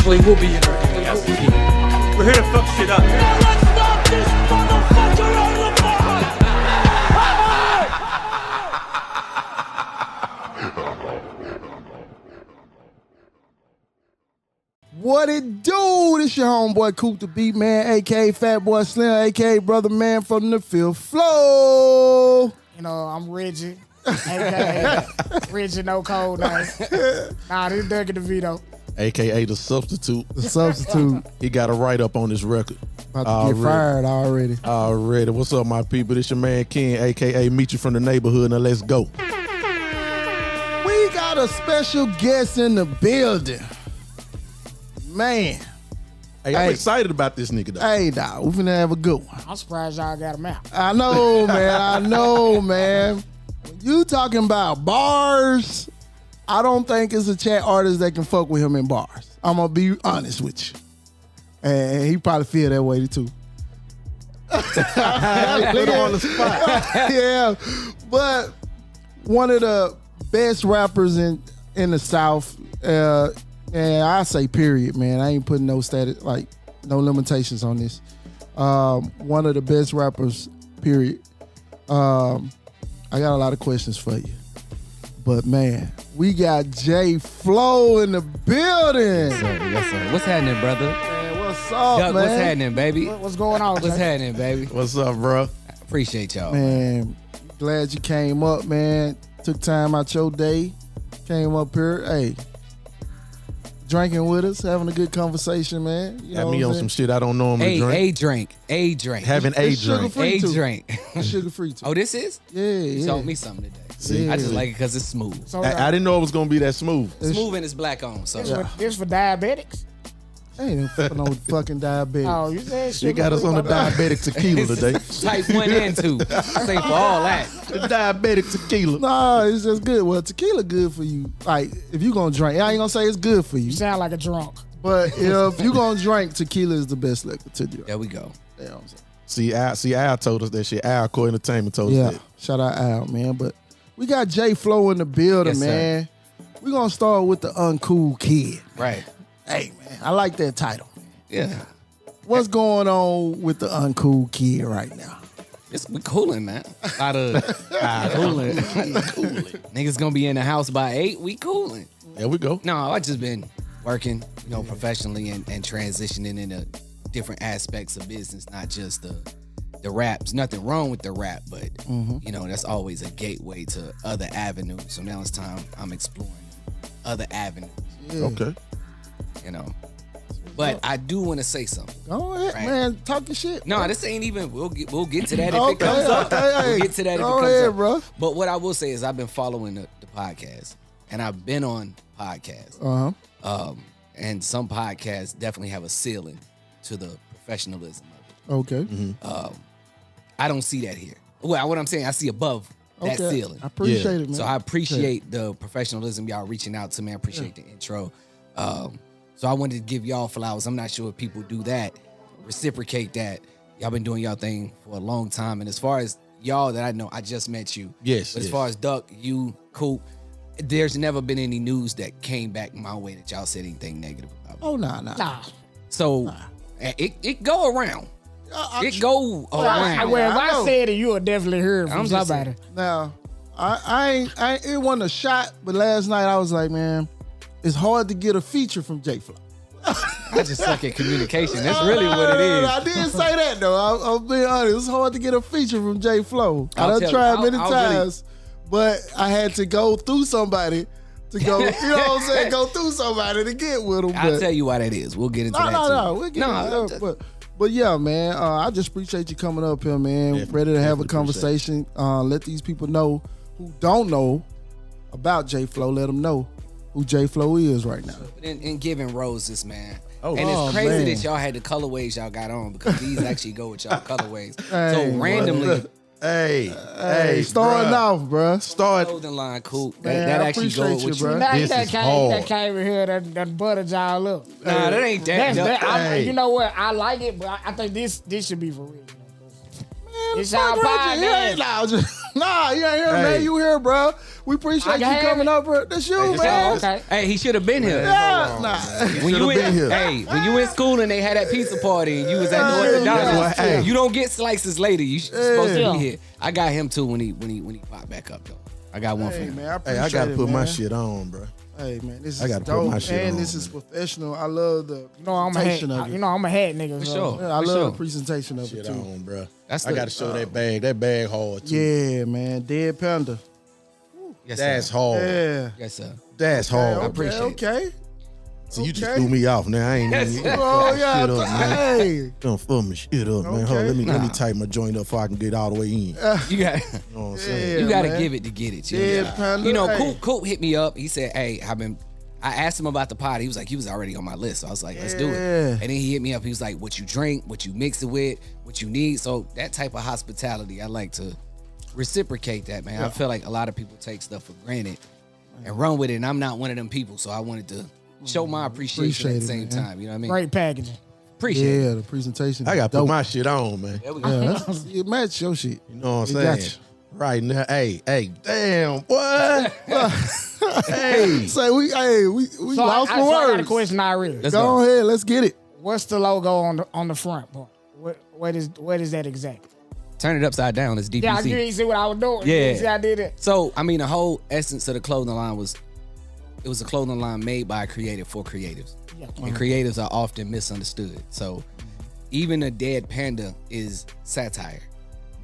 Eventually, we'll be entertained. Yes, indeed. We're here to fuck shit up. Let's knock this motherfucker out of the park! What it do? This your homeboy Coop the Beat Man, a.k.a. Fat Boy Slim, a.k.a. Brother Man from the J Flo. You know, I'm Reggie, a.k.a. Reggie No Code Name. Nah, this Doug in the Vito. AKA the substitute. The substitute. He got a write-up on this record. About to get fired already. Already. What's up, my people? This your man Ken, AKA Meet You From the Neighborhood. Now let's go. We got a special guest in the building. Man. Hey, I'm excited about this nigga, though. Hey, nah, we finna have a good one. I'm surprised y'all got him out. I know, man. I know, man. When you talking about bars, I don't think it's a chat artist that can fuck with him in bars. I'm gonna be honest with you. And he probably feel that way too. Put him on the spot. Yeah. But one of the best rappers in the South, and I say period, man. I ain't putting no status, like no limitations on this. One of the best rappers, period. I got a lot of questions for you. But man, we got J Flo in the building. Yes, sir. What's happening, brother? Man, what's up, Doug, man? what's happening, baby? What's going on, What's Jay? happening, baby? What's up, bro? Appreciate y'all. Man, glad you came up, man. Took time out your day. Came up here. Hey, drinking with us, having a good conversation, man. You Got know me what on I'm some saying? shit I don't normally drink. A drink. Having a It's drink. sugar-free A too. drink. It's sugar-free too. Oh, this is? Yeah, You yeah. taught me something today. See? I just like it because it's smooth. So, I didn't know it was going to be that smooth. Smooth and it's black on. So this for diabetics? Ain't no fucking diabetes. Oh, you said They got us on the diabetic tequila today. type 1 and 2. I say for all that. The diabetic tequila. Nah, it's just good. Well, tequila good for you. Like, if you gonna drink, I ain't gonna say it's good for you. You sound like a drunk. But if you gonna drink, tequila is the best liquor to do. There we go. You know what I'm saying? See, Al told us that shit. Al Core Entertainment told us Yeah, that. shout out Al, man. But we got J Flo in the building, Yes, sir. man. We gonna start with the uncool kid. Right. Hey, man, I like that title. Yeah. What's going on with the uncool kid right now? We cooling, man. A lot of cooling. Niggas gonna be in the house by 8. We cooling. There we go. No, I just been working, professionally and transitioning into different aspects of business, not just the raps. Nothing wrong with the rap, but that's always a gateway to other avenues. So now it's time I'm exploring other avenues. Yeah. Okay. But I do want to say something. Go ahead, Right. man. Talk your shit. No, bro. this ain't even. We'll get to that if it Okay, comes up. okay, We'll hey. get to that if it Go comes ahead, up, bro. But what I will say is I've been following the podcast, and I've been on podcasts. And some podcasts definitely have a ceiling to the professionalism of it. Okay. I don't see that here. Well, what I'm saying, I see above that Okay. ceiling. I appreciate it, man. So I appreciate the professionalism y'all reaching out to me. I appreciate the intro. So I wanted to give y'all flowers. I'm not sure if people do that, reciprocate that. Y'all been doing y'all thing for a long time. And as far as y'all that I know, I just met you. Yes, But as yes. far as Duck, you, Coop, there's never been any news that came back my way that y'all said anything negative about me. Oh, nah. Nah. So it go around. It go around. Well, if I know. I said it, you would definitely hear it from I'm just somebody. Now, I ain't, it wasn't a shot, but last night I was like, man, it's hard to get a feature from J Flo. I just suck at communication. That's really what it is. I didn't say that though. I'm being honest. It's hard to get a feature from J Flo. I I'll done tell tried you, many I'll really- times, but I had to go through somebody to go. You know what I'm saying? Go through somebody to get with them. I'll tell you why that is. We'll get into that too. No. We'll get No, into that. But yeah, man. I just appreciate you coming up here, man. Definitely, Ready to have a definitely conversation. Let these people know who don't know about J Flo. Let them know who J Flo is right now. in giving roses, man. Oh, and it's oh, crazy man. that y'all had the colorways y'all got on because these actually go with y'all colorways. Hey, So randomly, Hey, starting bruh. off, bruh. Start. clothing line, cool. Man, That I actually go appreciate with you, you. bro. Now This that is came hard. in here that buttered y'all up. Nah, that ain't that. That's, that Hey. you know what? I like it, but I think this should be for real. Man, It's fuck our Reggie? He ain't nah, you ain't here, man. You here, bro. We appreciate you coming up, bro. That's you, man. Okay. Hey, he should have been here. Yeah, nah. When you been here. when you in school and they had that pizza party and you was at the orthodontist, Hey. you don't get slices later. You supposed to be here. I got him too when he popped back up though. I got one for Hey, him. man, I appreciate Hey, I gotta it, put my man. shit on, bro. Hey, man, this I is gotta put dope, my shit and on, this is man. professional. I love the You know I'm a hat. presentation of it. You know I'm a hat nigga. For so. sure. Yeah, I For love sure. the presentation of it Shit too. on, bro. That's I the- gotta show that bag. That bag hard too. Yeah, man, Dead Panda. Yes, That's sir. hard. Yeah. Yes, sir. That's hard. I appreciate it. Okay. So you just Okay. threw me off. Now I ain't even Oh yeah. shit up, man. Hey. Don't fuck me shit up, man. Hold on, Okay. let me tighten my joint up before I can get all the way in. You You got know what I'm saying? you got to man. give it to get it. Dead Panda. You know, hey. Coop hit me up. He said, "Hey, I asked him about the pod. He was like, he was already on my list. So I was like, let's do it. Yeah. And then he hit me up. He was like, what you drink, what you mix it with, what you need. So that type of hospitality, I like to reciprocate that, man. I feel like a lot of people take stuff for granted and run with it. And I'm not one of them people. So I wanted to show my appreciation at the Appreciate it, same man. time. You know what I mean? Great packaging. Appreciate it. Yeah, the presentation. I gotta dope. put my shit on, man. There we go. Yeah, that's, it match your shit. You know what I'm We saying? got you. Right now, hey, damn, what? hey, Say we So lost I for got a words. question I read. Let's Go go. ahead, let's get it. What's the logo on the front part? What is that exact? Turn it upside down. It's DPC. Yeah, you see what I was doing. Yeah. You see I did it. So, I mean, the whole essence of the clothing line was a clothing line made by a creative for creatives. Yeah. And creatives are often misunderstood. So even a dead panda is satire.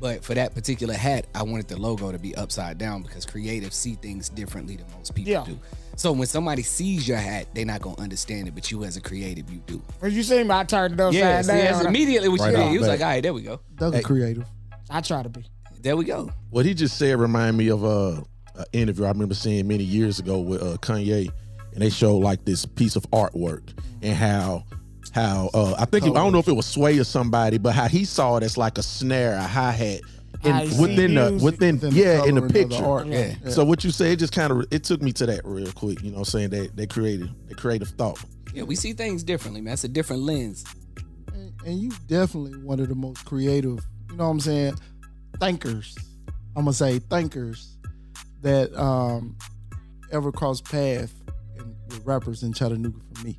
But for that particular hat, I wanted the logo to be upside down because creatives see things differently than most people Yeah. do. So when somebody sees your hat, they're not going to understand it, but you as a creative, you do. When you see me, I turned it upside Yeah, see, that's down. immediately what Right you did. on, He was back. like, all right, there we go. Doug creative. I try to be. There we go. what he just said remind me of an interview I remember seeing many years ago with Kanye, and they showed like this piece of artwork and how I think I don't know if it was Sway or somebody, but how he saw it as like a snare, a hi hat. How you see music Within the in the coloring of the picture. art. Yeah. So what you say, it just kind of it took me to that real quick. You know what I'm saying? That creative thought. Yeah, we see things differently, man. It's a different lens. And you definitely one of the most creative, you know what I'm saying, thinkers. I'm gonna say thinkers that ever crossed path with rappers in Chattanooga for me.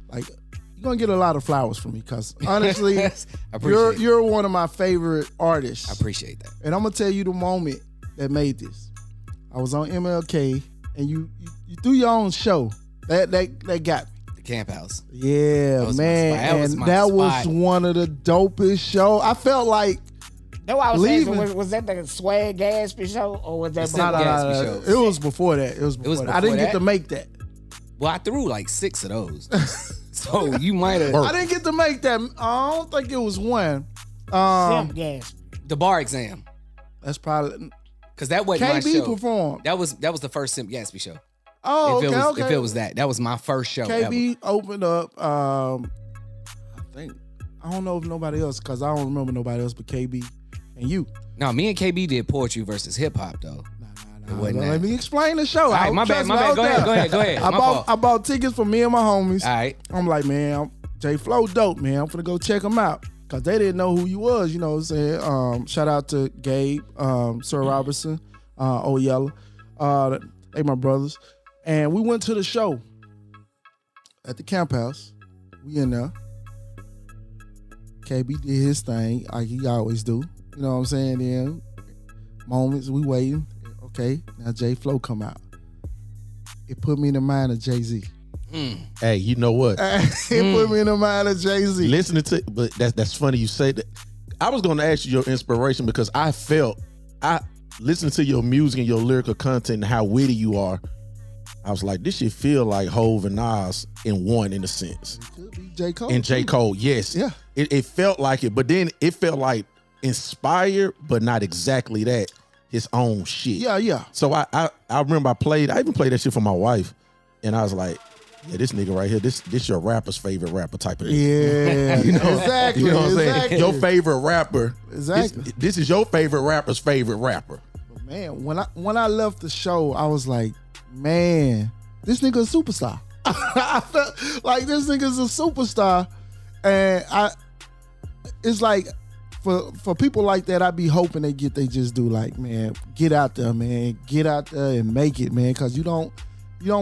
Like you're gonna get a lot of flowers from me because honestly, I appreciate it. you're one of my favorite artists. I appreciate that. And I'm gonna tell you the moment that made this. I was on MLK and you threw your own show. That got me. The Camp House. Yeah, That was my man. spot. That was And my that was spot. one of the dopest shows. I felt like That's why I was Leaving. asking, was that the Swag Gatsby show or was that It's before? not- Gatsby show. it was before that. It was before that. I before didn't get that? to make that. Well, I threw like 6 of those. So you might have I didn't get to make that. I don't think it was one. Simp Gatsby. the bar exam. That's probably Cause that wasn't my KB show. performed. That was the first Simp Gatsby show. Oh, if okay. it was that was my first show. KB opened up. I think I don't know if nobody else because I don't remember nobody else but KB and you. No, me and KB did poetry versus hip hop though. It wasn't Let that. me explain the show. All right, my bad. Go ahead. I bought tickets for me and my homies. All right. I'm like, man, J Flo dope, man. I'm finna go check him out. Cause they didn't know who you was, you know what I'm saying? Shout out to Gabe, Sir Robertson, Yella. They my brothers. And we went to the show at the Camp House. We in there. KB did his thing, like he always do. You know what I'm saying? Then moments, we waiting. Okay, now J Flo come out. It put me in the mind of Jay-Z. Hey, you know what? It put me in the mind of Jay-Z. Listening to, but that's funny you say that. I was going to ask you your inspiration because I listened to your music and your lyrical content and how witty you are. I was like, this shit feel like Hove and Nas in one, in a sense. Could be J. Cole. And J. Cole, yes. Yeah. It felt like it, but then it felt like inspired, but not exactly that. His own shit. Yeah. So I remember I even played that shit for my wife, and I was like, yeah, this nigga right here, this your rapper's favorite rapper type of nigga. Yeah, You know, exactly. You know what I'm saying? exactly. Your favorite rapper. Exactly. This is your favorite rapper's favorite rapper. Man, when I left the show, I was like, man, this nigga a superstar. I felt like this nigga's a superstar, and it's like for people like that, I be hoping they get they just do like, man, get out there, man. Get out there and make it, man, because you don't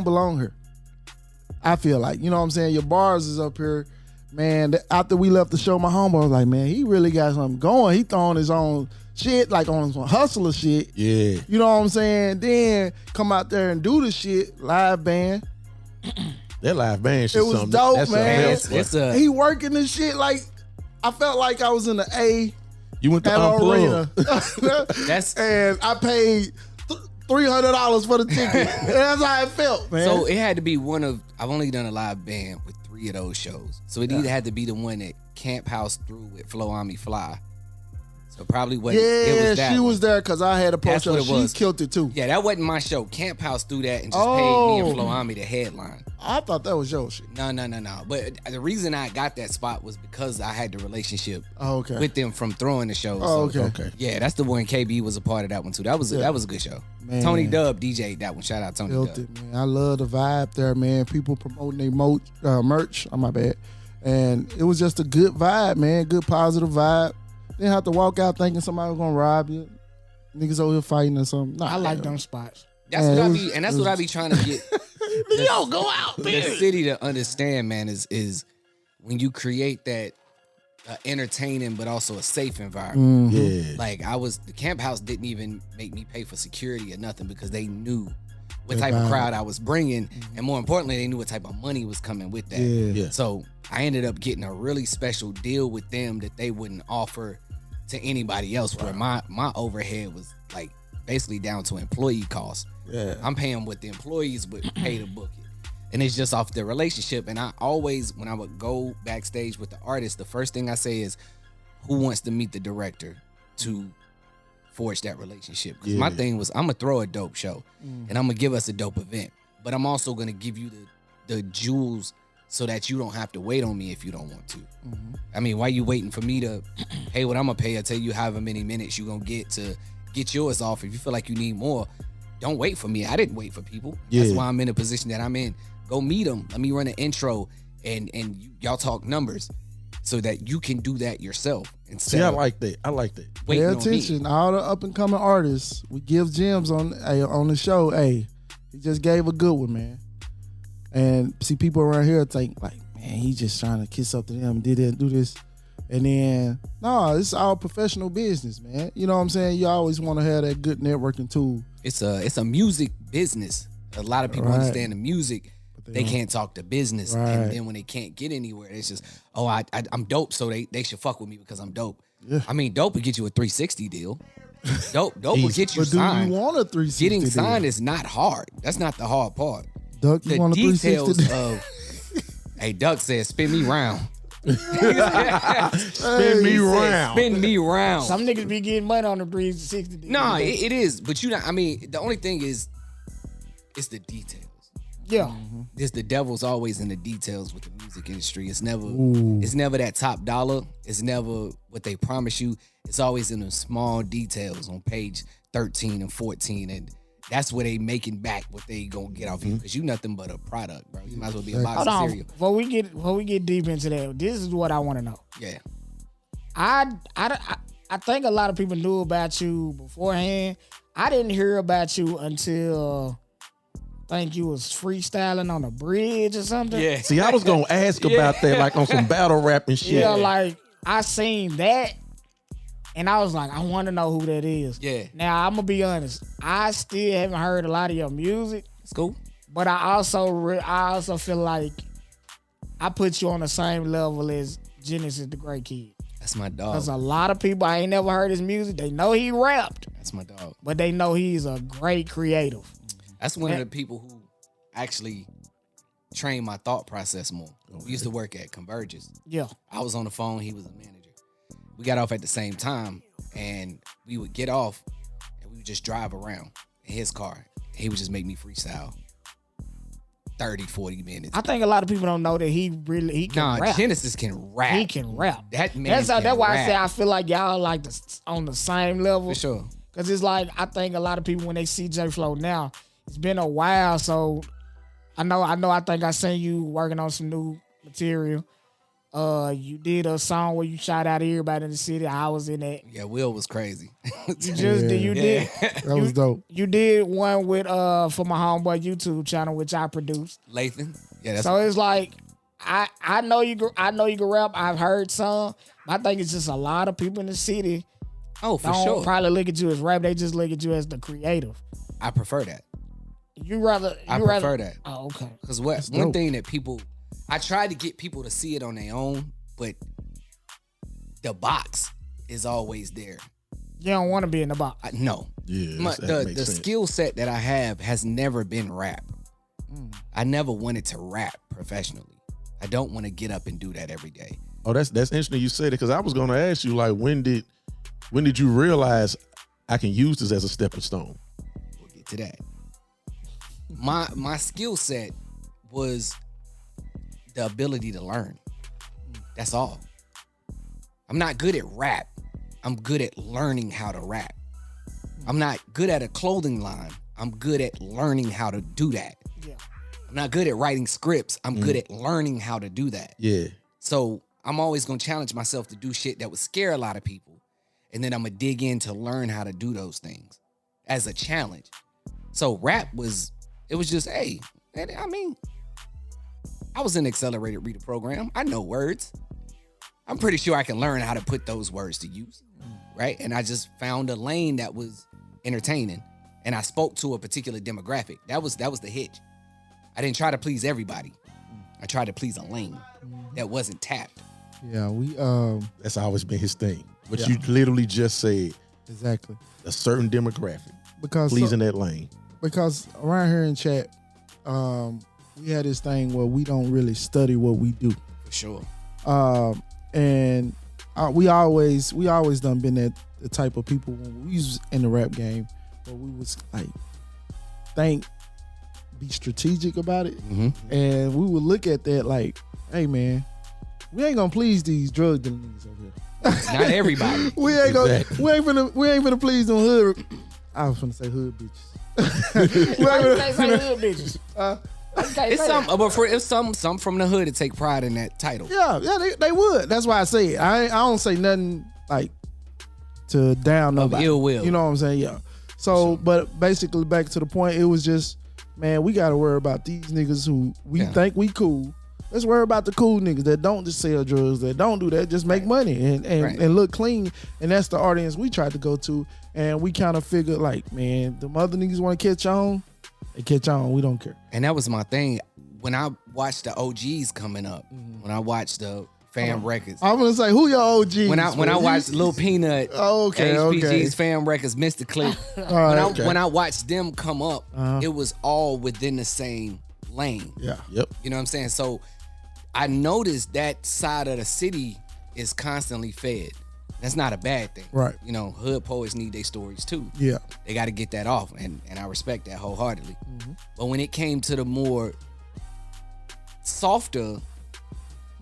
belong here. I feel like, you know what I'm saying? Your bars is up here. Man, after we left the show, my homeboy was like, man, he really got something going. He throwing his own shit, like on some hustler shit. Yeah. You know what I'm saying? Then come out there and do the shit, live band. That live band shit It was something. dope, That's man. Something else. He working this shit like, I felt like I was in the A You went to at an arena. Unplug. And I paid $300 for the ticket. And that's how it felt, man. So it had to be one of, I've only done a live band with 3 of those shows. So it either had to be the one that Camp House threw with Flo on Me Fly. So probably wasn't. It was that she one. was there because I had approached That's her. what it She was. killed it too. Yeah, that wasn't my show. Camp House threw that and just paid me and Flo on Me the headline. I thought that was your shit. No. But the reason I got that spot was because I had the relationship Okay. with them from throwing the show. Oh, So, okay. yeah, that's the one. KB was a part of that one too. That was a good show. Man. Tony Dub DJ'd that one. Shout out Tony Killed Dub. it, man. I love the vibe there, man. People promoting their merch. Oh, my bad. And it was just a good vibe, man. Good positive vibe. Didn't have to walk out thinking somebody was gonna rob you. Niggas over here fighting or something. Nah, I like them spots. That's Man, what it I was- be, and that's it what I was- be trying to get Yo, go out, the man. city to understand, man. Is when you create that entertaining but also a safe environment. Yeah. Like the Camp House didn't even make me pay for security or nothing because they knew what type of crowd I was bringing, and more importantly, they knew what type of money was coming with that. Yeah. So I ended up getting a really special deal with them that they wouldn't offer to anybody else. Where my overhead was like basically down to employee costs. Yeah. I'm paying what the employees would pay to book it. And it's just off the relationship. And I always, when I would go backstage with the artist, the first thing I say is, who wants to meet the director to forge that relationship? Because my thing was, I'm going to throw a dope show and I'm going to give us a dope event. But I'm also going to give you the jewels so that you don't have to wait on me if you don't want to. I mean, why you waiting for me to pay what I'm going to pay? I'll tell you however many minutes you going to get yours off. If you feel like you need more, don't wait for me. I didn't wait for people. That's why I'm in the position that I'm in. Go meet them. Let me run an intro and y'all talk numbers so that you can do that yourself. See, I like that. I like that. Pay waiting on me. attention. All the up and coming artists, we give gems on the show. Hey, he just gave a good one, man. And see, people around here think like, man, he just trying to kiss up to them, did it, do this. And then, no, it's all professional business, man. You know what I'm saying? You always want to have that good networking tool. It's a music business. A lot of people Right. understand the music. They can't talk to business. Right. And then when they can't get anywhere, it's just, oh, I'm dope, so they should fuck with me because I'm dope. Yeah. I mean, dope would get you a 360 deal. Dope will get you But do signed. you want a 360 Getting deal? signed is not hard. That's not the hard part. Duck, you The want a 360 details deal? of, hey, Duck said, spin me round. Spin me round. Spin me round. Some niggas be getting money on the 360. Nah, it is. But I mean, the only thing is, it's the details. Yeah. There's the devil's always in the details with the music industry. It's never that top dollar. It's never what they promise you. It's always in the small details on page 13 and 14. And that's where they making back what they gonna get off you. Because you nothing but a product, bro. You might as well be a box Hold of on. cereal. Before we get deep into that, this is what I want to know. Yeah. I think a lot of people knew about you beforehand. I didn't hear about you until I think you was freestyling on a bridge or something. Yeah. See, I was gonna ask about that, like on some battle rap and shit. Yeah, like I seen that and I was like, I want to know who that is. Yeah. Now I'm gonna be honest. I still haven't heard a lot of your music, It's cool. but I also feel like I put you on the same level as Genesis the Great Kid. That's my dog. Cause a lot of people I ain't never heard his music. They know he rapped, That's my dog. but they know he's a great creative. That's one of the people who actually trained my thought process more. We used to work at Convergence. Yeah. I was on the phone. He was a manager. We got off at the same time, and we would get off, and we would just drive around in his car. He would just make me freestyle 30, 40 minutes. I think a lot of people don't know that he can rap. Genesis can rap. He can rap. That man That's why I rap. say I feel like y'all like on the same level. For sure. Cause it's like I think a lot of people when they see J Flo now, it's been a while. So I think I seen you working on some new material. You did a song where you shout out everybody in the city. I was in that. Yeah, Will was crazy. You did. That was dope. You did one with for my homeboy YouTube channel, which I produced. Lathan. Yeah, that's So it's like I know you can rap. I've heard some. I think it's just a lot of people in the city for don't sure. probably look at you as rap. They just look at you as the creative. I prefer that. I prefer that. Oh, okay. Because one thing that people, I tried to get people to see it on their own, but the box is always there. You don't want to be in the box. No. Yeah, that makes the sense. skill set that I have has never been rap. I never wanted to rap professionally. I don't want to get up and do that every day. Oh, that's interesting you said it, because I was going to ask you, like, when did you realize I can use this as a stepping stone? We'll get to that. My skill set was the ability to learn. That's all. I'm not good at rap. I'm good at learning how to rap. I'm not good at a clothing line. I'm good at learning how to do that. Yeah. I'm not good at writing scripts. I'm good at learning how to do that. Yeah. So I'm always going to challenge myself to do shit that would scare a lot of people. And then I'm going to dig in to learn how to do those things as a challenge. So rap was just, hey, I mean, I was in the accelerated reader program. I know words. I'm pretty sure I can learn how to put those words to use, right? And I just found a lane that was entertaining, and I spoke to a particular demographic. That was the hitch. I didn't try to please everybody. I tried to please a lane that wasn't tapped. Yeah, we That's always been his thing. But Yeah. you literally just said exactly a certain demographic, because pleasing that lane. because around here in chat, we had this thing where we don't really study what we do. For sure. And we always done been the type of people when we was in the rap game where we was like be strategic about it, and we would look at that like, hey man, we ain't gonna please these drug dealers over here. Not everybody. we ain't Exactly. gonna we ain't gonna please them hood. I was gonna say hood bitches. Why you can't say hood bitches? It's some from the hood that take pride in that title. Yeah, they would. That's why I say it. I don't say nothing like to down nobody. ill will. You know what I'm saying? Yeah. So, but basically back to the point, it was just, man, we got to worry about these niggas who we think we cool. Let's worry about the cool niggas that don't just sell drugs, that don't do that, just make money and look clean. And that's the audience we tried to go to. And we kind of figured like, man, the other niggas want to catch on. They catch on. We don't care. And that was my thing. When I watched the OGs coming up, when I watched the Fam Records, I'm gonna say, who your OGs? when I watched Lil Peanut, HPG's Fam Records, Mr. Click, when I watched them come up, it was all within the same lane. Yeah. Yep. You know what I'm saying? So I noticed that side of the city is constantly fed. That's not a bad thing. Right. You know, hood poets need their stories too. Yeah. They got to get that off, and I respect that wholeheartedly. But when it came to the more softer,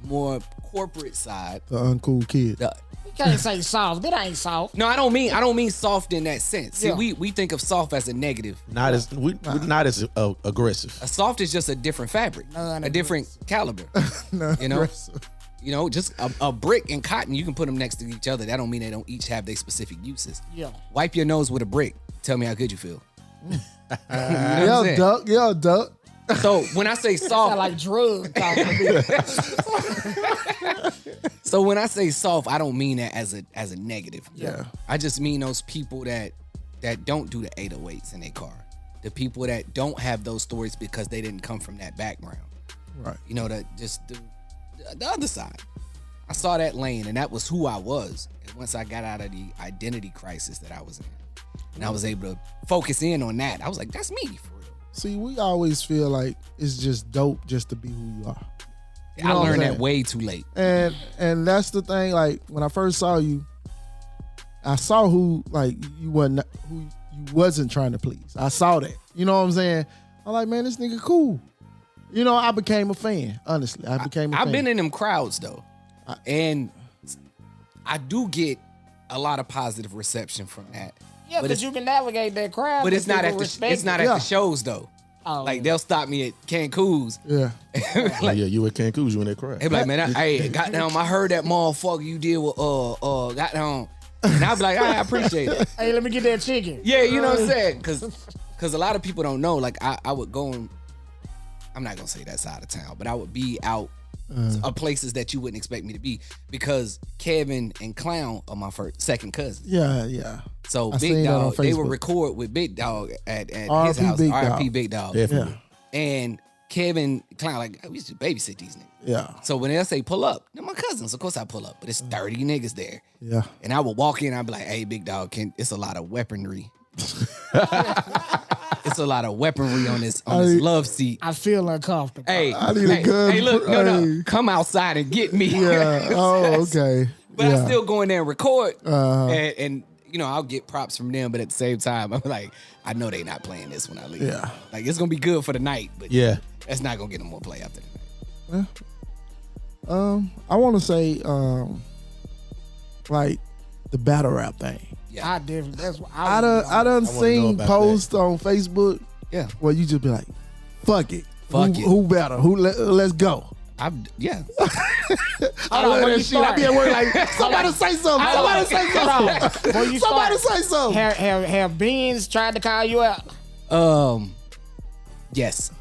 more corporate side, The uncool kid. You can't say soft. That ain't soft. no, I don't mean soft in that sense. See, Yeah. we think of soft as a negative. Not as not as aggressive. A soft is just a different fabric, a different caliber. No, You know? aggressive. You know, just a brick and cotton, you can put them next to each other. That don't mean they don't each have their specific uses. Yeah. Wipe your nose with a brick. Tell me how good you feel. You know what I'm Yeah, saying? duck. Yeah, duck. So when I say Sound soft, like drug talking to me. so when I say soft, I don't mean that as a negative. Yeah. I just mean those people that don't do the 808s in their car. The people that don't have those stories because they didn't come from that background. Right. You know, the other side. I saw that lane, and that was who I was. And once I got out of the identity crisis that I was in, and I was able to focus in on that, I was like, that's me for real. See, we always feel like it's just dope just to be who you are. You I know what I'm learned saying? that way too late. And that's the thing. Like when I first saw you, I saw who you wasn't trying to please. I saw that. You know what I'm saying? I'm like, man, this nigga cool. You know, I became a fan. Honestly, I became a fan. I've been in them crowds though, and I do get a lot of positive reception from that. Yeah, But because you can navigate that crowd. But it's not at people the respect it's not it. at Yeah. the shows though. Oh, Like they'll stop me at Cancun's. Yeah. Like, yeah, you at Cancun's, you in that crowd. They be like, man, hey, goddamn, I heard that motherfucker you did with goddamn. And I'll be like, I appreciate it. Hey, let me get that chicken. Yeah, you know what I'm saying? Because a lot of people don't know. Like I would go and I'm not gonna say that side of town, but I would be out of places that you wouldn't expect me to be because Kevin and Clown are my second cousins. Yeah, yeah. So I Big seen that on Dog, they would Facebook. record with Big Dog at his R.I.P. house. Big Dog. R.I.P. Big Dog. Definitely. And Kevin Clown, like we used to babysit these niggas. Yeah. So when they say pull up, they're my cousins. Of course I pull up, but it's 30 niggas there. Yeah. And I would walk in, I'd be like, hey, Big Dog, it's a lot of weaponry. It's a lot of weaponry on this love seat. I feel uncomfortable. Hey, I need a gun. Hey, look, no, Hey. come outside and get me. Yeah. Oh, okay. But yeah. I still go in there and record, and you know I'll get props from them. But at the same time, I'm like, I know they not playing this when I leave. Yeah. Like it's gonna be good for the night, but Yeah. that's not gonna get no more play after the night. I want to say, like the battle rap thing. Yeah, I definitely. That's what I done wanna know seen about posts on Facebook yeah. where you just be like, "Fuck it, Fuck it. Who better? Let's go." Yeah. I love when that you shit. I be at work like, somebody say something. Somebody say something. Before you Somebody start, say something. have Beans tried to call you out? Yes.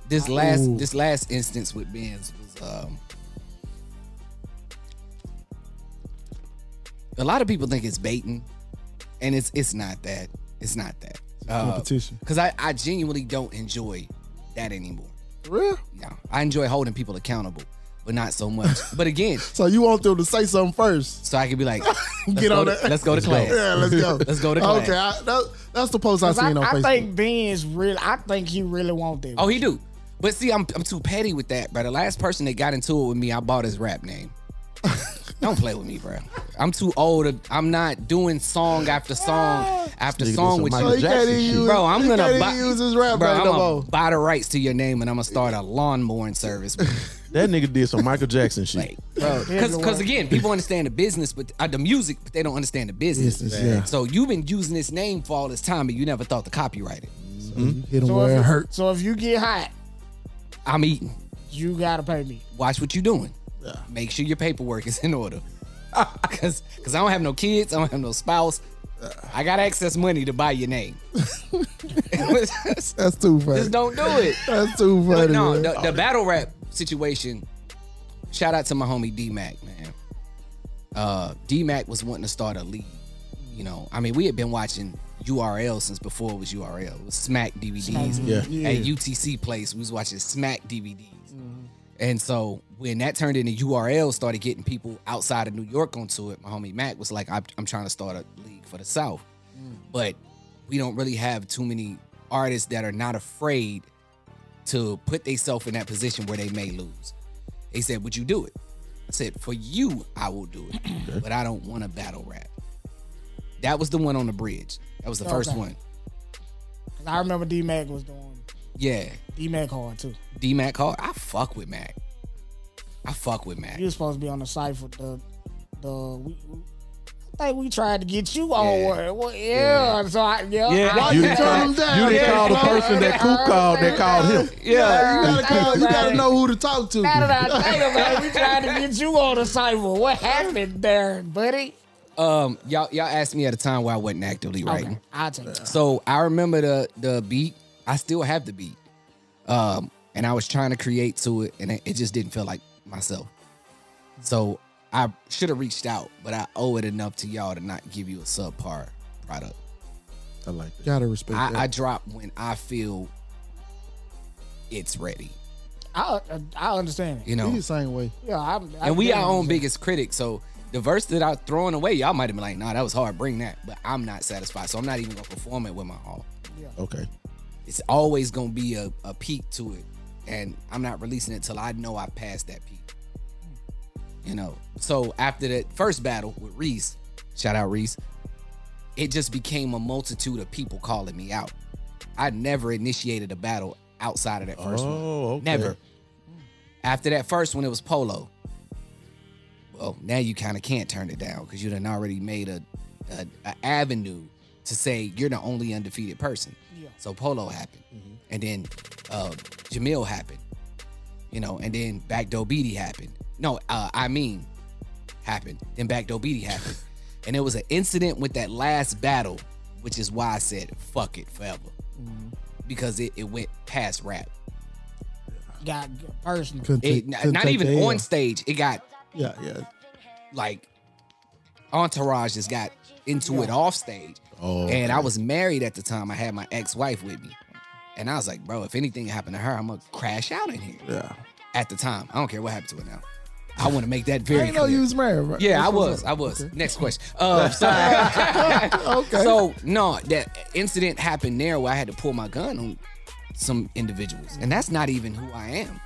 This last instance with Benz was a lot of people think it's baiting, and it's not that. It's not that. Competition. Because I genuinely don't enjoy that anymore. For real? Yeah, I enjoy holding people accountable, but not so much. But again, So you want them to say something first? so I can be like, Get on that. let's go to class. Yeah, let's go. Let's go to class. Okay, that's the post I seen on I Facebook. think Beans really. I think he really want that. Oh, he do. But see, I'm too petty with that, bro. The last person that got into it with me, I bought his rap name. Don't play with me, bro. I'm too old. I'm not doing song after song after Nigga song did with some you. Michael Jackson even shit. use, Bro, I'm he gonna can't buy, even use his rap bro, name I'm no gonna more. buy the rights to your name and I'm gonna start a lawn mowing service. That nigga did some Michael Jackson shit. Like, bro, because again, people understand the business, but the music, but they don't understand the business. Business, yeah. So you've been using this name for all this time, but you never thought to copyright it. You hit him where it hurt. So if you get hot, I'm eating. you gotta pay me. Watch what you're doing. Yeah. Make sure your paperwork is in order. Cause I don't have no kids, I don't have no spouse. I got excess money to buy your name. That's too funny. Just don't do it. That's too funny. But no, man. the battle rap situation. Shout out to my homie D Mac, man. D Mac was wanting to start a league. You know, I mean, we had been watching URL since before it was URL. It was Smack DVDs. Yeah. At UTC place, we was watching Smack DVDs. And so when that turned into URL, started getting people outside of New York onto it, my homie Mac was like, I'm trying to start a league for the South. But we don't really have too many artists that are not afraid to put themselves in that position where they may lose. They said, would you do it? I said, for you, I will do it. But I don't want to battle rap. That was the one on the bridge. That was the first one. 'Cause I remember D Mac was doing Yeah. D Mac hard too. D Mac hard. I fuck with Mac. You was supposed to be on the site for I think we tried to get you on. Well, yeah. So Yeah. I, You You didn't turn call, him down. you didn't call the person that Coop called that called him. Yeah. You gotta know who to talk to. Now that I think about it, we tried to get you on the cipher. What happened there, buddy? Y'all asked me at a time where I wasn't actively writing. Okay, I'll take that. So I remember the beat. I still have the beat. And I was trying to create to it, and it just didn't feel like myself. So I should have reached out, but I owe it enough to y'all to not give you a subpar product. I like that. Gotta respect that. I drop when I feel it's ready. I understand it. You know, He the same way. Yeah, and we our own big. biggest critics. So the verse that I throwing away, y'all might have been like, "Nah, that was hard. Bring that." But I'm not satisfied, so I'm not even gonna perform it with my all. Okay. It's always gonna be a peak to it, and I'm not releasing it till I know I passed that peak. You know. So after that first battle with Reese, shout out Reese, it just became a multitude of people calling me out. I never initiated a battle outside of that first one. Okay. Never. After that first one, it was Polo. Well, now you kind of can't turn it down because you done already made a avenue to say you're the only undefeated person. Yeah. So Polo happened. and then Jamil happened, you know, and then Backdoor Beatty happened. No, happened. Then Backdoor Beatty happened, and it was an incident with that last battle, which is why I said fuck it forever, because it went past rap. Got personal. Not even on stage. It got Yeah. like entourage just got into it off stage. Oh, And I was married at the time. I had my ex-wife with me. And I was like, bro, if anything happened to her, I'm gonna crash out in here. Yeah. At the time. I don't care what happened to her now. I want to make that very I didn't know clear. you was married, right? Yeah, I That's was. what's up. Okay. Next question. Okay. So no, that incident happened there where I had to pull my gun on some individuals. And that's not even who I am.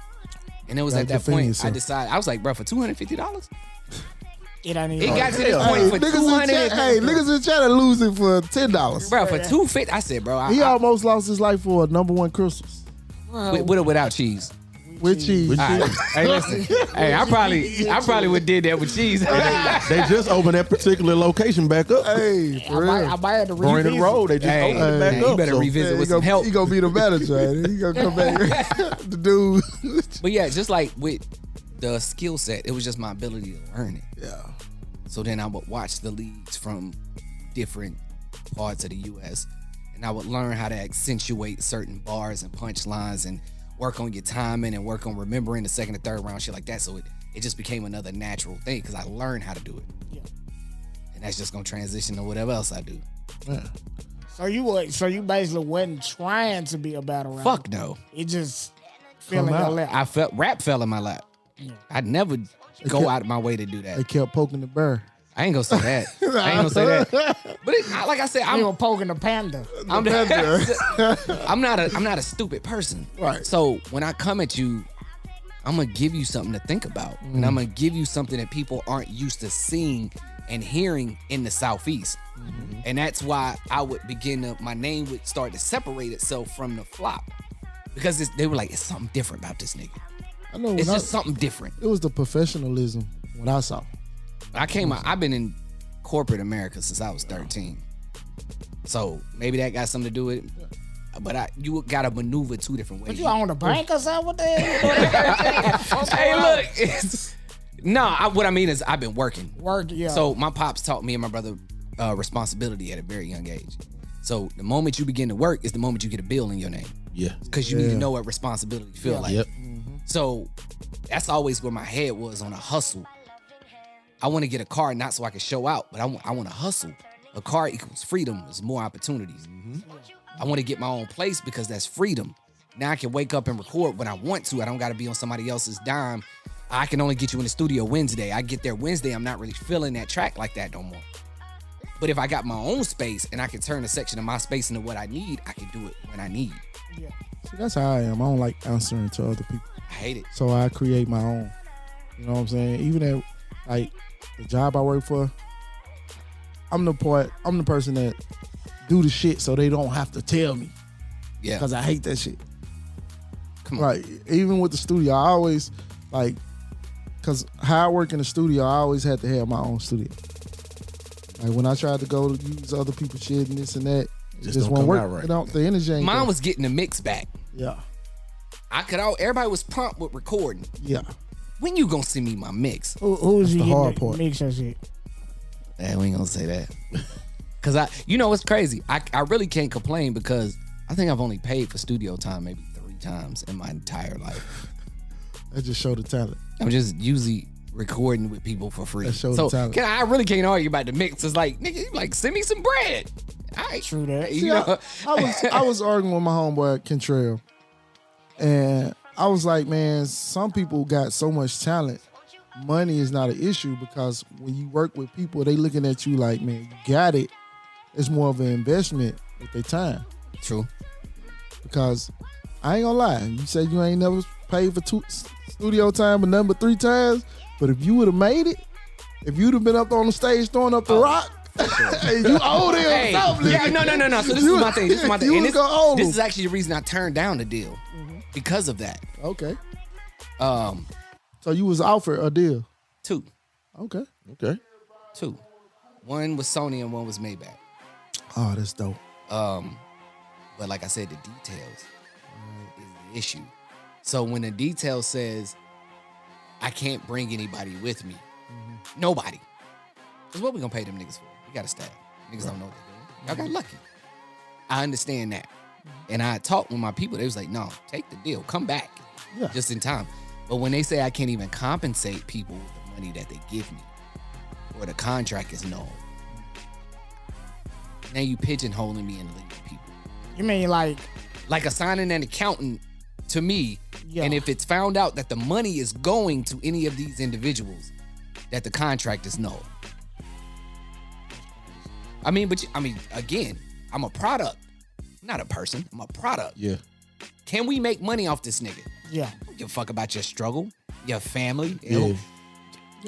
And it was Gotta at that defend point yourself. I decided, I was like, bro, for $250? It ain't It even. got to this point for niggas in China losing for $10. Bro, for $250, I said, bro, He almost lost his life for number one crystals with or without cheese. with cheese. All right. Hey, listen. Hey, I probably would did that with cheese. They just opened that particular location back up. Hey, for real. I might have to Brandon revisit. Road, they just Hey, opened it back man, up. you better so- revisit with he some help. He gonna be the manager. Ain't he? He gonna come back. The dude. But yeah, just like with the skill set, it was just my ability to learn it. Yeah. So then I would watch the leads from different parts of the U.S. and I would learn how to accentuate certain bars and punchlines and work on your timing and work on remembering the second and third round, shit like that. So it just became another natural thing because I learned how to do it. Yeah. And that's just gonna transition to whatever else I do. Yeah. So you basically wasn't trying to be a battle rapper. Fuck no. It just fell in Come your out. lap. I felt rap fell in my lap. I'd never go out of my way to do They that. kept poking the bear. I ain't gonna say that. I ain't gonna say that. But like I said, You were poking the panda. I'm not a stupid person. Right. So when I come at you, I'm gonna give you something to think about. And I'm gonna give you something that people aren't used to seeing and hearing in the Southeast. And that's why I would my name would start to separate itself from the flop. Because they were like, it's something different about this nigga. I know. It's when just something different. It was the professionalism what I saw. I've been in corporate America since I was 13. So maybe that got something to do with it. But you gotta maneuver two different ways. But you own a bank or something? What the hell? Hey, look. What I mean is I've been working. Yeah. So my pops taught me and my brother responsibility at a very young age. So the moment you begin to work is the moment you get a bill in your name. Yeah. Because you need to know what responsibility feel like. Yep. So that's always where my head was, on a hustle. I want to get a car not so I can show out, but I want to hustle. A car equals freedom. There's more opportunities. I want to get my own place because that's freedom. Now I can wake up and record when I want to. I don't got to be on somebody else's dime. I can only get you in the studio Wednesday. I get there Wednesday, I'm not really feeling that track like that no more. But if I got my own space and I can turn a section of my space into what I need, I can do it when I need. See, that's how I am. I don't like answering to other people. I hate it. So I create my own. You know what I'm saying? Even at like the job I work for, I'm the person that do the shit so they don't have to tell me. Yeah. Because I hate that shit. Come on. Right. Even with the studio, I always like, because how I work in the studio, I always had to have my own studio. Like when I tried to go to use other people's shit and this and that, it Just just don't won't come work. out right. It don't, the energy ain't Mine there. was getting the mix back. Yeah. Everybody was prompt with recording. Yeah. When you gonna send me my mix? Who's you the hard getting part. mix that shit? Man, we ain't gonna say that. Cause you know what's crazy? I really can't complain because I think I've only paid for studio time maybe 3 times in my entire life. That just showed the talent. I'm just usually recording with people for free. That shows So the talent. I really can't argue about the mix. It's like, nigga, you like send me some bread. All right. True that. You know, I was arguing with my homeboy Kentrell, and I was like, man, some people got so much talent. Money is not an issue because when you work with people, they looking at you like, man, you got it. It's more of an investment with their time. True. Because I ain't gonna lie, you said you ain't never paid for studio time but number 3 times. But if you would have made it, if you'd have been up on the stage throwing up the rock, hey, you owe them Hey, something. yeah, no. So this is my thing. This is my thing. You And was gonna owe this them. is actually the reason I turned down the deal because of that. Okay. 2. So you was offered a deal. Okay. Okay. 2. One was Sony and one was Maybach. Oh, that's dope. But like I said, the details. the issue. So when the detail says, I can't bring anybody with me, nobody. Because what we gonna pay them niggas for? We got a staff. Niggas don't know what they're doing. Y'all got lucky. I understand that. And I talked with my people. They was like, no, take the deal. Come back just in time. But when they say I can't even compensate people with the money that they give me, or the contract is null, now you pigeonholing me and leaving people. You mean like assigning an accountant to me, and if it's found out that the money is going to any of these individuals, that the contract is null. Again, I'm a product, not a person. I'm a product. Yeah. Can we make money off this nigga? Yeah. I don't give a fuck about your struggle, your family. Yeah.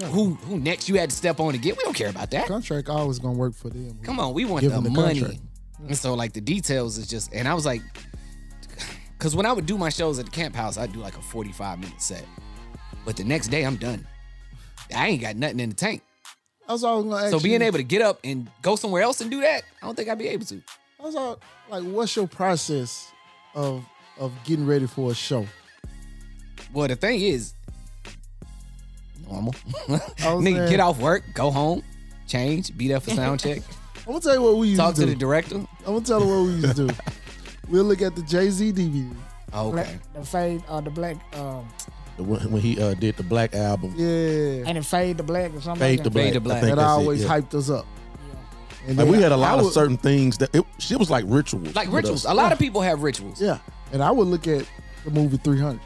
Who next you had to step on to get? We don't care about that. Contract always gonna work for them. Come on, we want Give the them the money. contract. And so like the details is just, and I was like, because when I would do my shows at the camp house, I'd do like a 45-minute set. But the next day I'm done. I ain't got nothing in the tank. That's all I was gonna ask So being you. able to get up and go somewhere else and do that, I don't think I'd be able to. I was all, like, what's your process of getting ready for a show? Well, the thing is, normal. I was Nigga, saying- get off work, go home, change, be there for sound check, I'm gonna tell you what we used talk to to do. the director. I'm gonna tell you what we used to do. We'll look at the Jay-Z DVD. Okay. the fade the black When he did the Black album, Yeah. and it fade the black or something. Fade like to that. Black. Fade to Black. I think That that's always it, yeah. hyped us up. And Like then we had a lot I of would- certain things that it was like rituals. Like with rituals. us. A lot of people have rituals. Yeah. And I would look at the movie 300.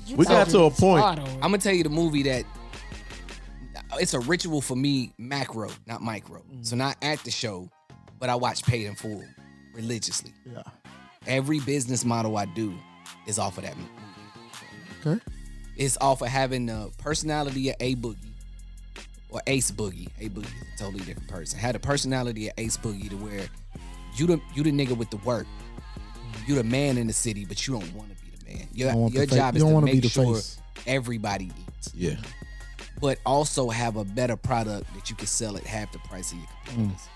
You We got to a point. smart on it. I'm gonna tell you the movie that it's a ritual for me, macro, not micro. So not at the show, but I watch Paid in Full religiously. Yeah. Every business model I do is off of that movie. Okay. It's off of having the personality of A Boogie or Ace Boogie. A Boogie is a totally different person. Had the personality of Ace Boogie to where you the nigga with the work. You the man in the city, but you don't want to be the man. don't want Your the fa- job you is don't to wanna be make the sure face. everybody eats, Yeah. but also have a better product that you can sell at half the price of your competitors.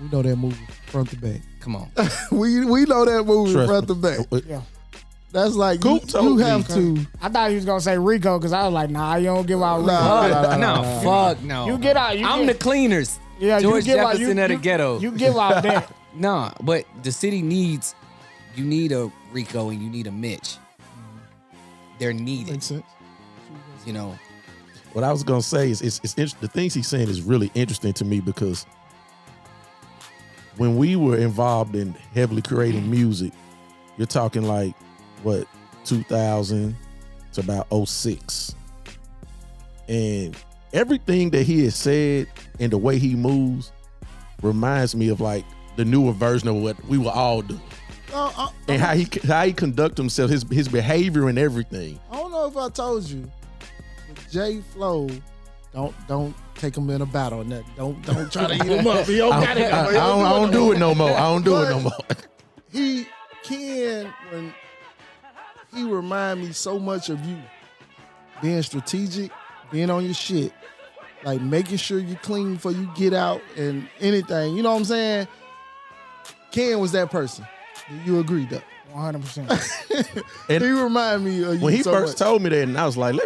We know that movie front to back. Come on. we know that movie Trust front me. to back. Yeah. That's like Coop you told me. have to. I thought he was gonna say Rico because I was like, nah, you don't give out Rico. Nah. Fuck no. You get out. I'm the cleaners. yeah, George you give out. Jefferson of the ghetto. You give out that. Nah, but the city needs, you need a Rico and you need a Mitch. They're needed, Makes sense. you know. What I was gonna say is it's the things he's saying is really interesting to me because when we were involved in heavily creating music, you're talking like what 2000 to about 06. And everything that he has said and the way he moves reminds me of like the newer version of what we will all do. And how he conduct himself, his behavior and everything. I don't know if I told you, but J Flo, don't take him in a battle or nothing. Don't try to eat him up. He don't got it. I don't do it no more. I don't do it no more. He can when he remind me so much of you. Being strategic, being on your shit, like making sure you clean before you get out and anything. You know what I'm saying? Ken was that person. You agree, though? 100%. And he remind me of you when he so first much. told me that, and I was like, I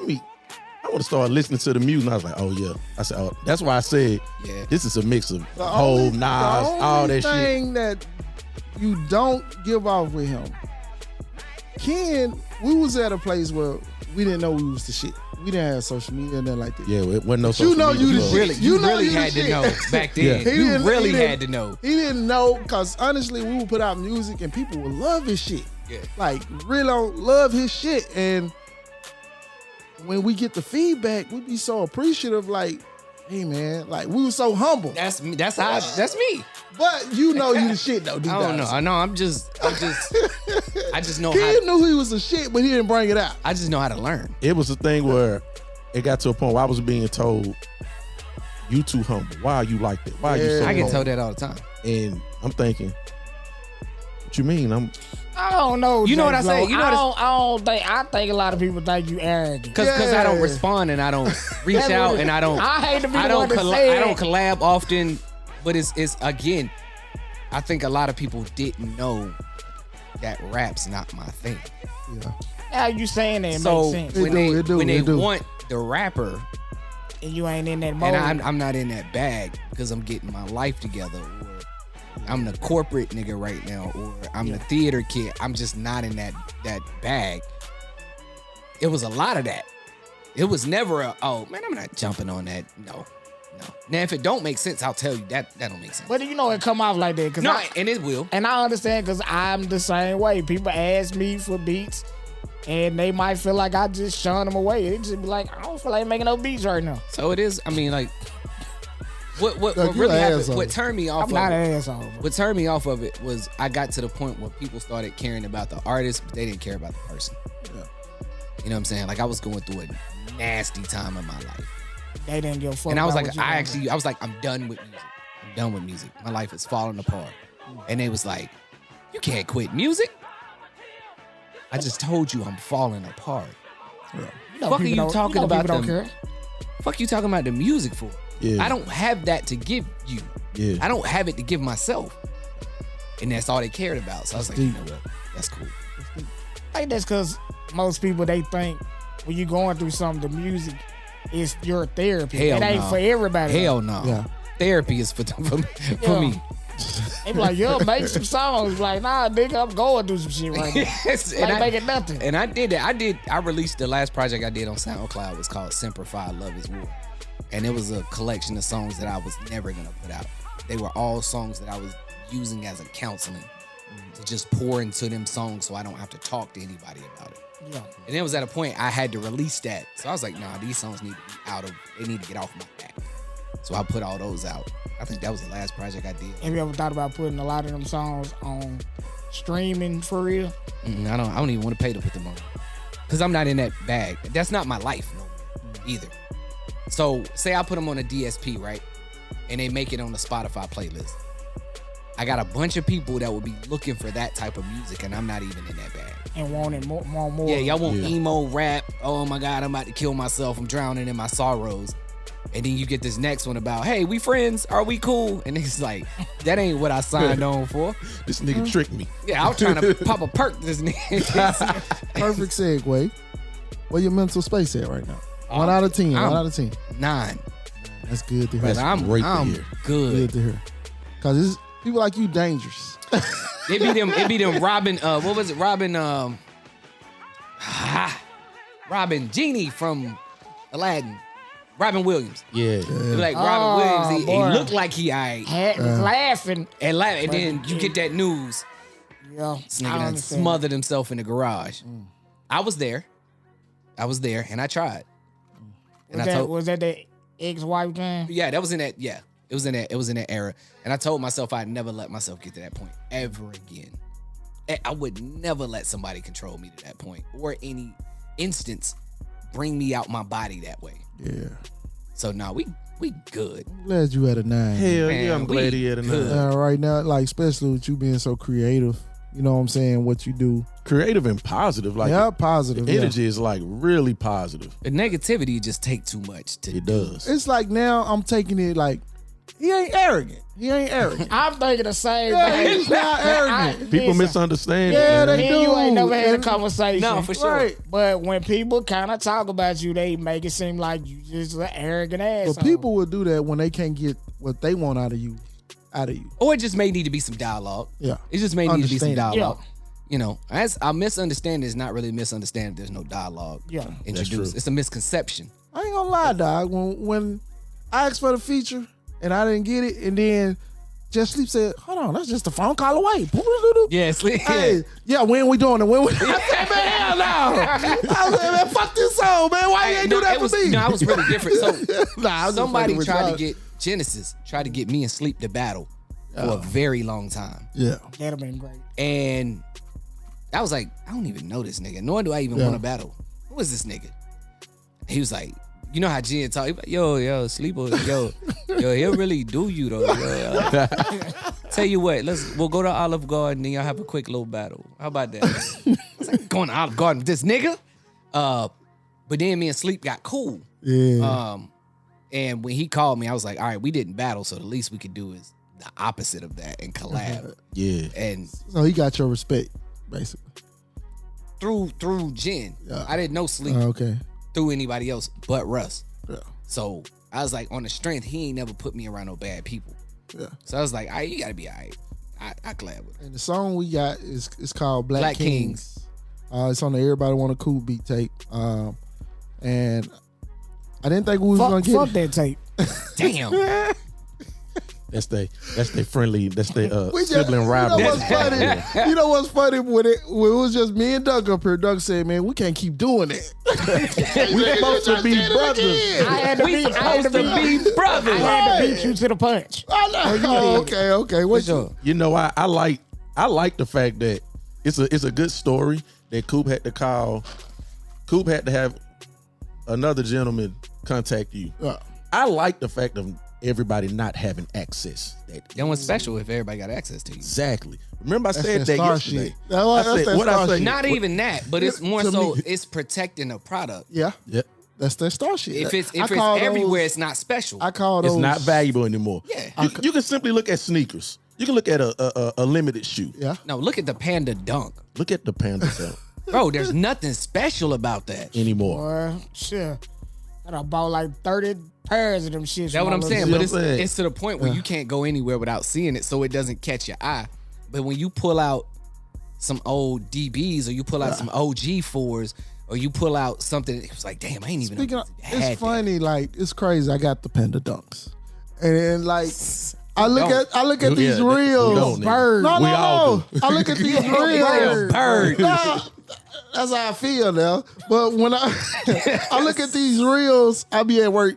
want to start listening to the music. And I was like, oh yeah. I said, oh, that's why I said, Yeah. this is a mix of The whole only- Nas, the all only that shit. thing that you don't give off with him. Ken, we was at a place where we didn't know we was the shit. We didn't have social media, nothing like that. Yeah, it wasn't no You social know media you the before. shit. Really, You you know really you the had to shit. know back then. Yeah. He You didn't- really he didn't- had to know. He didn't know because honestly, we would put out music and people would love his shit. Yeah. Like really don't love his shit. And when we get the feedback, we'd be so appreciative. Like, hey man, like we were so humble. That's me. That's me. But you know you the shit though. Deep I don't down. know. I know. I just know He how. knew he was the shit, but he didn't bring it out. I just know how to learn. It was a thing where it got to a point where I was being told, you too humble. Why are you like that? Why are you so Yeah. I get humble? told that all the time. And I'm thinking, what you mean? I don't know. You know what I J. say? Flo. You know what I think a lot of people think you arrogant. Cause I don't Yeah. respond and I don't reach That's out what- and I don't. I hate to be I the don't. one to say I don't it. collab often, but it's again. I think a lot of people didn't know that rap's not my thing. Yeah. Now you saying that it So makes sense. when It do. want the rapper, And you ain't in that mode. and I'm not in that bag because I'm getting my life together, or I'm the corporate nigga right now, or I'm the theater kid. I'm just not in that bag. It was a lot of that. It was never oh man, I'm not jumping on that. No. Now if it don't make sense, I'll tell you that don't make sense. But you know it come off like that. No, and it will. And I understand because I'm the same way. People ask me for beats, and they might feel like I just shun them away. They just be like, I don't feel like making no beats right now. So it is. I mean, like, what Look, you really an happened? asshole. What turned me off? I'm not of an it, asshole. What turned me off of it was I got to the point where people started caring about the artist, but they didn't care about the person. Yeah. You know what I'm saying? Like I was going through a nasty time in my life, They didn't give a fuck. and I was about like, what you want. I'm done with music. I'm done with music. My life is falling apart. And they was like, you can't quit music. I just told you I'm falling apart. You know, fuck are people you don't- talking know about people don't them? care. Fuck you talking about the music for? Yeah. I don't have that to give you. Yeah. I don't have it to give myself. And that's all they cared about. So I was like, you know what? That's cool. I think that's because most people, they think when you going through something, the music is your therapy. Hell it ain't no. for everybody. Hell no. Yeah. Therapy is for Yeah. me. They be like, yo, make some songs. Like, nah, nigga, I'm going through some shit right now. Yes, Like making nothing. And I did that. I released the last project I did on SoundCloud was called Simplify Love is War. And it was a collection of songs that I was never gonna put out. They were all songs that I was using as a counseling to just pour into them songs so I don't have to talk to anybody about it. Yeah. And it was at a point I had to release that. So I was like, nah, these songs need to be they need to get off my back. So I put all those out. I think that was the last project I did. Have you ever thought about putting a lot of them songs on streaming for real? I don't even want to pay to put them on. Because I'm not in that bag. That's not my life no more either. So say I put them on a DSP, right? And they make it on the Spotify playlist. I got a bunch of people that will be looking for that type of music, and I'm not even in that bag. And wanting more. Yeah, y'all want emo rap. Oh my God, I'm about to kill myself. I'm drowning in my sorrows. And then you get this next one about, hey, we friends? Are we cool? And it's like, that ain't what I signed on for. This nigga tricked me. Yeah, I was trying to pop a perk to this nigga. Perfect segue. Where your mental space at right now? 1 out of 10. 1 out of 10. 9. That's good to hear. But I'm great to I'm hear. good. Good to hear. Cause it's people like you dangerous. It be them Robin, what was it? Robin Genie from Aladdin. Robin Williams. Yeah. It be like Robin Williams. He boy. looked like he aight. Laughing. And then you get that news. Yeah. This nigga done smothered himself in the garage. I was there, and I tried. And Was that the ex-wife game? yeah, that was in that. Yeah, it was in that era. And I told myself I'd never let myself get to that point ever again. I would never let somebody control me to that point, or any instance bring me out my body that way. Yeah. So now we good. Glad you had a 9. Hell Man, yeah, I'm glad he had a good. 9. Right now, like especially with you being so creative. You know what I'm saying? What you do. Creative and positive. Like Yeah, positive. the energy is like really positive. The negativity just take too much to It does. It's like now I'm taking it like he ain't arrogant. I'm thinking the same Yeah, thing. he's not arrogant. People Listen, misunderstand. Yeah, it, man. they me and you ain't never had a And- conversation. No, for sure. Right. But when people kind of talk about you, they make it seem like you just an arrogant ass. But people will do that when they can't get what they want out of you. Or it just may need to be some dialogue. Yeah. It just may need to be some Understand. dialogue. You know, as a misunderstanding is not really a misunderstanding if there's no dialogue Yeah. introduced. true. It's a misconception. I ain't gonna lie, dog. When I asked for the feature and I didn't get it, and then Just Sleep said, "Hold on, that's just a phone call away." Yes. Hey, yeah, when we doing it? When we? I said, man, hell no. I said, man, fuck this song, man. Why you ain't do that for me? No, I was really different. So Nah, I was just somebody fucking with tried to y'all. get Genesis, tried to get me and Sleep to battle for a very long time. Yeah. That'd have been great. And I was like, I don't even know this nigga, nor do I even Yeah. want to battle. Who is this nigga? He was like, you know how Jen talk? He like, yo, Sleeper, yo, he'll really do you though. Yo. Tell you what, we'll go to Olive Garden and y'all have a quick little battle. How about that? I was like, going to Olive Garden with this nigga? But then me and Sleep got cool. Yeah. And when he called me, I was like, all right, we didn't battle, so the least we could do is the opposite of that and collab. Yeah. And So he got your respect. basically. through Jen. Yeah. I didn't know Sleep Okay. through anybody else but Russ. Yeah. So I was like, on the strength, he ain't never put me around no bad people. Yeah. So I was like, you gotta be all right. I collab with him. And the song we got is called Black, Black Kings. It's on the Everybody Want a Cool beat tape. And I didn't think we was gonna get Fuck it. that tape. Damn. That's they friendly. That's they We just- sibling rivalry. You know what's funny? You know what's funny when it was just me and Doug up here. Doug said, "Man, we can't keep doing it. We supposed to be brothers. I had to be brothers. I had to beat you to the punch. I know. Oh, okay. What sure. You know, I like the fact that it's a good story that Coop had to have another gentleman contact you. I like the fact of everybody not having access. That one's special if everybody got access to you. Exactly. Remember I said that that star yesterday. shit. That's that what I star say? shit. Not even that, but it's more To so me. it's protecting the product. Yeah, Yep. that's that star shit. If it's I call everywhere, those- it's not special. I call those. It's not valuable anymore. Yeah. You can simply look at sneakers. You can look at a limited shoe. Yeah. No, look at the Panda Dunk. Look at the Panda Dunk Bro, there's nothing special about that. anymore. Boy, sure. I done bought like 30 pairs of them shits. That's what I'm saying. See But what I'm saying? it's to the point where you can't go anywhere without seeing it, so it doesn't catch your eye. But when you pull out some old DBs or you pull out some OG 4s or you pull out something, it's like, damn, I ain't even Speaking know of, had it's that. funny. Like it's crazy. I got the Panda Dunks, and like I look don't. at these Yeah, who reels. don't, nigga? Bird. No, We all no. I look at these reels. Bird. No, that's how I feel now. But when I look at these reels, I be at work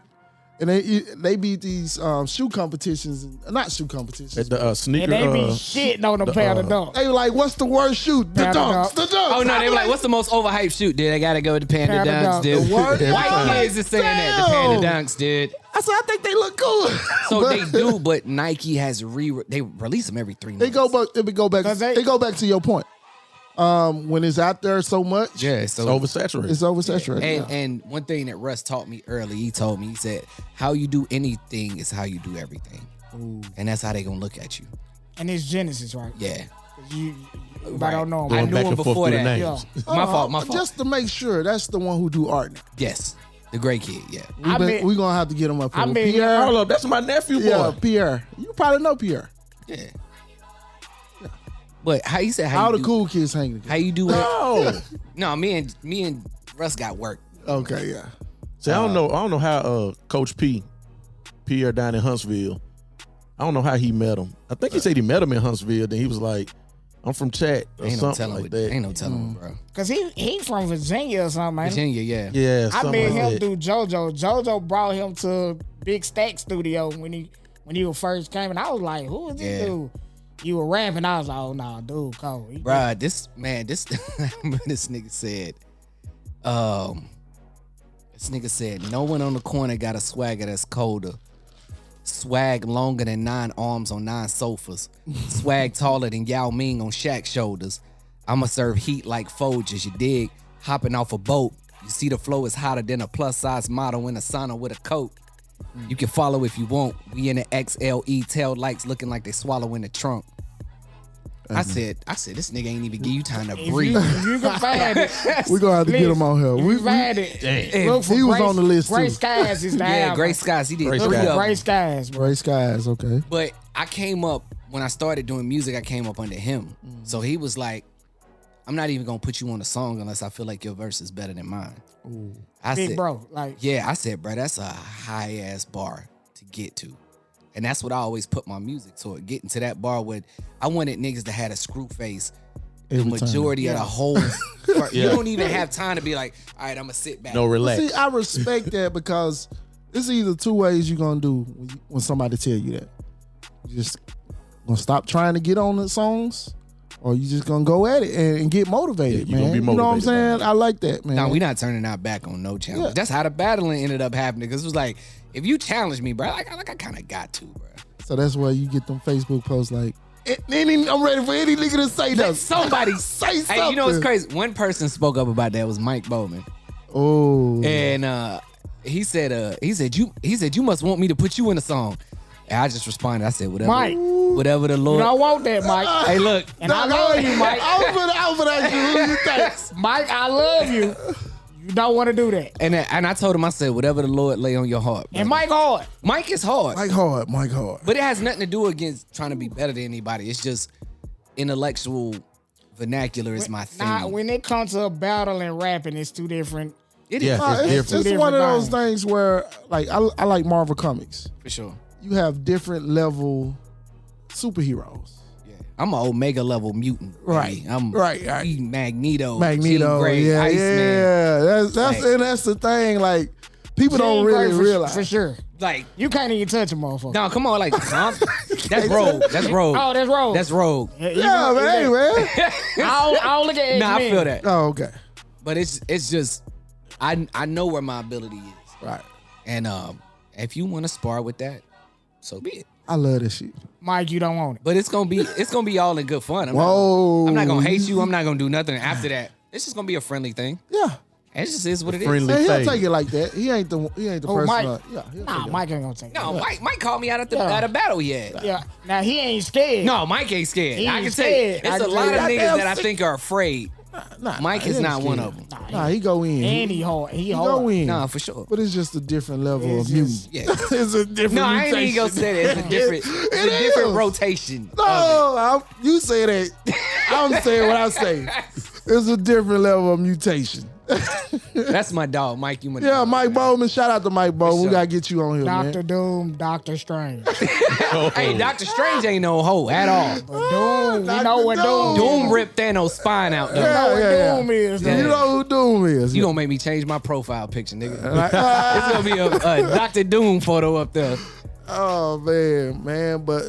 and they beat these shoe competitions, not shoe competitions. At the sneaker. And they be shitting on the Panda Dunk. They were like, "What's the worst shoe? The Panda dunks. Dunk. The dunks." Oh no, they were like, what's the most overhyped shoot, dude? I gotta go with the Panda Panda Dunks, Dunk. dude. The what? White kids is saying that, the Panda Dunks, dude. I said, I think they look cool. So But they do, but Nike has they release them every 3 months. They go back. 'Cause They go back to your point. When it's out there so much, Yeah, It's so oversaturated. it's oversaturated. and one thing that Russ taught me early, he said, how you do anything is how you do everything. And that's how they gonna look at you. And it's Genesis, right? Yeah. You Right. don't know him. I Going knew back him and forth before through the that. names. Yeah. My fault. Just to make sure, that's the one who do art now. Yes. The great kid, yeah. We gonna have to get him up here. I mean, Pierre. Hold up, that's my nephew boy. Yeah, Pierre. You probably know Pierre. Yeah. But how you said All the cool kids hanging together. how you do it? Oh. No, me and Russ got work. Okay, yeah. See, I don't know how Coach Pierre down in Huntsville. I don't know how he met him. I think he said he met him in Huntsville. Then he was like, "I'm from Chat" or Ain't no something telling like with that. Ain't no telling, bro. Cause he from Virginia or something, man. Virginia, yeah. Yeah, I something met like him that. through JoJo. JoJo brought him to Big Stack Studio when he was first came, and I was like, "Who is this Yeah. dude?" You were rapping. I was like, "Oh no, dude, cold." Bruh, this nigga said, no one on the corner got a swagger that's colder. Swag longer than 9 arms on 9 sofas. Swag taller than Yao Ming on Shaq's shoulders. I'ma serve heat like Folgers, you dig? Hopping off a boat. You see the flow is hotter than a plus size model in a sauna with a coat. You can follow if you want. We in the XLE tail lights looking like they swallow in the trunk. I said, this nigga ain't even give you time to breathe. If you can find it, We're gonna have to get him on here. if you find it. Look for He was on the list, Gray too. Skies is the Yeah, album. Gray Skies. He did Gray 3 Skies. of them. Gray Skies, bro. Gray Skies, okay. But I came up, when I started doing music, I came up under him. So he was like, I'm not even gonna put you on a song unless I feel like your verse is better than mine. I Big said, bro, like yeah, I said, bro, that's a high ass bar to get to. And that's what I always put my music toward, getting to that bar where I wanted niggas that had a screw face the Every time. majority of the whole. You don't even have time to be like, all right, I'm gonna sit back. No, relax. See, I respect that because it's either 2 ways you're gonna do when somebody tell you that. You just gonna stop trying to get on the songs, or you just gonna go at it and get motivated, Yeah, you man. gonna be You know what I'm motivated by saying? I like that, man. No, we not turning our back on no challenge. Yeah. That's how the battling ended up happening. Because it was like, if you challenge me, bro, I kind of got to, bro. So that's why you get them Facebook posts like, I'm ready for any nigga to say Let that. somebody say something. Hey, you know what's crazy? One person spoke up about that was Mike Bowman, Oh, and he said you must want me to put you in a song. And I just responded. I said, whatever, Mike. whatever the You Lord. don't want that, Mike. Hey, look. And I love you, Mike. I was gonna ask you, who you think? Mike, I love you. You don't want to do that. And I told him, I said, whatever the Lord lay on your heart. And brother. Mike hard. Mike is hard. Mike hard. But it has nothing to do against trying to be better than anybody. It's just intellectual vernacular is my thing. Nah, when it comes to battle and rapping, it's two different. It Yeah. is. It's It's different. just one of those different things where, like, I like Marvel Comics. For sure. You have different level superheroes. Yeah. I'm an Omega level mutant. baby. Right. I'm Right. Magneto. Magneto, Jean Grey, yeah, Iceman. yeah. That's Like- and that's the thing. Like, people don't Jean really Grey realize. for sure. Like, You can't even touch a motherfucker. no, come on, like, that's Rogue. That's Rogue. Oh, that's Rogue. That's Rogue. Yeah, man, hey, man. I don't look at Nah, I X-Men. feel that. Oh, okay. But it's just, I know where my ability is. Right. And if you want to spar with that, so be it. I love this shit. Mike, you don't want it. But it's gonna be all in good fun. Whoa. I'm not gonna hate you. I'm not gonna do nothing after that. It's just gonna be a friendly thing. Yeah. And it just is what it is. Friendly. Man, he'll Thing. take it like that. He ain't the Oh, person. Mike. Yeah. he'll Nah, take it. Mike ain't gonna take No, it. Mike called me out at Yeah. at a battle he had. Yeah. Now he ain't scared. No, Mike ain't scared. He I ain't can tell you, scared. I it's a can lot tell of you. niggas that I think are afraid. Nah, Mike he is ain't not one scared. of them. Nah, he go in. And he hard. He He hard. go in. Nah, for sure. But it's just a different level It's of mutant. just- Yeah. It's a different No, I ain't even gonna mutation. say that. It's a different, it's a different is. rotation. No, you say that. I'm saying what I say. It's a different level of mutation. That's my dog, Mike. You my Yeah, dog, Mike man. Bowman. Shout out to Mike Bowman. We sure. gotta get you on here, Doctor man. Doom, Doctor Strange. Hey, Doctor Strange ain't no hoe at all. But Doom, we Dr. know what Doom. Doom ripped Thanos' spine out though. You know what Yeah. Doom is. You though. know who Doom is. You gonna make me change my profile picture, nigga. Like, It's gonna be a Dr. Doom photo up there. oh man. But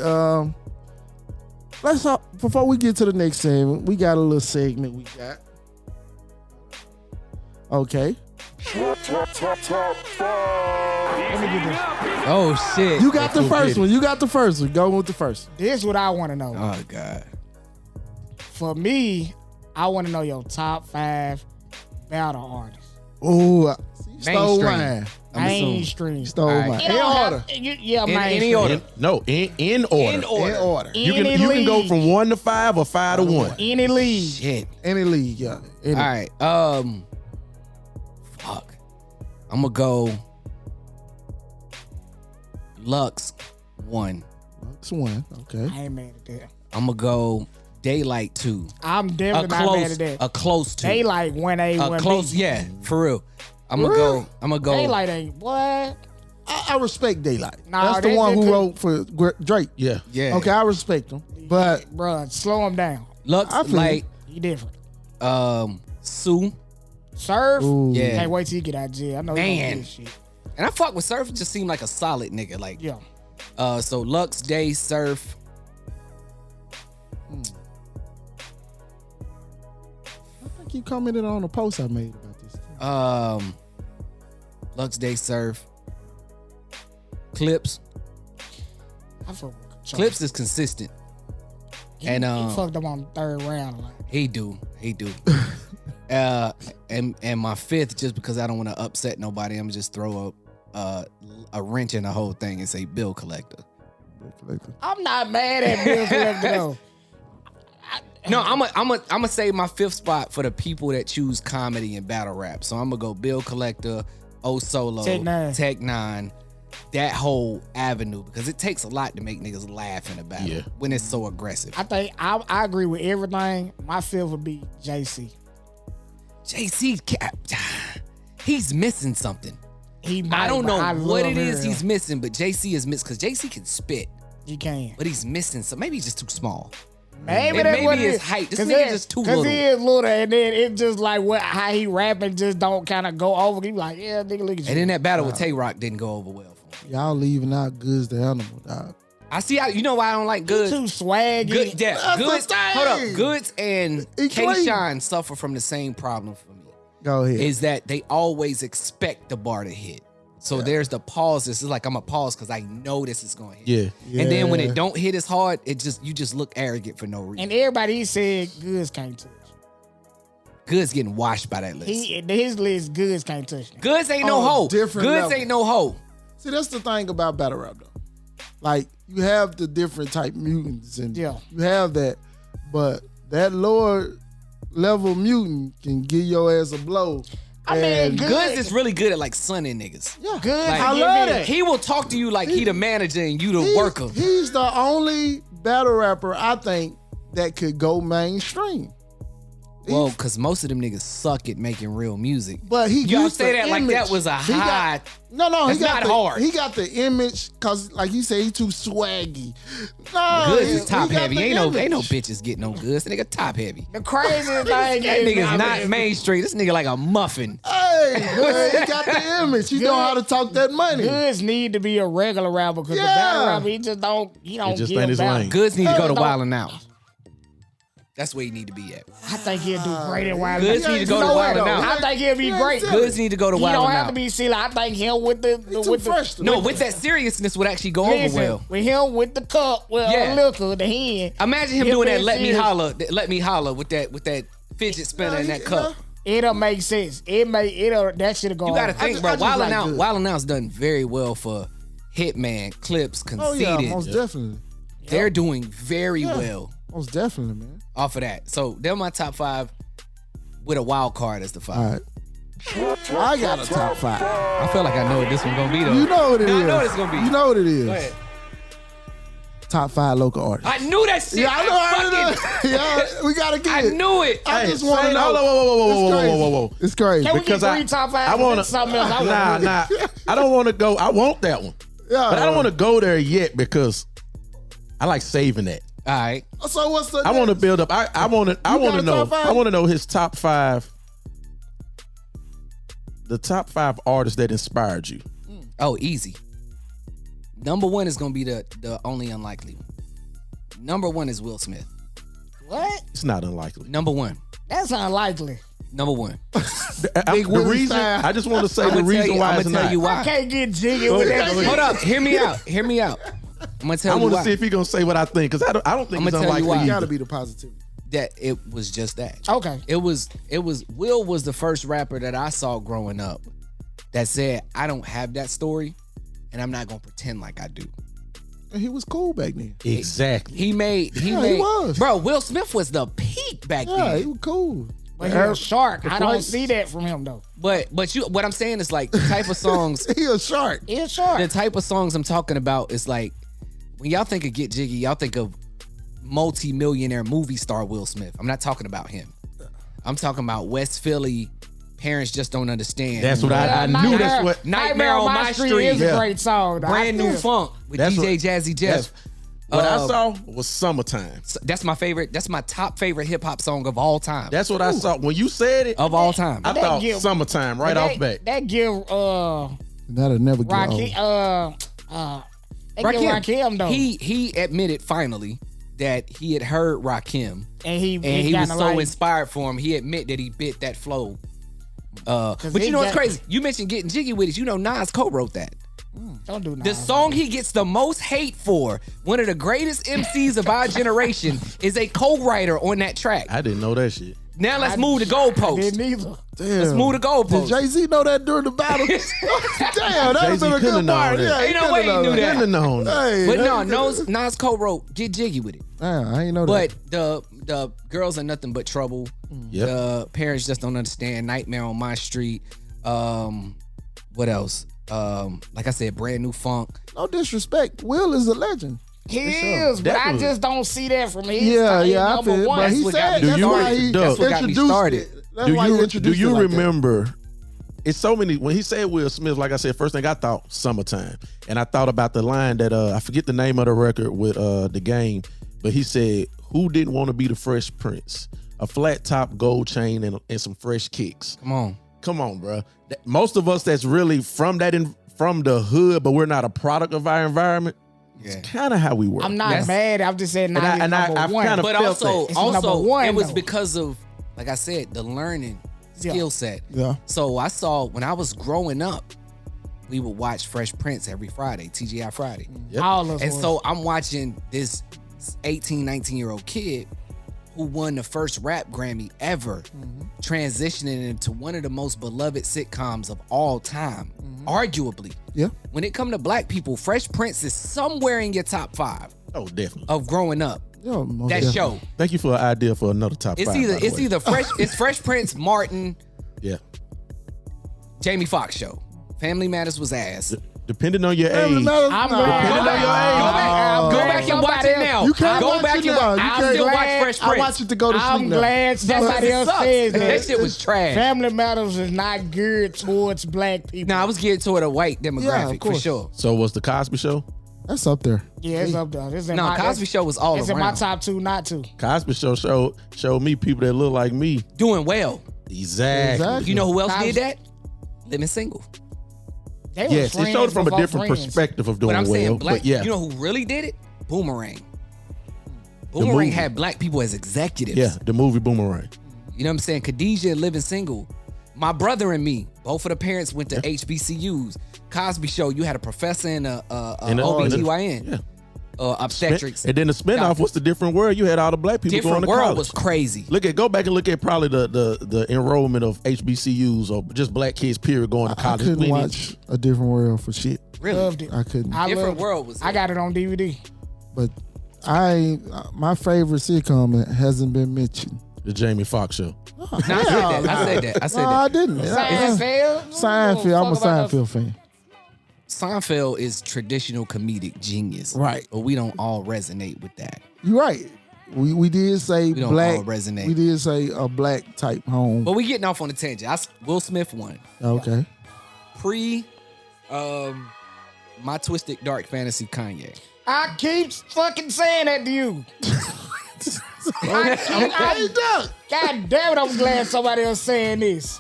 let's before we get to the next segment, we got a little segment we got. Okay. Let me get this. Oh shit. You got the first one. You got the first one. Go with the first one. This is what I want to know. Oh god. For me, I want to know your top 5 battle artists. Ooh, stole Mainstream. mine. I'm assuming. Mainstream. Stole All right. mine. It In don't order. have- yeah, In mainstream. any order. In order. In order. In order. You Any can go league. from 1 to 5 or 5 to 1. Any league. Shit. Any league, yeah. Any. All right. Fuck. I'm gonna go. Lux 1. That's one. Okay. I ain't mad at that. I'm gonna go Daylight 2. I'm A definitely not mad close. at that. A close 2. They like 1A, A 1B. close. Yeah, for real. I'm gonna go. I'm gonna go. Daylight ain't what? I respect Daylight. Nah, That's the they- one they who could- wrote for Drake. Yeah. Yeah. Okay, I respect him. But Bruh, slow him down. Lux I feel like He different. Sue. Surf? Ooh. Yeah. Can't wait till you get out of jail. I know you gonna Man. do this shit. And I fuck with Surf. It just seemed like a solid nigga. Like Yeah. So Lux, Day, Surf. I think you commented on a post I made about this. Lux, Day, Surf. Clips. I fuck with Chuck. Clips is consistent. He, and, he fucked up on the 3rd round. Like, He do. And my 5th, just because I don't want to upset nobody, I'm just throw a wrench in the whole thing and say bill collector. I'm not mad at Bill Collector though. No, I'm a save my 5th spot for the people that choose comedy and battle rap. So I'm gonna go bill collector, O Solo, Tech Nine. that whole avenue, because it takes a lot to make niggas laugh in a battle Yeah. when it's so aggressive. I think I agree with everything. My 5th would be JC. JC, he's missing something. He might, I don't know but what love it is him. he's missing, but JC is missing because JC can spit, He can. but he's missing some. Maybe he's just too small. Maybe And that's maybe what it his is. height. This 'Cause nigga it- just too 'cause little. he is little, and then it just like what how he rapping just don't kind of go over. He be like, yeah, nigga, look at you. And then that battle with Tay Rock didn't go over well for him. Y'all leaving out Goods the Animal, dog. I see how you know why I don't like He Goods. too swaggy. Good, yeah, That's the Goods. Hold thing. up, Goods and He K clean. Shine suffer from the same problem for me. Go ahead. Is that they always expect the bar to hit. So there's the pauses. It's like I'm a pause because I know this is going to hit. Yeah. And then when Yeah. it don't hit as hard, you just look arrogant for no reason. And everybody said Goods can't touch. Goods getting washed by that list. His list, Goods can't touch. Him. Goods ain't no On a hoe. different Goods level. ain't no hoe. See, that's the thing about battle rap, though. Like you have the different type mutants, and Yeah. you have that, but that lower level mutant can give your ass a blow. I mean, And- good. Goods is really good at like sunning niggas. Yeah, Good. Like, I love that. He will talk to you like he the manager and you the worker. He's the only battle rapper I think that could go mainstream. Well, because most of them niggas suck at making real music. But he You got say the that like image. that was a He got- high. No, That's he got not the, hard. He got the image because, like you say, he too swaggy. No, Goods he- is top he got heavy. the Ain't no image. bitches getting no goods. That nigga top heavy. The craziest thing That is nigga's not mainstream. This nigga like a muffin. Hey, man, he got the image. He know how to talk that money. Goods need to be a regular rapper because the Yeah. battle rapper he don't just give ain't his battle. lane. Goods need to go to Don't- Wild 'N Out. That's where he need to be at. I think he'll do great at Wild Goods Out. need to go to know Wild what, 'N though? Out. I think he'll be Yeah, great. he's Goods need to go to He Wild don't 'N have to Out. be silly. I think him with the He too with the fresh to No, me. with that seriousness would actually go listen, over well. with him with the cup with Yeah. liquor, the hand. Imagine him Him doing that being let me serious. holler with that fidget spinner in that cup. It'll make sense. It'll that should go. You gotta on. think, just- bro. I just Wild 'N like Out, Goods. Wild 'N Out's done very well for Hitman, Clips, Oh yeah, Conceited. most definitely, They're doing very well most definitely, man. off of that. So they're my top 5 with a wild card as the 5. All right, I got a top 5. I feel like I know what this one gonna be though. You know what it is. I know what it's gonna be. You know what it is. Go ahead. Top 5 local artists. I knew that shit. Yeah, I know. Yeah, we gotta get I it. knew it. I Hey, just want to say- know. hold on, whoa. It's crazy. Can we Because get 3 top 5? I want to something else. I nah. I don't want to go. I want that one, Yeah, but I don't want to go there yet because I like saving that. All right. So what's the? I want to build up. I want to. I You want got to a know. top 5? I want to know his top 5. The top 5 artists that inspired you. Oh, easy. Number 1 is gonna be the only unlikely one. Number 1 is Will Smith. What? It's not unlikely. Number 1. That's unlikely. Number 1. The Willie reason style. I just want to say I'ma the tell reason you- why I'ma it's tell not. you why. I can't get jiggy with that. Hold up. Hear me out. Hear me out. I'm gonna tell I you want to why. see if he gonna say what I think because I don't think I'ma it's tell you unlikely. why. You either. gotta be the positivity. That it was just that. Okay. It was Will was the first rapper that I saw growing up that said, I don't have that story and I'm not gonna pretend like I do. And he was cool back then. Exactly. He made he was. Bro, Will Smith was the peak back Yeah, he then. was cool. But he's a shark. I don't flights. see that from him though. But what I'm saying is like the type of songs He a shark. He's a shark. the type of songs I'm talking about is like when y'all think of Get Jiggy, y'all think of multi-millionaire movie star Will Smith. I'm not talking about him. I'm talking about West Philly. Parents just don't understand. That's what I knew. That's what. Nightmare on My Street. is Yeah. a great song. though. Brand I new still- funk with That's DJ what- Jazzy Jeff. What I Uh, saw was Summertime. That's my favorite. That's my top favorite hip hop song of all time. That's what I saw when you said it. Of all time. I that thought give- Summertime right that, off back. That give That'll never get Rocky old. they give Rakim though. He admitted finally that he had heard Rakim and he was kinda so like, inspired for him. He admit that he bit that flow. But he you know what's got- crazy? You mentioned Getting Jiggy with it. You know Nas co-wrote that. don't do The nothing. song he gets the most hate for, one of the greatest MCs of our generation, is a co-writer on that track. I didn't know that shit. Now let's move the goalpost. Didn't either. Damn. Let's move the Did goalpost. Jay-Z know that during the battle? Damn, that would have Jay-Z been a couldn't good have part. known that. Yeah, Ain't no way he could've knew known that. Couldn't have known that. Hey, But that- no, Nas co-wrote Get Jiggy with it. Damn, I ain't know But that. the girls are nothing but trouble. Yep. The parents just don't understand. Nightmare on My Street. What else? Like I said, Brand New Funk. No disrespect. Will is a legend. He is, but I Definitely. just don't see that from him. Yeah, I number feel it. one. But he what got said me that's started. why he That's what got me introduced started. it. That's why he Do introduced you it like that. remember? It's so many. When he said Will Smith, like I said, first thing I thought Summertime, and I thought about the line that I forget the name of the record with the Game, but he said, "Who didn't want to be the Fresh Prince? A flat top gold chain and some fresh kicks." Come on. bro. Most of us that's really from the hood, but we're not a product of our environment. Yeah. It's kind of how we work. I'm not mad. I'm just saying not And number I've one. kinda But felt also, that. It's number one, it was though. because of, like I said, the learning Yeah. skill set. Yeah. So I saw when I was growing up, we would watch Fresh Prince every Friday, TGI Friday. Yep. All of And us. so I'm watching this 18, 19-year-old kid who won the first rap Grammy ever, transitioning into one of the most beloved sitcoms of all time. arguably. Yeah. When it come to black people, Fresh Prince is somewhere in your top 5 Oh, definitely. of growing up. Yeah, most That definitely. show. Thank you for an idea for another top It's 5. either by the it's way. either Fresh Prince, Martin, Yeah. Jamie Foxx show. Family Matters was ass. Depending on your Family age. Matters, I'm nah. glad. Go back, go back and watch it now. You can't go watch back it and now. watch. You I can't. still watch Fresh I Prince. watch it to go to sleep I'm now. glad somebody It else sucks. says that. That shit was trash. Family Matters is not geared towards black people. Nah, I was geared toward a white Yeah, demographic of course. for sure. So was the Cosby Show? That's up there. Yeah, it's up there. It's in No, my, Cosby Show was all It's in my around. top 2, not 2. Cosby Show showed me people that look like me. Doing well. Exactly. You know who else Cosby- did that? Living Single. They was Yes, it friends showed it from a before different friends. perspective of doing But I'm well. saying black. But yeah, You know who really did it? Boomerang. movie. Boomerang had black people as executives. yeah, the movie Boomerang. You know what I'm saying? Khadijah and Living Single. My brother and me, both of the parents went to HBCUs. Cosby Show, you had a professor and a OBGYN. Yeah. Obstetrics. And then the spinoff was the different world. You had all the black people going Different to world college. was crazy. Go back and look at probably the enrollment of HBCUs or just black kids period going to I college. couldn't We didn't- watch A Different World for shit. Really? Loved it. I couldn't. I Different loved it. world was I got it on DVD. But my favorite sitcom hasn't been mentioned. The Jamie Foxx Show. No, I said that. I said No, I that. didn't. Seinfeld. Seinfeld. I'm a Fuck about Seinfeld fan. Seinfeld is traditional comedic genius. Right. But we don't all resonate with that. You're right. We did say We don't black. all resonate. We did say a black type home. But we getting off on a tangent. Will Smith won. Okay. Pre My Twisted Dark Fantasy Kanye. I keep fucking saying that to you. God damn it, I'm glad somebody else saying this.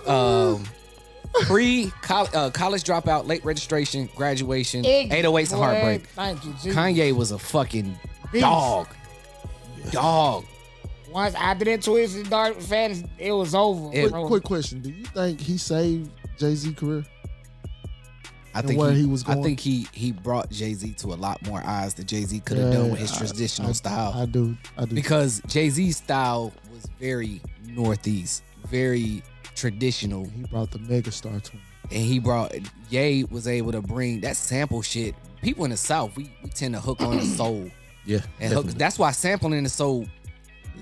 Pre college dropout, late registration, graduation, Egg, 808s and boy, heartbreak. Thank you, Jesus. Kanye was a fucking Beast. dog. Dog. Once after that Twisted Dark Fantasy, it was over. bro. Quick question: do you think he saved Jay-Z career? I think where he he was I going? think he brought Jay-Z to a lot more eyes than Jay-Z could have done with his traditional style. I do. Because Jay-Z's style was very Northeast, very traditional. He brought the megastar to him. And he brought Ye was able to bring that sample shit. People in the South, we tend to hook on the soul. Yeah. And hook, that's why sampling is so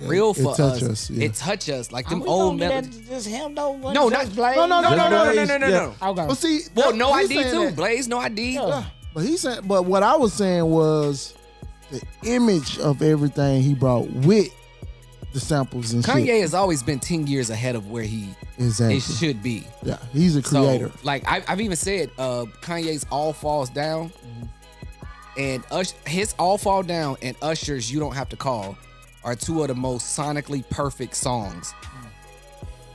real for it touch us, yeah. It touch us like them We old gonna do that melodies. to just him though. No, not Blaze. No. No. Okay. But see, Well, no he's ID saying too. that- Blaze, no ID. Yeah. But he said, but what I was saying was the image of everything he brought with the samples and Kanye shit. has always been 10 years ahead of where he Exactly. it should be. Yeah, he's a creator. So, like I've even said, Kanye's All Falls Down, and his All Fall Down and Usher's You Don't Have to Call are two of the most sonically perfect songs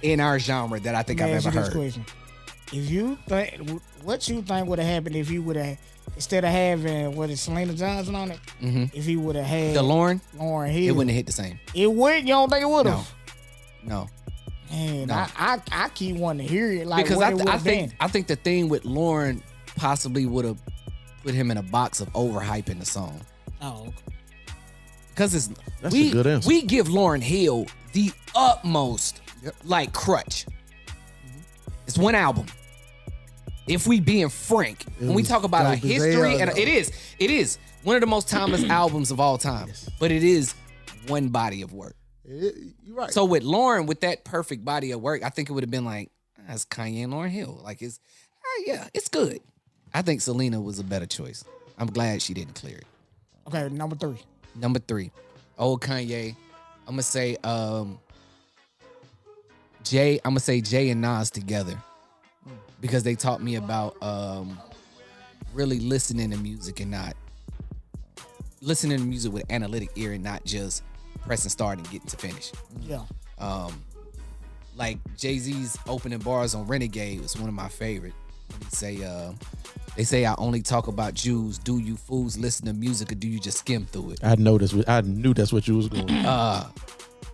in our genre that I think Let me I've ask ever you this heard. question. If you think, what you think would have happened if you would have, instead of having, what is Selena Johnson on it, if he would have had The Lauren, Lauryn it Hill, wouldn't have hit the same. it would. You don't think it would No, have? no, Man, No. I keep wanting to hear it. Like because what I it would have been. think the thing with Lauren possibly would have put him in a box of overhyping the song. Oh, okay. Because it's That's a good answer. we give Lauryn Hill the utmost like crutch. It's one album. If we being frank, when we was- talk about that our was history, bizarre, and though. it is one of the most timeless albums of all time. But it is one body of work. You're right. So with Lauren, with that perfect body of work, I think it would have been like, that's Kanye and Lauryn Hill. Like yeah, it's good. I think Selena was a better choice. I'm glad she didn't clear it. Okay, number 3. Number 3, old Kanye. I'm gonna say Jay. I'm gonna say Jay and Nas together because they taught me about really listening to music and not listening to music with analytic ear and not just pressing start and getting to finish. Yeah. Like Jay-Z's opening bars on Renegade was one of my favorite. They say I only talk about Jews. Do you fools listen to music or do you just skim through it? I knew that's what you was going.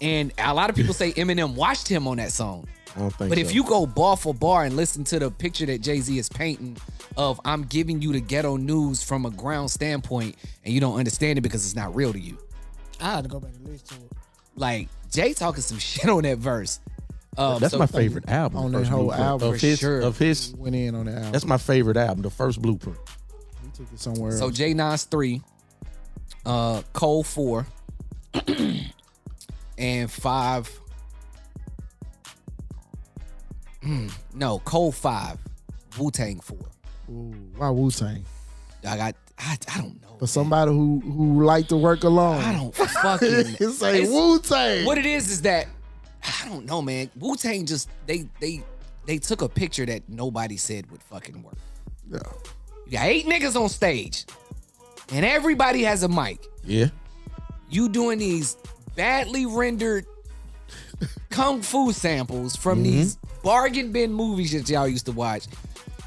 And a lot of people say Eminem watched him on that song. I don't think But so. if you go bar for bar and listen to the picture that Jay-Z is painting of I'm giving you the ghetto news from a ground standpoint and you don't understand it because it's not real to you. I had to go back and listen to it. Like Jay talking some shit on that verse. That's my favorite album. on the that first whole Blueprint. album. Of For his, sure. of his. Went in on that album. That's my favorite album, the first Blueprint. He took it somewhere So else. J Nas 3, Cole 4, and 5. No, Cole 5, Wu-Tang 4. Ooh, why Wu-Tang? I don't know. For somebody who like to work alone. I don't fucking He say it's- Wu-Tang. What it is that I don't know, man. Wu-Tang just they took a picture that nobody said would fucking work. Yeah. You got 8 niggas on stage, and everybody has a mic. Yeah. You doing these badly rendered kung fu samples from these bargain bin movies that y'all used to watch.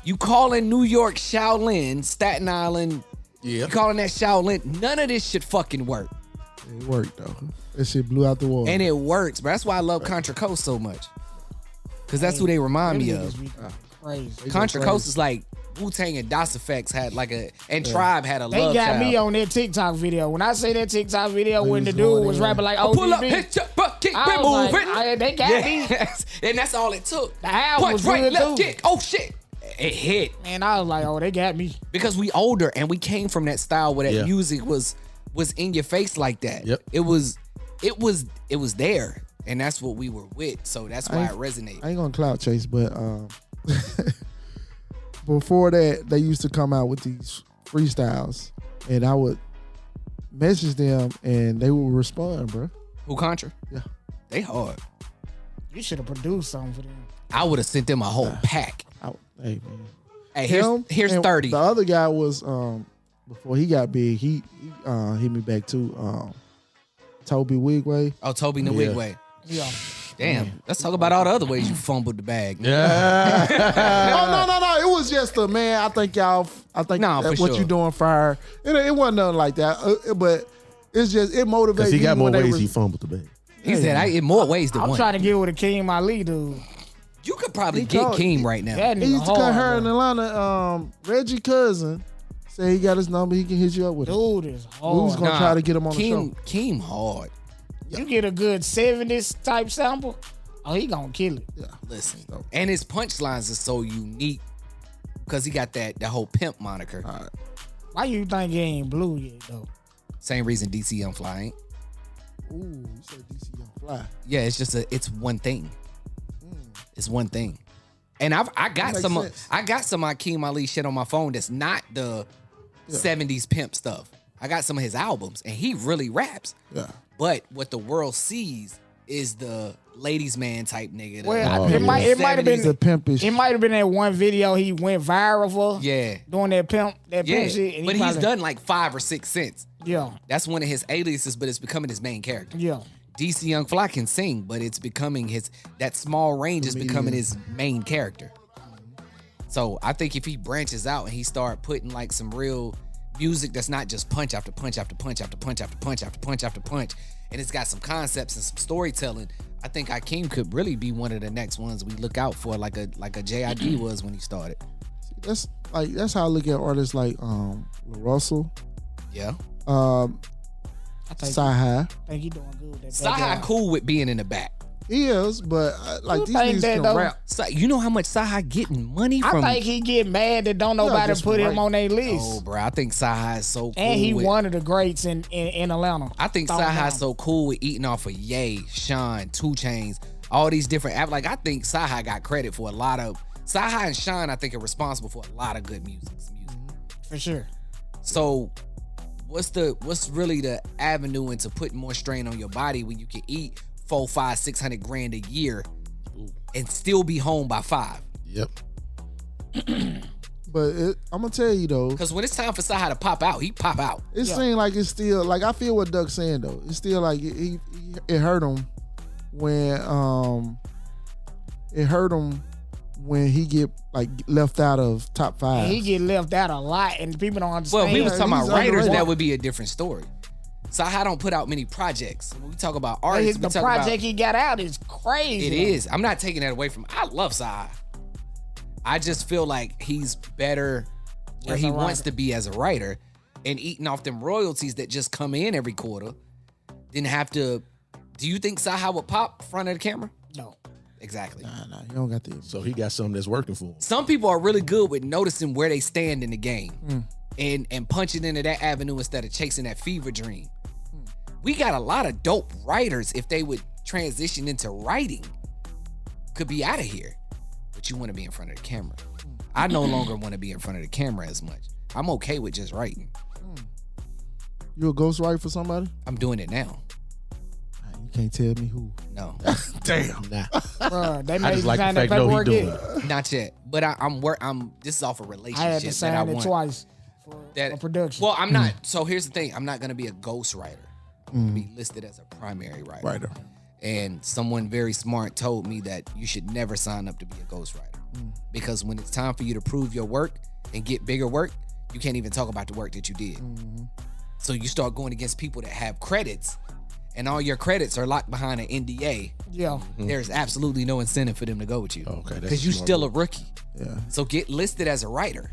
You calling New York Shaolin, Staten Island. Yeah. You calling that Shaolin. None of this shit fucking work. It worked though. That shit blew out the water. And it works, bro. That's why I love Contra Coast so much. Cause that's who they remind me Them of. niggas be crazy. Contra crazy. Coast is like Wu-Tang and Das Effects had like and Tribe had a They love got child. me on that TikTok video. When I say that TikTok video, when was the dude going was in. rapping like Pull up, ODB, hit your butt, kick, I we was move like, it. they got me. Yes. And that's all it took. The album Punch was right, good, left too. kick. Oh shit. It hit. Man, I was like, oh, they got me. Because we older and we came from that style where that Yeah. music was in your face like that. Yep. It was there. And that's what we were with. So that's why it resonated. I ain't gonna clout chase, but before that, they used to come out with these freestyles, and I would message them, and they would respond, bro. Who Contra? Yeah. They hard. You should have produced something for them. I would have sent them a whole pack. Hey man, Hey, Him here's and 30. The other guy was before he got big. He hit me back too. Toby Wigway. Oh, Toby the Yeah. Wigway. Yeah. Damn. Let's talk about all the other ways you fumbled the bag. Yeah. Oh no! It was just a man. I think Nah, that for what sure. you doing fire. It wasn't nothing like that. But it's just it motivates. Because he got me more when they ways was- he fumbled the bag. He said, in more ways than I'm one. trying to get with a King Ali dude. You could probably He get called- Keem right now. That nigga He used to cut hard, her in bro. Atlanta. Reggie Cousin said he got his number. He can hit you up with it. Dude is We was hard. gonna try to get him on the show. Keem hard. You get a good 70s type sample, oh, he gonna kill it. Listen. And his punchlines are so unique because he got that whole pimp moniker. Why you think he ain't blue yet, though? Same reason DC Young Fly ain't. Ooh, you said DC Young Fly. Yeah, it's just it's one thing. It's one thing. And I got makes some sense. I got some Akeem Ali shit on my phone that's not the 70s pimp stuff. I got some of his albums and he really raps. Yeah. But what the world sees is the ladies man type nigga. Well, yeah. it might have been The pimpish. It might have been that one video he went viral for. Yeah. Doing that pimp Yeah. shit. And But he he's probably- done like 5 or 6 since. Yeah. That's one of his aliases, but it's becoming his main character. Yeah. DC Young Fly can sing, but it's becoming that small range is becoming his main character. So I think if he branches out and he start putting like some real music that's not just punch after punch after punch after punch after punch after punch after punch, and it's got some concepts and some storytelling, I think Akeem could really be one of the next ones we look out for, like a JID was when he started. That's how I look at artists like Russell, Yeah. I think, Sci-Hi. think he doing good with that. Saha cool with being in the back. He is, but like You these think niggas that, can though? rap. You know how much Saha getting money I from? think he get mad that don't nobody just put him right. on their list. Oh, bro, I think Saha is so cool. And he with, one of the greats in Atlanta. I think Throw him Saha's down. so cool with eating off of Ye, Sean, 2 Chainz, all these different apps. Like I think Saha got credit for a lot of Saha and Sean. I think are responsible for a lot of good music. For sure. So, what's really the avenue into putting more strain on your body when you can eat 400, 500, 600 grand a year and still be home by 5? Yep. But I'm gonna tell you though, Because when it's time for Saha to pop out, he pop out. it seems like it's still like I feel what Duck's saying though. It's still like it hurt him when he get like left out of top 5. And he get left out a lot, and people don't understand. Well, we was talking about he's writers, underrated. that would be a different story. Saha don't put out many projects. When we talk about But artists, the we talk project about, he got out is crazy. it is. I'm not taking that away from. I love Saha. I just feel like he's better where As he a wants writer. to be as a writer, and eating off them royalties that just come in every quarter. Didn't have to. Do you think Saha would pop front of the camera? No. Exactly. Nah, you don't got the. So he got something that's working for him. Some people are really good with noticing where they stand in the game and punching into that avenue instead of chasing that fever dream. We got a lot of dope writers, if they would transition into writing, could be out of here. But you want to be in front of the camera. I no longer want to be in front of the camera as much. I'm okay with just writing. You a ghostwriter for somebody? I'm doing it now. You can't tell me who. No, Damn. Nah. Bruh, they I made just you like the sign that fact no he paperwork doing yet? it. not yet. But I'm. This is off a I had to relationship that I sign it want. twice for production. Well, I'm not. So here's the thing. I'm not going to be a ghostwriter. I'm going to be listed as a primary writer. And someone very smart told me that you should never sign up to be a ghostwriter. Because when it's time for you to prove your work and get bigger work, you can't even talk about the work that you did. So you start going against people that have credits, and all your credits are locked behind an NDA. Yeah. There's absolutely no incentive for them to go with you. Okay, that's because you're smart still a move. rookie. Yeah. So get listed as a writer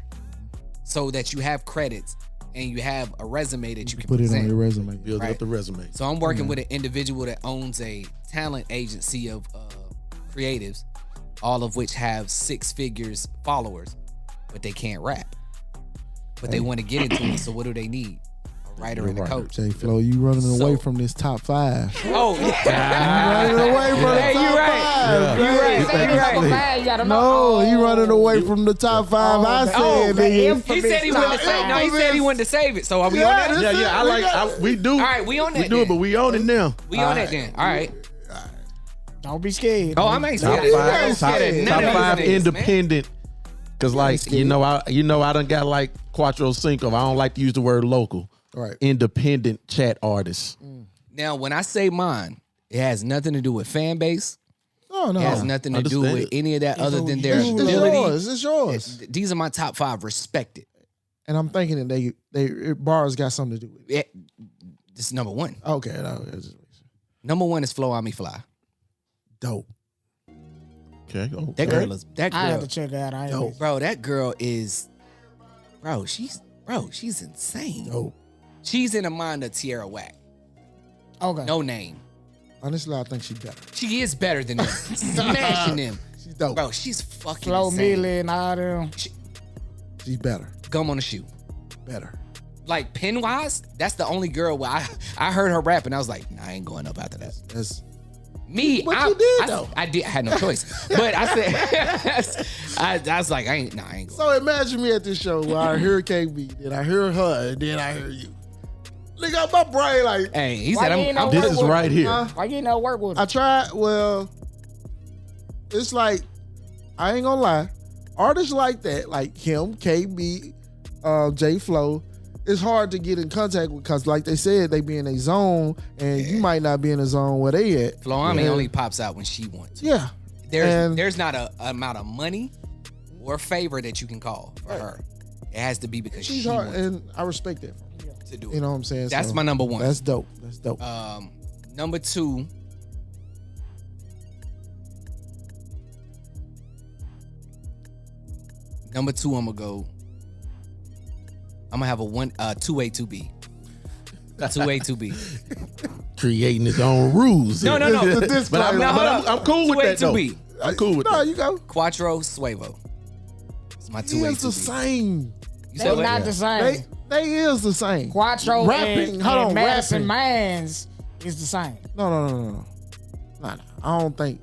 so that you have credits and you have a resume that you can Put it present. on your resume. Build Right. up the resume. So I'm working with an individual that owns a talent agency of creatives, all of which have 6 figures followers, but they can't rap. But they want to get into it. So what do they need? A writer and a You're right. coach. J Flo, you running away So- from this top 5. Oh, yeah. Running away from Hey, the top you right. 5. You right. Say You you right. number 5, you gotta know. No, he running away from the top 5. I the- said, the nigga. He said he wanted to save. No, he said he wanted to save it. So are we on Yeah, that? this is- We do. All right, we on that We do then. it, but we own it now. We on that then. All right. Don't be scared. Oh, I'm ain't Top scared. five, I ain't scared of none of these top 5 niggas, man. independent. Cause like you know I done got like Quattro Cinco. I don't like to use the word local. Right. Independent chat artists. Now, when I say mine, it has nothing to do with fan base. No, It has no. nothing to do Understand. with any of that other than their It's ability. yours. It's yours. These are my top 5 respected. And I'm thinking that bars got something to do with it. This is number 1. Okay, no, it's just Number 1 is Flo Ami Fly. dope. Okay. Oh, That girl is that I had girl. to check it out. I ain't Dope. Bro, that girl is she's insane. Dope. She's in the mind of Tierra Whack. Okay. No name. Honestly, I think she's better. She is better than them. Smashing them. She's dope. Bro, she's fucking Flo insane. Millie and all them. She's better. Gum on the shoe. Better. Like pen wise, that's the only girl where I heard her rap and I was like, nah, I ain't going up after that. That's Me, But you did, I, though. I did. I had no choice. But I said, I was like, I ain't going. so. Imagine me at this show where I hear KB, then I hear her, and then I hear you. Nigga, my brain like Hey, he Why said, you ain't I'm no This work is with right here. Why you not work with I her? tried. Well, it's like I ain't gonna lie. Artists like that, like him, KB, J Flo, it's hard to get in contact with because, like they said, they be in a zone, and you might not be in a zone where they at. Flo Ami Yeah. only pops out when she wants. Yeah, And- There's not a amount of money or favor that you can call for her. It has to be because she's she hard, wants and I respect that. to do it. You know what I'm saying? That's my number 1. That's dope. That's dope. Number 2. Number 2, I'm gonna have a 2A 2B. 2A 2B. Creating his own rules. No. But I'm cool with 2A that though. 2B. I'm cool with No, that. you go. Quattro Suevo. It's my 2A He is the 2B. same. You They said what? not the same. They is the same. Quattro Rapping, and, hold on, and Madison rapping. Mans is the same. No. Nah. I don't think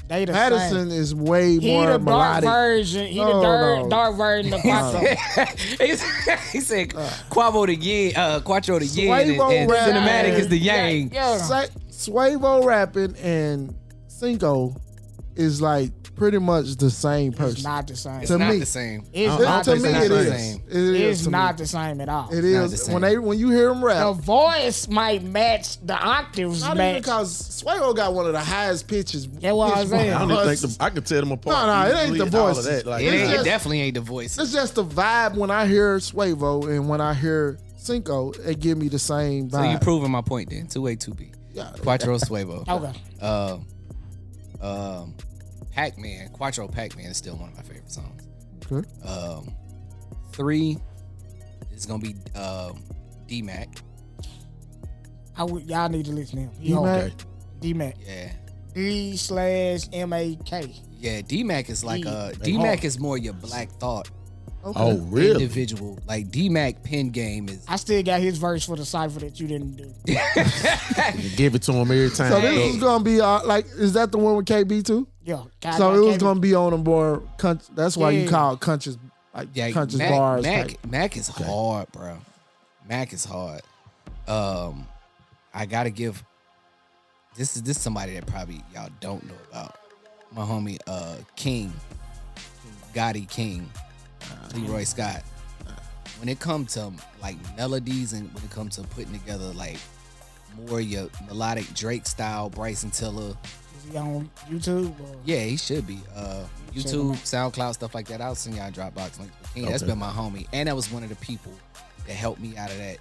They the Madison same. is way He more the dark melodic. version. He No, the dark, no. dark version of Quattro. he said Quavo the yin, Quattro the yin, and Suevo rapping. cinematic is the yang. Yeah. Suevo rapping and Cinco is like pretty much the same person. It's not the same. It's To not me. the same. It's I not don't To the me, think it it's same. the is. same. It is It's to not me. the same at all. It not is the same. when you hear them rap. The voice might match the octaves Not even match. because Suevo got one of the highest pitches. That's what I was saying. I don't even think I could tell them apart. No, it ain't easily, the all of voices. that. Like, It, ain't, just- it definitely ain't the voice. It's just the vibe when I hear Suevo and when I hear Cinco, it give me the same vibe. So you proving my point then. 2A 2B. Yeah. Quattro Suevo. Okay. Pac-Man. Quattro Pac-Man is still one of my favorite songs. Okay. 3 is gonna be D-Mac. Y'all need to listen to him. He D-Mac? hard. D-Mac. Yeah. D/MAK. Yeah, D-Mac is like D. D-Mac is more your Black Thought Oh, really? individual. Like D-Mac pen game is. I still got his verse for the cipher that you didn't do. You give it to him every time. So this is gonna be like, is that the one with KB too? Yeah. So it was gonna be on a more. That's why you Yeah. call Conscious like Yeah, Conscious Mac, bars. Mac, type. Mac is hard, bro. Mac is hard. I gotta give. This is somebody that probably y'all don't know about. My homie, King, Gotti King, Leroy Scott. When it comes to like melodies and when it comes to putting together like more your melodic Drake style, Bryson Tiller. Is he on YouTube? Or? Yeah, he should be. YouTube, SoundCloud, stuff like that. I'll send y'all a Dropbox link. King, that's been my homie, and that was one of the people that helped me out of that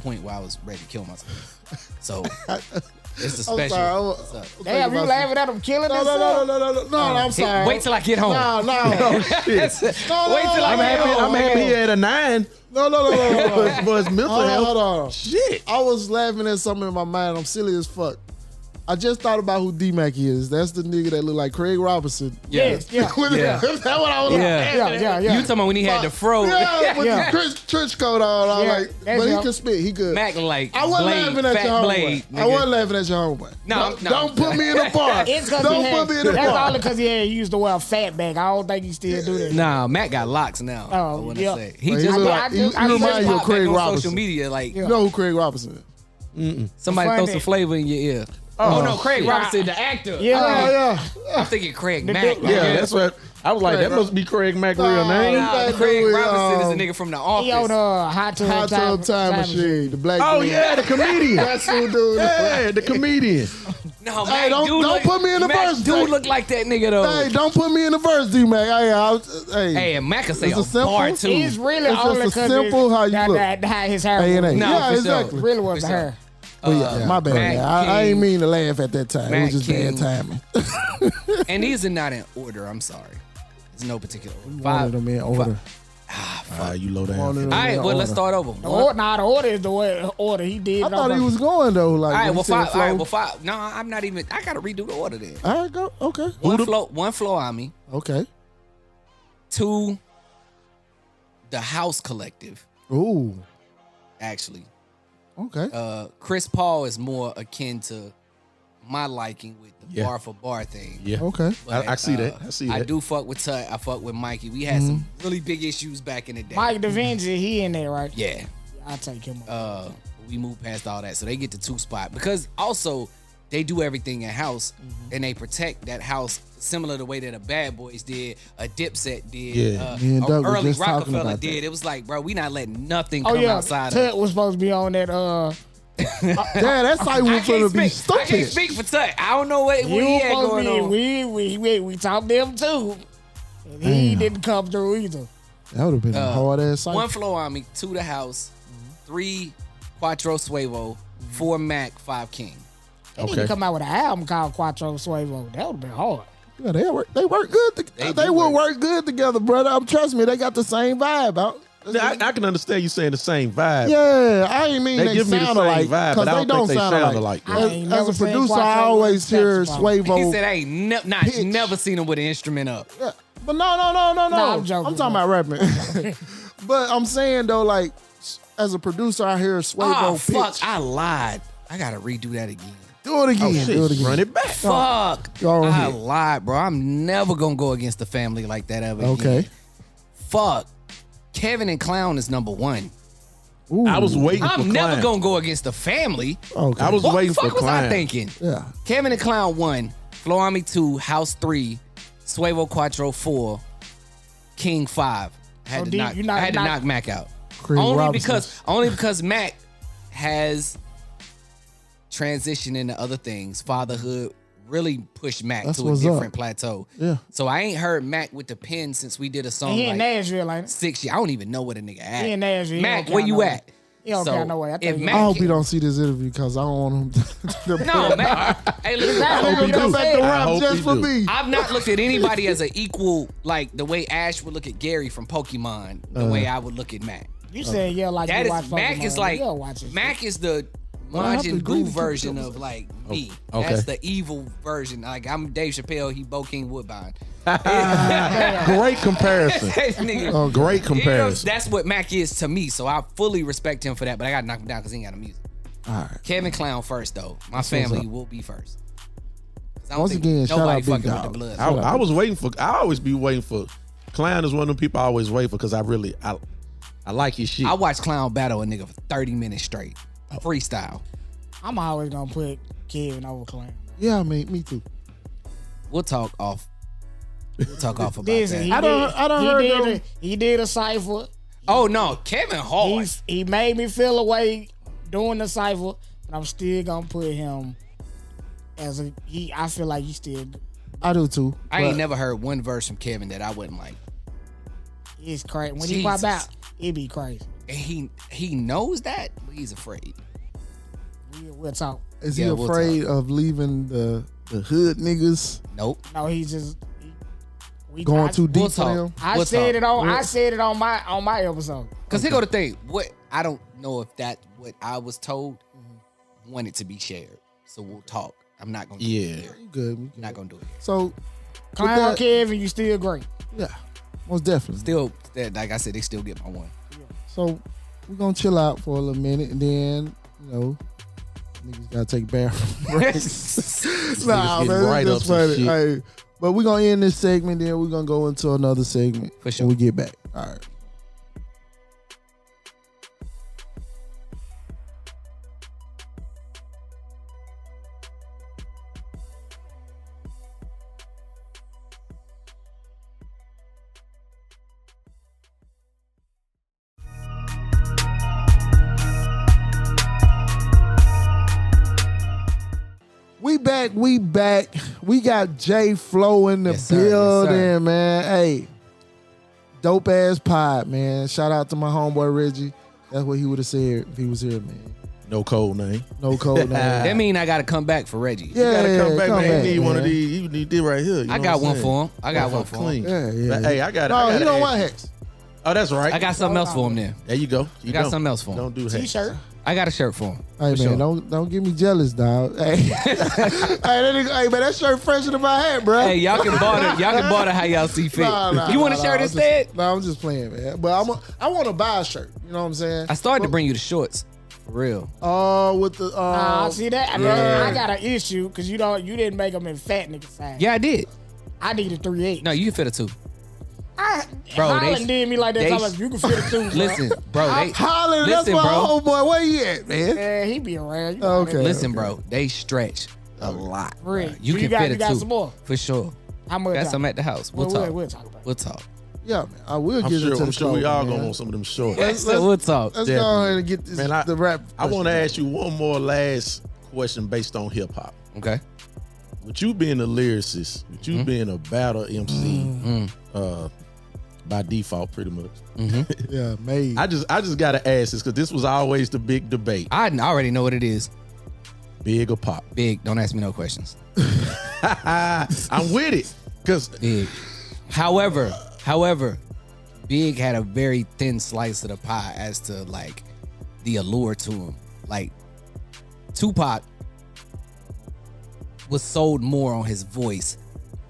point where I was ready to kill myself. So it's a special. What's up? Damn, you laughing at him killing No, himself? no, I'm sorry. Wait till I get home. No. Wait till I I'm get happy. home. I'm happy he had a 9. No. For his mental health. Hold on. Shit. I was laughing at something in my mind. I'm silly as fuck. I just thought about who D-Mac is. That's the nigga that look like Craig Robinson. Yes, yeah. That's what I was Yeah. You talking about when he had the fro? Yeah, with Yeah. the trench coat on. I was Yeah, like, that's but he him. can spit. He good. Mac like I wasn't Blade, laughing at Fat your homeboy. Blade. I wasn't laughing at your homeboy. No. Don't put me in the bar. It's because Don't put me in the that's bar. only because he used to wear a fat bag. I don't think he still do that. Nah, Mac got locks now. Oh, I want to yeah. say he Well, he just look popped- like- I you just remind you of popped Craig back on Robinson. social media. Like You know who Craig Robinson is? somebody Funny. throw some flavor in your ear. Oh no, Craig shit. Robinson, the actor. Yeah. I'm thinking Craig The Mack. big- Yeah, that's what I was like. That must be Craig Mack real name. Nah, That Craig dude, Robinson is a nigga from the He on office. Hot Tub Hot Tub Time Machine. The black Oh dude. yeah, the comedian. That's who dude. Yeah, the comedian. No, Hey, Mac, don't look- put me in the Mac verse, Dude Mac. look like that nigga though. Hey, don't put me in the verse, D-Mac. Hey, Hey, and Mac can say It's a a simple- bar too. He's really It's just only a because simple how you look. how his hair A&A. was. No, yeah, for exactly. sure. Really was the For sure. hair. But yeah, my bad. Mac man. I ain't King. mean to laugh at that time. It Mac was just King. bad timing. And these are not in order. I'm sorry. There's no particular order. One of them in order. You low down. One of them All right, in well, let's order. start over. The order is the way order he did. I thought he was going though. Like, All right, when well, he said five. All right, flow. well, five. No, I'm not even. I gotta redo the order then. All right, go. Okay. One flow on me. Okay. 2, the House Collective. Ooh. Actually, Okay. Chris Paul is more akin to my liking with the Yeah. bar for bar thing. Yeah, Okay. But, I see that. I see I that. do fuck with Tut. I fuck with Mikey. We had some really big issues back in the day. Mike DaVinci, he in there, right? Yeah. I'll take him. Up. We moved past all that, so they get the 2 spot because also they do everything in house and they protect that house similar to the way that a Bad Boys did, a Dipset did, Yeah. Me and Doug was early just talking Rockefeller about did. that. It was like, bro, we not letting nothing Oh come yeah, outside Tut of. was supposed to be on that. Yeah, that site I was gonna can't be speak. I can't stupid. speak for Tut. I don't know what You he had supposed going to on. be. We talked to him too. And he Damn. didn't come through either. That would have been a hard ass site. 1 flow on me, 2 the house, 3 Quattro Suevo, 4 Mac, 5 King. They need Okay. to come out with an album called Quattro Suevo. That would have been hard. Yeah, they work good. They do will work. work good together, brother. Trust me, they got the same vibe out. I can understand you saying the same vibe. Yeah, I ain't mean They they give me the sound same alike vibe, because but I they don't don't think they sound sound alike. alike. I ain't As never a seen producer, I Quattro always hear with saxophone. He Suevo. said, I ain't Pitch. never seen him with an instrument up. Yeah, but no. Nah, I'm joking, I'm talking about rapping. But I'm saying though, like as a producer, I hear Suevo Oh, pitch. fuck. I lied. I got to redo that again. Do it again. Oh, shit. Do it again. Run it back. Fuck. Go I ahead. lied, bro. I'm never going to go against the family like that ever Okay. again. Fuck. Kevin and Clown is number 1. Ooh. I was waiting for I'm never Clown. going to go against the family. Okay. I was What the waiting fuck for was I Clown. thinking? Yeah. Kevin and Clown 1, Flow Army 2, House 3, Suevo Quattro 4, King 5. I had So to D, knock, you not- I had to not- knock Mac out. Craig Robinson. Only because Mac has transitioned into other things. Fatherhood really pushed Mac That's to a what's different up. plateau. Yeah. So I ain't heard Mac with the pen since we did a song And he in like Nashville, ain't it? 6 years. I don't even know what a nigga at. He in Nashville. He Mac, don't where count you no at? way. He don't count no way. I if think he- Mac I hope can- he don't see this interview because I don't want him to. No, Mac. Hey, listen, I hope he Come do. back to I rap hope just he for do. me. I've not looked at anybody as an equal, like the way Ash would look at Gary from Pokemon, the way I would look at Mac. You said yeah, like That you watch is Mac Pokemon. is like You don't watch it. Mac is the Majin agree Buu with you. version of like me. Okay. That's the evil version. Like I'm Dave Chappelle, he Bokeem Woodbine. Great comparison. This nigga, Great you know, comparison. that's what Mac is to me. So I fully respect him for that. But I got to knock him down because he ain't got no music. All right. Kevin Clown first though. My what's family up. will be first. 'Cause I don't Once think again, shout nobody out Big fucking with Dog. the blood. I was waiting for. I always be waiting for. Clown is one of them people I always wait for because I like his shit. I watched Clown battle a nigga for 30 minutes straight. Freestyle. I'm always gonna put Kevin over Clown. Yeah, I mean, me too. We'll talk off. We'll talk off about Listen, that. I don't heard them. he did a cipher. Oh no, Kevin hard. He made me feel a way doing the cipher, but I'm still gonna put him as I feel like he still. I do too. I ain't but never heard one verse from Kevin that I wouldn't like. It's crazy when he pop Jesus. out. It be crazy. And he knows that, but he's afraid. We'll talk. Is Yeah, he we'll afraid of leaving the hood niggas Nope. No, he just we going I, too deep we'll for talk. them? I We'll said talk. I said it on my episode. Because here go the thing. What I don't know if that what I was told wanted to be shared. So we'll talk. I'm not gonna do Yeah. it here. You good? I'm not gonna do it. So, Clown that- Kevin, you still great. yeah, most definitely. Still, like I said, they still get my one. So we're gonna chill out for a little minute, and then niggas gotta take bathroom breaks. Nah, getting man, right it's up just some funny. shit. Hey, but we're gonna end this segment, then we're gonna go into another segment For sure. when we get back. All right. We back. We got J Flo in the Yes, sir. Yes, building, sir. man. Hey, dope ass pod, man. Shout out to my homeboy Reggie. That's what he would have said if he was here, man. No code name. No code name. That mean I gotta come back for Reggie. Yeah, Gotta come back, man. You need one man. of these. You need this right here. You I know got what I'm one saying? for him. I got one for him. Clean. Yeah. But, hey, I got it. No, I gotta he don't ask- want hex. Oh, that's right. I got something else for him then. There you go. You I got something else for him. Don't do that. T-shirt. I got a shirt for him. Hey For man, sure. don't get me jealous, dog. Hey, hey, man, that shirt fresher than my hat, bro. Hey, y'all can barter how y'all see fit. You want a shirt instead? No, I'm just playing, man. But I want to buy a shirt. You know what I'm saying? I started to bring you the shorts. For real. With the See that? Yeah. I got an issue because you didn't make them in fat nigga size. Yeah, I did. I need a 3/8. No, you can fit a 2. Bro, Bro, Holland did me like that. they- So like, you can fit a 2. Bro. Listen, bro. Holland, that's listen, my bro. homeboy. Where he at, man? Yeah, he be around. You know Okay. that. Listen, bro. They stretch a lot. For real. bro. You So can got, fit you a got 2 some more. for sure. How much? Got some at the house. We'll talk. We'll talk about it. We'll talk. Yeah, man. I will I'm get into sure. the I'm sure we clothing, all man. gonna want some of them shorts. Let's We'll talk. go ahead and get this Man, the rap. I want to question. ask you one more last question based on hip hop. Okay. With you being a lyricist, with you being a battle MC, by default, pretty much. Yeah, made. I just gotta ask this because this was always the big debate: I already know what it is. big or pop. Big. Don't ask me no questions. I'm with it because Big. However, Big had a very thin slice of the pie as to like the allure to him. Like Tupac was sold more on his voice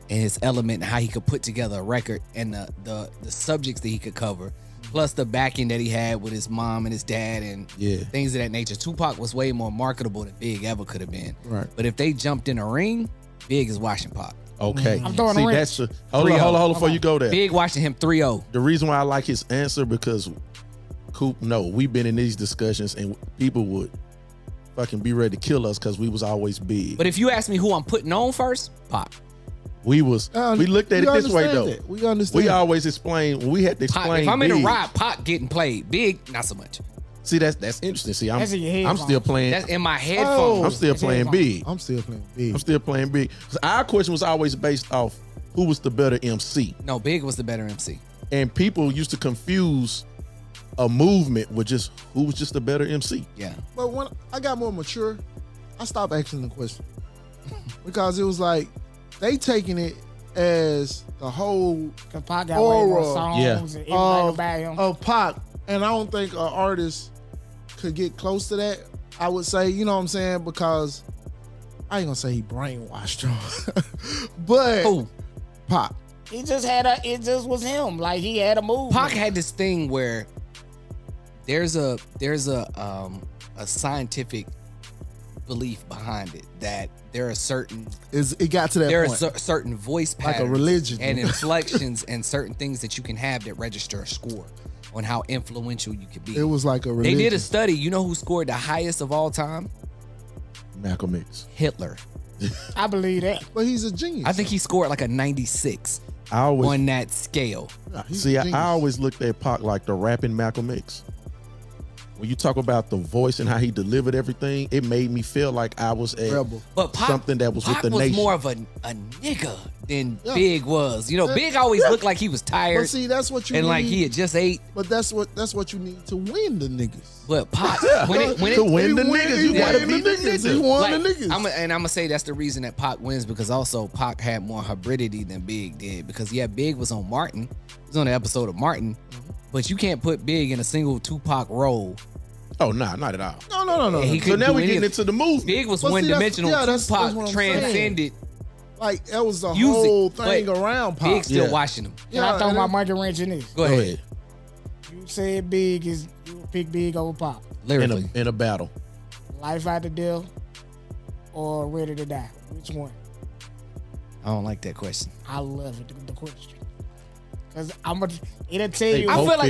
and his element and how he could put together a record and the subjects that he could cover, plus the backing that he had with his mom and his dad and things of that nature. Tupac was way more marketable than Big ever could have been. Right. But if they jumped in a ring, Big is watching Pac. okay, I'm throwing a see wrench. that's hold on before you go there. Big watching him 3-0. The reason why I like his answer because Coop, no, we've been in these discussions and people would fucking be ready to kill us because we was always big. But if you ask me who I'm putting on first, Pac. We looked at it this way though. That. We understand. We always explain. We had to Pac. explain. If I'm in a Big. ride, Pac getting played. Big, not so much. See, that's interesting. See, That's in your I'm headphones. still playing. That's in my I'm headphones. still playing big. I'm still playing big. I'm still playing big. 'Cause our question was always based off who was the better MC, No, Big was the better MC. and people used to confuse a movement with just who was just a better MC. Yeah. But when I got more mature, I stopped asking the question because it was like they taking it as the whole Cause Pac got way more Aura. songs Yeah. and everything of, about him. of Pac, and I don't think an artist could get close to that I would say, you know what I'm saying? Because I ain't gonna say he brainwashed him, but Oh, Pop. It just was him. Like he had a move. Pac had this thing where there's a scientific belief behind it that there are certain It got to that there point. are certain voice Like a patterns religion. and inflections and certain things that you can have that register a score on how influential you could be. It was like a They religion. did a study. You know who scored the highest of all time? Malcolm X. Hitler. I believe that. But he's a genius. I think he scored like a 96 I always on that scale. Yeah, he's see. a I genius. always looked at Pac like the rapping Malcolm X. When you talk about the voice and how he delivered everything, it made me feel like I was at Rebel. But Pac, something that was with Pac the was nation. more of a nigga than Yeah. Big was. You know, Big always looked like he was tired But see, that's what you and need. like he had just ate. But that's what you need to win the niggas. But Pac, when it to win the He win- niggas, he you gotta won be the the niggas. nigga. He won like, the niggas. I'm gonna say that's the reason that Pac wins because also Pac had more hybridity than Big did because Big was on Martin. He was on the episode of Martin, but you can't put Big in a single Tupac role. Oh, nah, not at all. No. He So couldn't now do we any getting of- into the movie. Big was But see, one that's- dimensional. yeah, that's Tupac what I'm saying. transcended. Like that was the Music, whole thing but around Pop. Big still Yeah. watching him. Can I throw and my it- monkey wrench in this? Go ahead. You said Big is you would pick Big over Pop. Lyrically. In a battle. Life after death or Ready to Die? Which one? I don't like that question. I love it. The question. Cause it'll tell you. I both feel like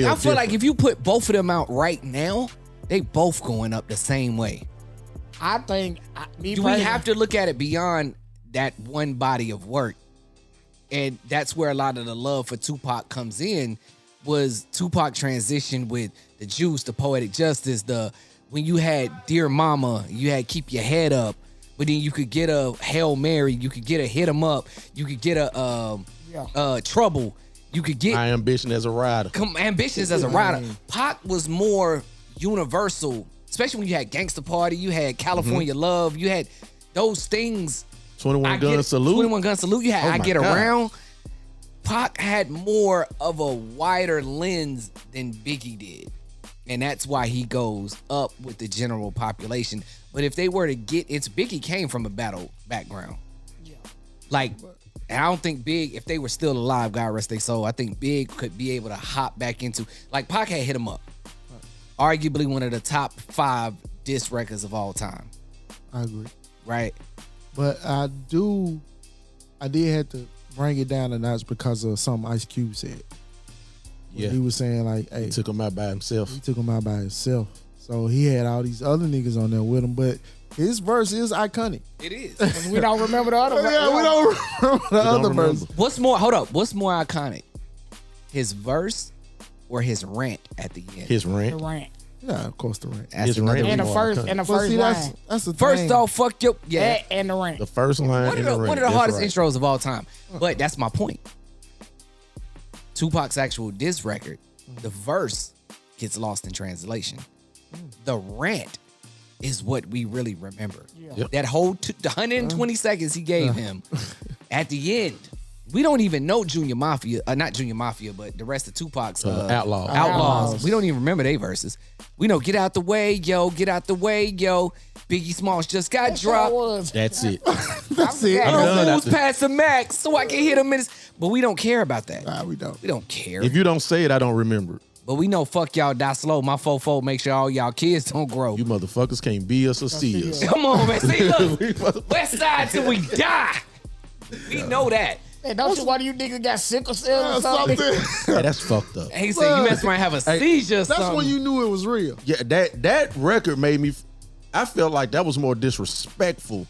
different. if you put both of them out right now, they both going up the same way. I think me. Do we have to look at it beyond that one body of work? And that's where a lot of the love for Tupac comes in. Was Tupac transition with the Juice, the Poetic Justice, when you had Dear Mama, you had Keep Your Head Up, but then you could get a Hail Mary, you could get a Hit 'Em Up, you could get a Trouble, you could get My ambition as a rider. Ambitions as a rider. Pac was more universal, especially when you had Gangsta Party, you had California Love, you had those things. 21 Gun Salute. 21 Gun Salute. You had Oh I my Get God. Around. Pac had more of a wider lens than Biggie did. And that's why he goes up with the general population. But if they were to Biggie came from a battle background. Yeah. Like, and I don't think Big, if they were still alive, God rest their soul, I think Big could be able to hop back into, like Pac had Hit 'Em Up. Arguably one of the top 5 diss records of all time. I agree. Right? But I did have to bring it down a notch because of something Ice Cube said. Yeah. He was saying like, hey, He took him out by himself. he took him out by himself. So he had all these other niggas on there with him, but his verse is iconic. It is. 'Cause we don't remember the other. Yeah, we don't remember the other remember. verse. What's more iconic? His verse or his rant at the end? His The rant. rant. Yeah, of course the rant. That's his another rant. And the More first iconic. and the But first see, line. that's the First thing. off, fuck you. Yeah. That and the rant. The first line One and of the the rant. hardest That's intros of all time. But that's my point. Tupac's actual diss record, the verse gets lost in translation. The rant is what we really remember. Yep. That whole the 120 seconds he gave him at the end. We don't even know Junior Mafia, not Junior Mafia, but the rest of Tupac's Outlaws. Outlaws. We don't even remember their verses. We know get out the way, yo, get out the way, yo. Biggie Smalls just got That's what it dropped. was. That's it. That's it. I'm done Who's after- past the max so I can hit him in his. But we don't care about that. Nah, we don't. We don't care. If you don't say it, I don't remember it. But we know fuck y'all die slow. My fofo make sure all y'all kids don't grow. You motherfuckers can't be us or see us. Come on, man. See, look. West side till we die. We know that. Hey, don't you? One of you niggas got sickle cell or something? Yeah, that's fucked up. And he said you mess around and have a seizure or That's something. when you knew it was real. Yeah, that record made me. I felt like that was more disrespectful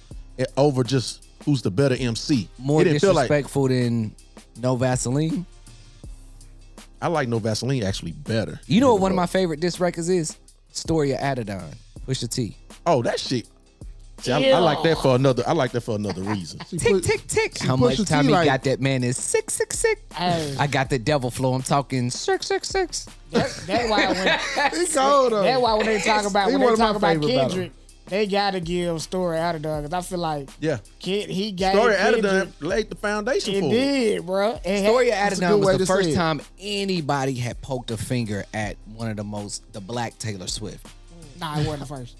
over just who's the better MC. More It didn't feel like disrespectful than No Vaseline. I like No Vaseline actually better. You know what one of my favorite diss records is? Story of Adidon. Pusha T. Oh, that shit. See, I like that for another. I like that for another reason. She Tick, put- tick, tick. she How much Pusha T time he like- got that man is 666. Hey. I got the devil flow. I'm talking 666. That's why when He cold though. that's why when they talk about He when one they of my talk about favorite Kendrick, they gotta give Story out of dog. Cause I feel like Yeah, he got Story Kendrick. Adidon laid the foundation It for it. did, bro. Story of That's a Adidon good way was the to say first it. time anybody had poked a finger at one of the black Taylor Swift. Nah, it wasn't the first.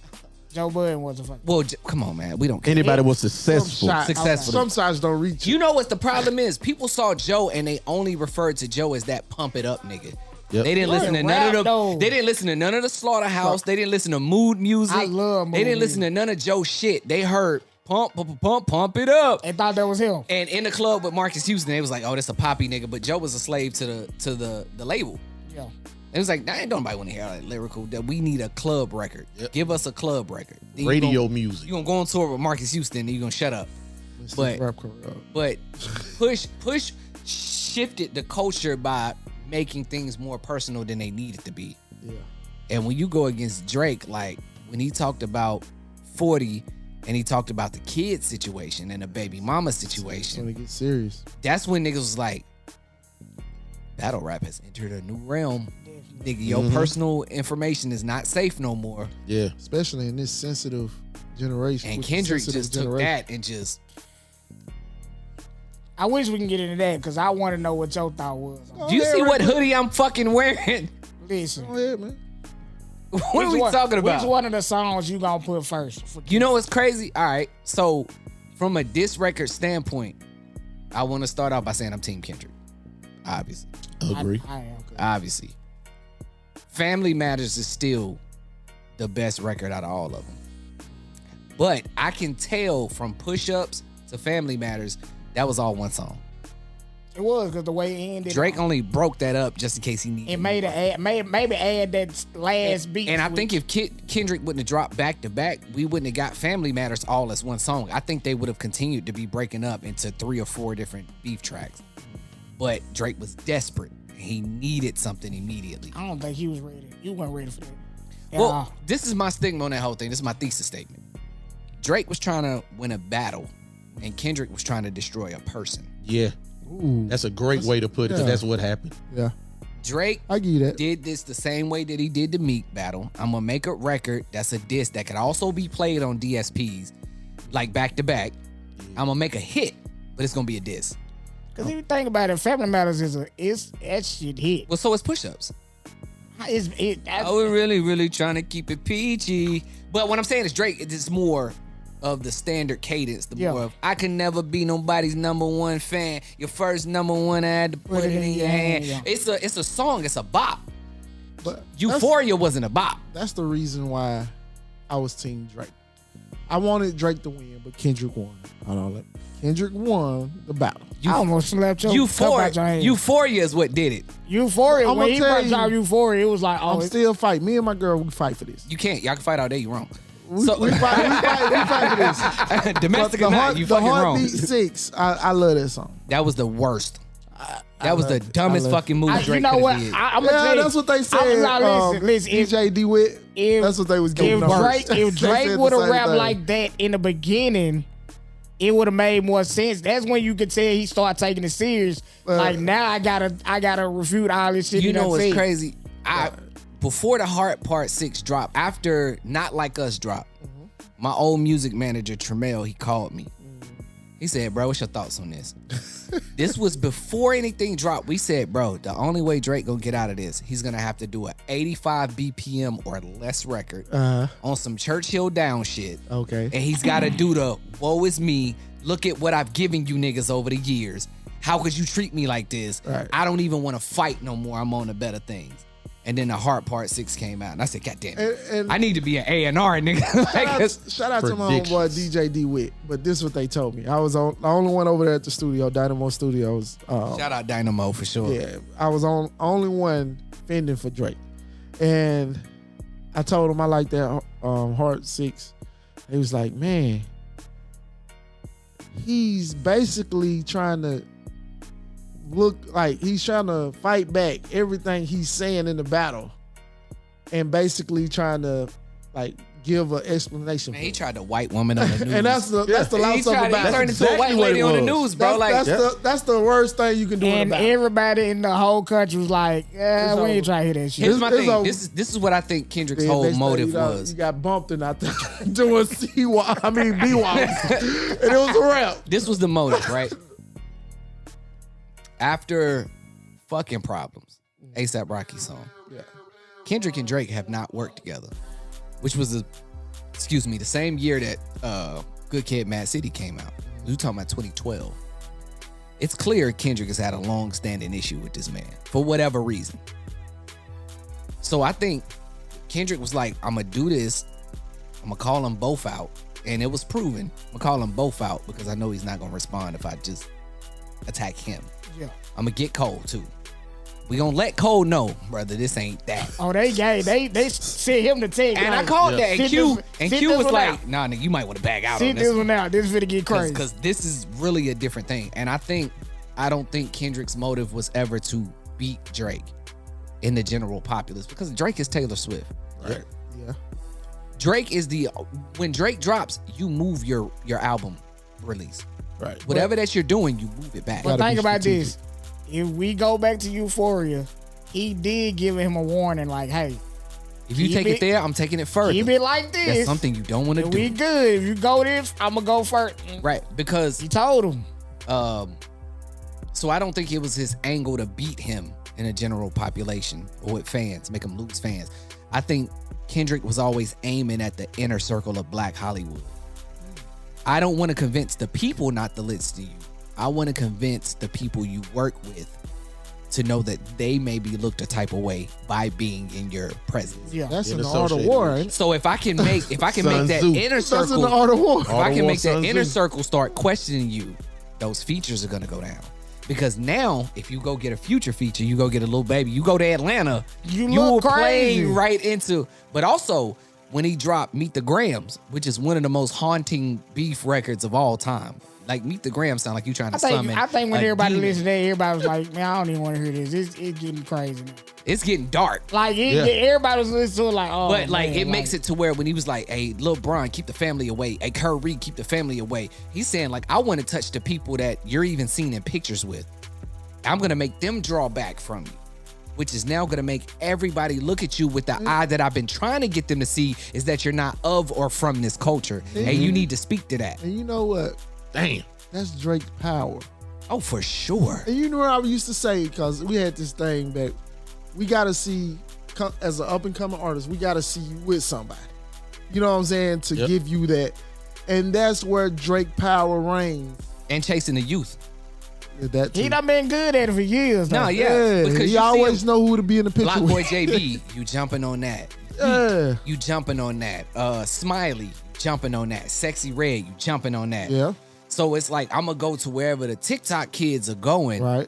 Joe Budden wasn't fucking. Well, come on, man. We don't care. Anybody was successful. Successful. Some sides don't reach. You know what the problem is? People saw Joe and they only referred to Joe as that pump it up nigga. Yep. They didn't listen to none of the. They didn't listen to none of the Slaughterhouse. They didn't listen to mood music. I love mood They didn't listen to none of Joe shit. They heard pump it up. They thought that was him. And in the club with Marcus Houston, they was like, oh, that's a poppy nigga. But Joe was a slave to the label. Yeah. It was like, ain't nobody want to hear that lyrical. That we need a club record. Yep. Give us a club record. Then Radio music. You gonna go on tour with Marcus Houston and you gonna shut up. But push shifted the culture by making things more personal than they needed to be. Yeah. And when you go against Drake, like when he talked about 40 and he talked about the kid situation and the baby mama situation, When it gets serious. that's when niggas was like, battle rap has entered a new realm. Nigga, your personal information is not safe no more. Yeah. Especially in this sensitive generation. And with Kendrick sensitive just took generation. that and just I wish we can get into that because I want to know what your thought was. do you see what hoodie I'm fucking wearing? Listen. Go ahead, man. What are we talking about? Which one of the songs you gonna put first? You know what's crazy? All right, so from a diss record standpoint, I want to start off by saying I'm Team Kendrick. Obviously. Agree. I am. Obviously. Family Matters is still the best record out of all of them. But I can tell from Push-Ups to Family Matters, that was all one song. It was because the way it ended. Drake only broke that up just in case he needed It made it maybe add that last beat. And I think if Kendrick wouldn't have dropped back to back, we wouldn't have got Family Matters all as one song. I think they would have continued to be breaking up into 3 or 4 different beef tracks. But Drake was desperate. He needed something immediately. I don't think he was ready. You weren't ready for that. Well, this is my stigma on that whole thing. This is my thesis statement. Drake was trying to win a battle, and Kendrick was trying to destroy a person. Yeah. Ooh. That's a great way to put it, 'cause yeah. that's what happened. Yeah. Drake I give you that. did this the same way that he did the Meek battle. I'm going to make a record that's a diss that could also be played on DSPs, like back to back. I'm going to make a hit, but it's going to be a diss. Because if you think about it, Family Matters is that shit hit. Well, so it's Push-Ups. That's, We're really trying to keep it PG. But what I'm saying is Drake, it's more of the standard cadence, the more of I can never be nobody's number one fan. Your first number one, I had to put it in your hand. Yeah. It's a song, it's a bop. But Euphoria wasn't a bop. that's the reason why I was Team Drake. I wanted Drake to win, but Kendrick won. Kendrick won the battle. I almost slapped your cup out your hand. Euphoria is what did it. Euphoria. I'm When gonna he tell brought you, out Euphoria, it was like, I'm still fighting. Me and my girl, we fight for this. You can't. Y'all can fight all day. You wrong. We fight for this. Domestic But or not, you the fucking wrong. Heartbeat 6, I love that song. That was the worst. That was the love it. dumbest I love fucking move you Drake know could what? have did. I'm Yeah, that's what they said. Listen. DJ DeWitt, that's what they was giving If up. Drake They said would the have same rapped thing. like that in the beginning, it would have made more sense. That's when you could tell he started taking it serious. Like now, I gotta refute all this shit. You he know done what's said. crazy? Before the Heart Part 6 dropped, after Not Like Us dropped, my old music manager, Tremel, he called me. He said, bro, what's your thoughts on this? This was before anything dropped. We said, bro, the only way Drake gonna get out of this, he's gonna have to do a 85 BPM or less record on some Churchill Down shit. Okay. And he's gotta do the, woe is me, look at what I've given you niggas over the years. How could you treat me like this? Right. I don't even want to fight no more. I'm on to better things. And then the Heart Part 6 came out. And I said, God damn it. And I need to be an A&R, nigga. Shout out to my homeboy DJ DeWitt. But this is what they told me. I was the only one over there at the studio, Dynamo Studios. Shout out Dynamo for sure. Yeah, I was only one fending for Drake. And I told him I like that Heart 6. He was like, man, he's basically trying to look like he's trying to fight back everything he's saying in the battle and basically trying to like give an explanation. Man, he tried to white woman on the news. And that's the loud stuff about He it. turned into a white lady on the news, bro. That's the worst thing you can do in a And battle. everybody in the whole country was like, yeah, we ain't trying to hear that shit. Here's my It's thing. over. This is what I think Kendrick's Yeah, whole next thing motive you know, was. You got bumped and I think doing B-Walls. And it was a rap. This was the motive, right? After Fucking Problems, A$AP Rocky song, Yeah. Kendrick and Drake have not worked together, which was a excuse me, the same year that Good Kid, Mad City came out. We talking about 2012. It's clear Kendrick has had a long-standing issue with this man for whatever reason. So I think Kendrick was like, I'm gonna do this. I'm gonna call them both out, and it was proven. I'm gonna call them both out because I know he's not gonna respond if I just attack him. Yeah. I'm gonna get Cole too. We gonna let Cole know, brother. This ain't that. Oh, they sent him to take. And like, I called that, and Q was like, out. "Nah, nigga, you might want to back out Sit on this this one out. This is finna get crazy. because this is really a different thing." And I don't think Kendrick's motive was ever to beat Drake in the general populace because Drake is Taylor Swift. Right. Yeah. Drake is when Drake drops, you move your album release. Right. Whatever that you're doing, you move it back. But Gotta think be about strategic. this. If we go back to Euphoria, he did give him a warning like, hey, If you keep take it there, I'm taking it further. keep it like this. That's something you don't want to We do. good. If you go this, I'm going to go first. Right. Because He told him. so I don't think it was his angle to beat him in a general population or with fans, make him lose fans. I think Kendrick was always aiming at the inner circle of Black Hollywood. I don't want to convince the people not to listen to you. I want to convince the people you work with to know that they may be looked a type of way by being in your presence. Yeah. That's In in the art of associated war, with- ain't it? So if I can make Sun that Tzu. inner That's in circle, the art of war. if I can War make that Sun inner Tzu. circle start questioning you, those features are gonna go down. Because now, if you go get a future feature, you go get a little baby, you go to Atlanta, You will look play crazy. right into. But also, when he dropped Meet the Grams, which is one of the most haunting beef records of all time. Like Meet the Grams sound like you trying to summon. I think when a everybody demon. listened to that, everybody was like, man, I don't even want to hear this. It's getting crazy now. It's getting dark. Like, Yeah. everybody was listening to it like, oh, But like man, it makes it to where when he was like, "Hey, Lil Bron, keep the family away. Hey, Curry, keep the family away." He's saying like, "I want to touch the people that you're even seen in pictures with. I'm gonna make them draw back from you, which is now gonna make everybody look at you with the eye that I've been trying to get them to see is that you're not of or from this culture. Hey, you need to speak to that. And you know what? Damn. That's Drake's power. Oh, for sure. And you know what I used to say, because we had this thing that we got to see, as an up-and-coming artist, we got to see you with somebody. You know what I'm saying? To Yep. give you that. And that's where Drake power reigns. And chasing the youth. That He too. done been good at it for years. Nah, Though. yeah. Because he you always see know who to be in the picture Block with. Boy JB, you jumping on that. Yeah. You jumping on that. Smiley, you jumping on that. Sexy Red, you jumping on that. Yeah, So it's like I'm gonna go to wherever the TikTok kids are going, right.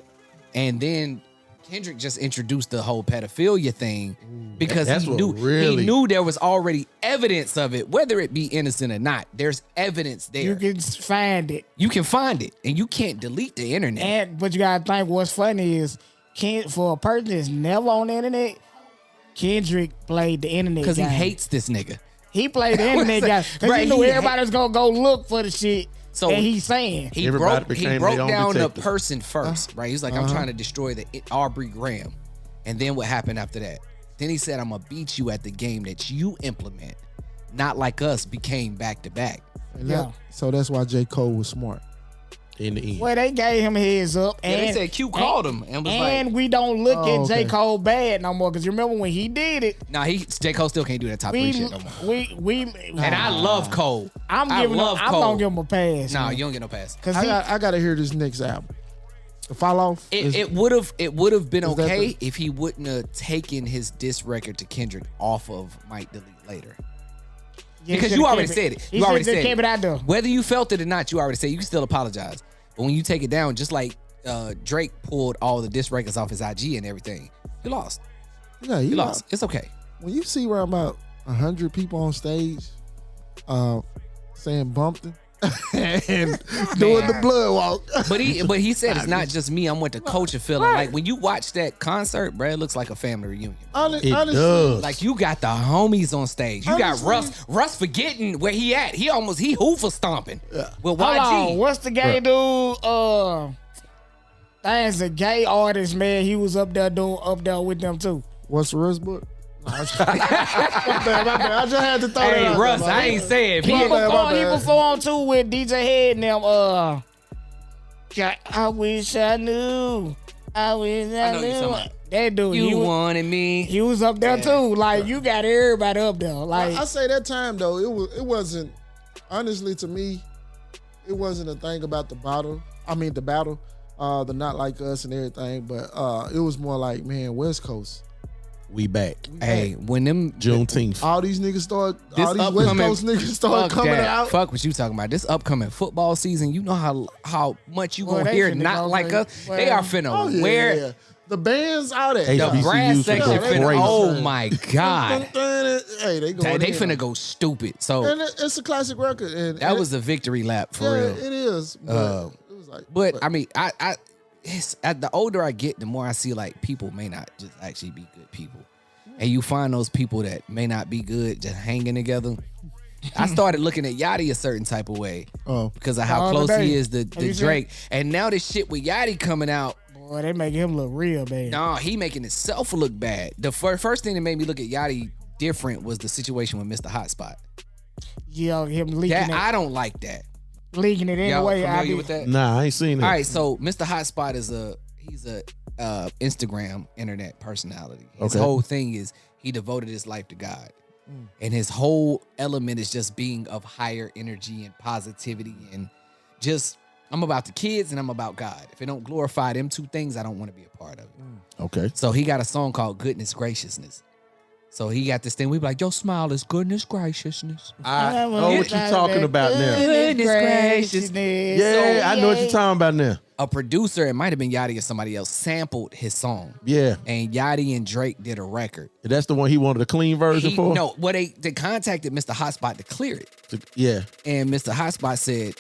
and then Kendrick just introduced the whole pedophilia thing because That's he what knew really- he knew there was already evidence of it, whether it be innocent or not. There's evidence there. You can find it. You can find it, and you can't delete the internet. But you gotta think what's funny is for a person that's never on the internet, Kendrick played the internet Because he game. hates this nigga. He played the internet game because Right, he knew he everybody's gonna go look for the shit. So- and he's saying He Everybody broke became their own down the detective. person first, right? He was like, I'm trying to destroy the Aubrey Graham. And then what happened after that? Then he said, I'm gonna beat you at the game that you implement. Not like us became back to back. And Yeah. so that's why J. Cole was smart. In the end. well, they gave him a heads up. Yeah, And they said Q called him and was and like, we don't look Oh, at J. okay. Cole bad no more. Because you remember when he did it, nah, J. Cole still can't do that top three shit no more. we And I love Cole. I'm I giving him, love I'm Cole. gonna give him a pass. Nah, man. you don't get no pass. Cause I gotta hear this next album. The Fall Off. It would have been is that okay if he wouldn't have taken his diss record to Kendrick off of Might Delete Later. yeah, Because he you should've already kept said it. He You already should've said kept it out there. Whether you felt it or not, you already said you can still apologize. But when you take it down, just like Drake pulled all the diss records off his IG and everything, you lost. Yeah, You lost. It's okay. When you see around about 100 people on stage, saying Bumpton and doing the blood walk. But he said it's not just me. I'm with the culture feeling. Like when you watch that concert, bro, it looks like a family reunion. It Honestly, does. Like you got the homies on stage. You got Honestly- Russ forgetting where he at. He hoofer stomping with Hold YG. on, what's the gay dude? That's a gay artist, man. He was up there with them too. what's the rest book? My bad. I just had to throw that Hey, out Russ, there, I ain't saying. He My bad, my performed, he bad. performed too with DJ Head and them. I wish I knew. I wish I know knew. you're talking about. that dude, You wanted me. he was up there too. Like you got everybody up there. Like I say that time though, it wasn't honestly to me, it wasn't a thing about the battle. The Not Like Us and everything, but it was more like, man, West Coast. We back. Hey, when them Juneteenth. All these niggas all these West upcoming- Coast niggas start fuck coming that. out. Fuck what you talking about. This upcoming football season, you know how much you Boy, gonna they heir finna Not go Like crazy. Us. Boy. They are finna Oh yeah, wear yeah. The bands out there. Hey, the HBCUs brass finna section. go Finna, crazy. oh my god, Hey, they going they in. finna go stupid. So And it's a classic record. And that was a victory lap for real. It is. But it was like, But I mean, it's, the older I get, the more I see like people may not just actually be good people, and you find those people that may not be good just hanging together. I started looking at Yachty a certain type of way because of how Oh, close today. he is to you seen- Drake, and now this shit with Yachty coming out. boy, they make him look real bad. Nah, he making himself look bad. The first thing that made me look at Yachty different was the situation with Mr. Hotspot. Yeah, him leaking I don't like that. leaking it Y'all anyway. familiar with that? Nah, I ain't seen it. All right, so Mr. Hotspot is he's a Instagram internet personality. His Okay. whole thing is he devoted his life to God. And his whole element is just being of higher energy and positivity and just I'm about the kids and I'm about God. If it don't glorify them two things, I don't want to be a part of it. Okay. So he got a song called Goodness Graciousness. So he got this thing. We be like, your smile is goodness graciousness. I know what you're talking about now. Goodness graciousness. Yeah, I know what you're talking about now. A producer, it might have been Yachty or somebody else, sampled his song. Yeah. And Yachty and Drake did a record. That's the one he wanted a clean version for? No, well, they contacted Mr. Hotspot to clear it. Yeah. And Mr. Hotspot said,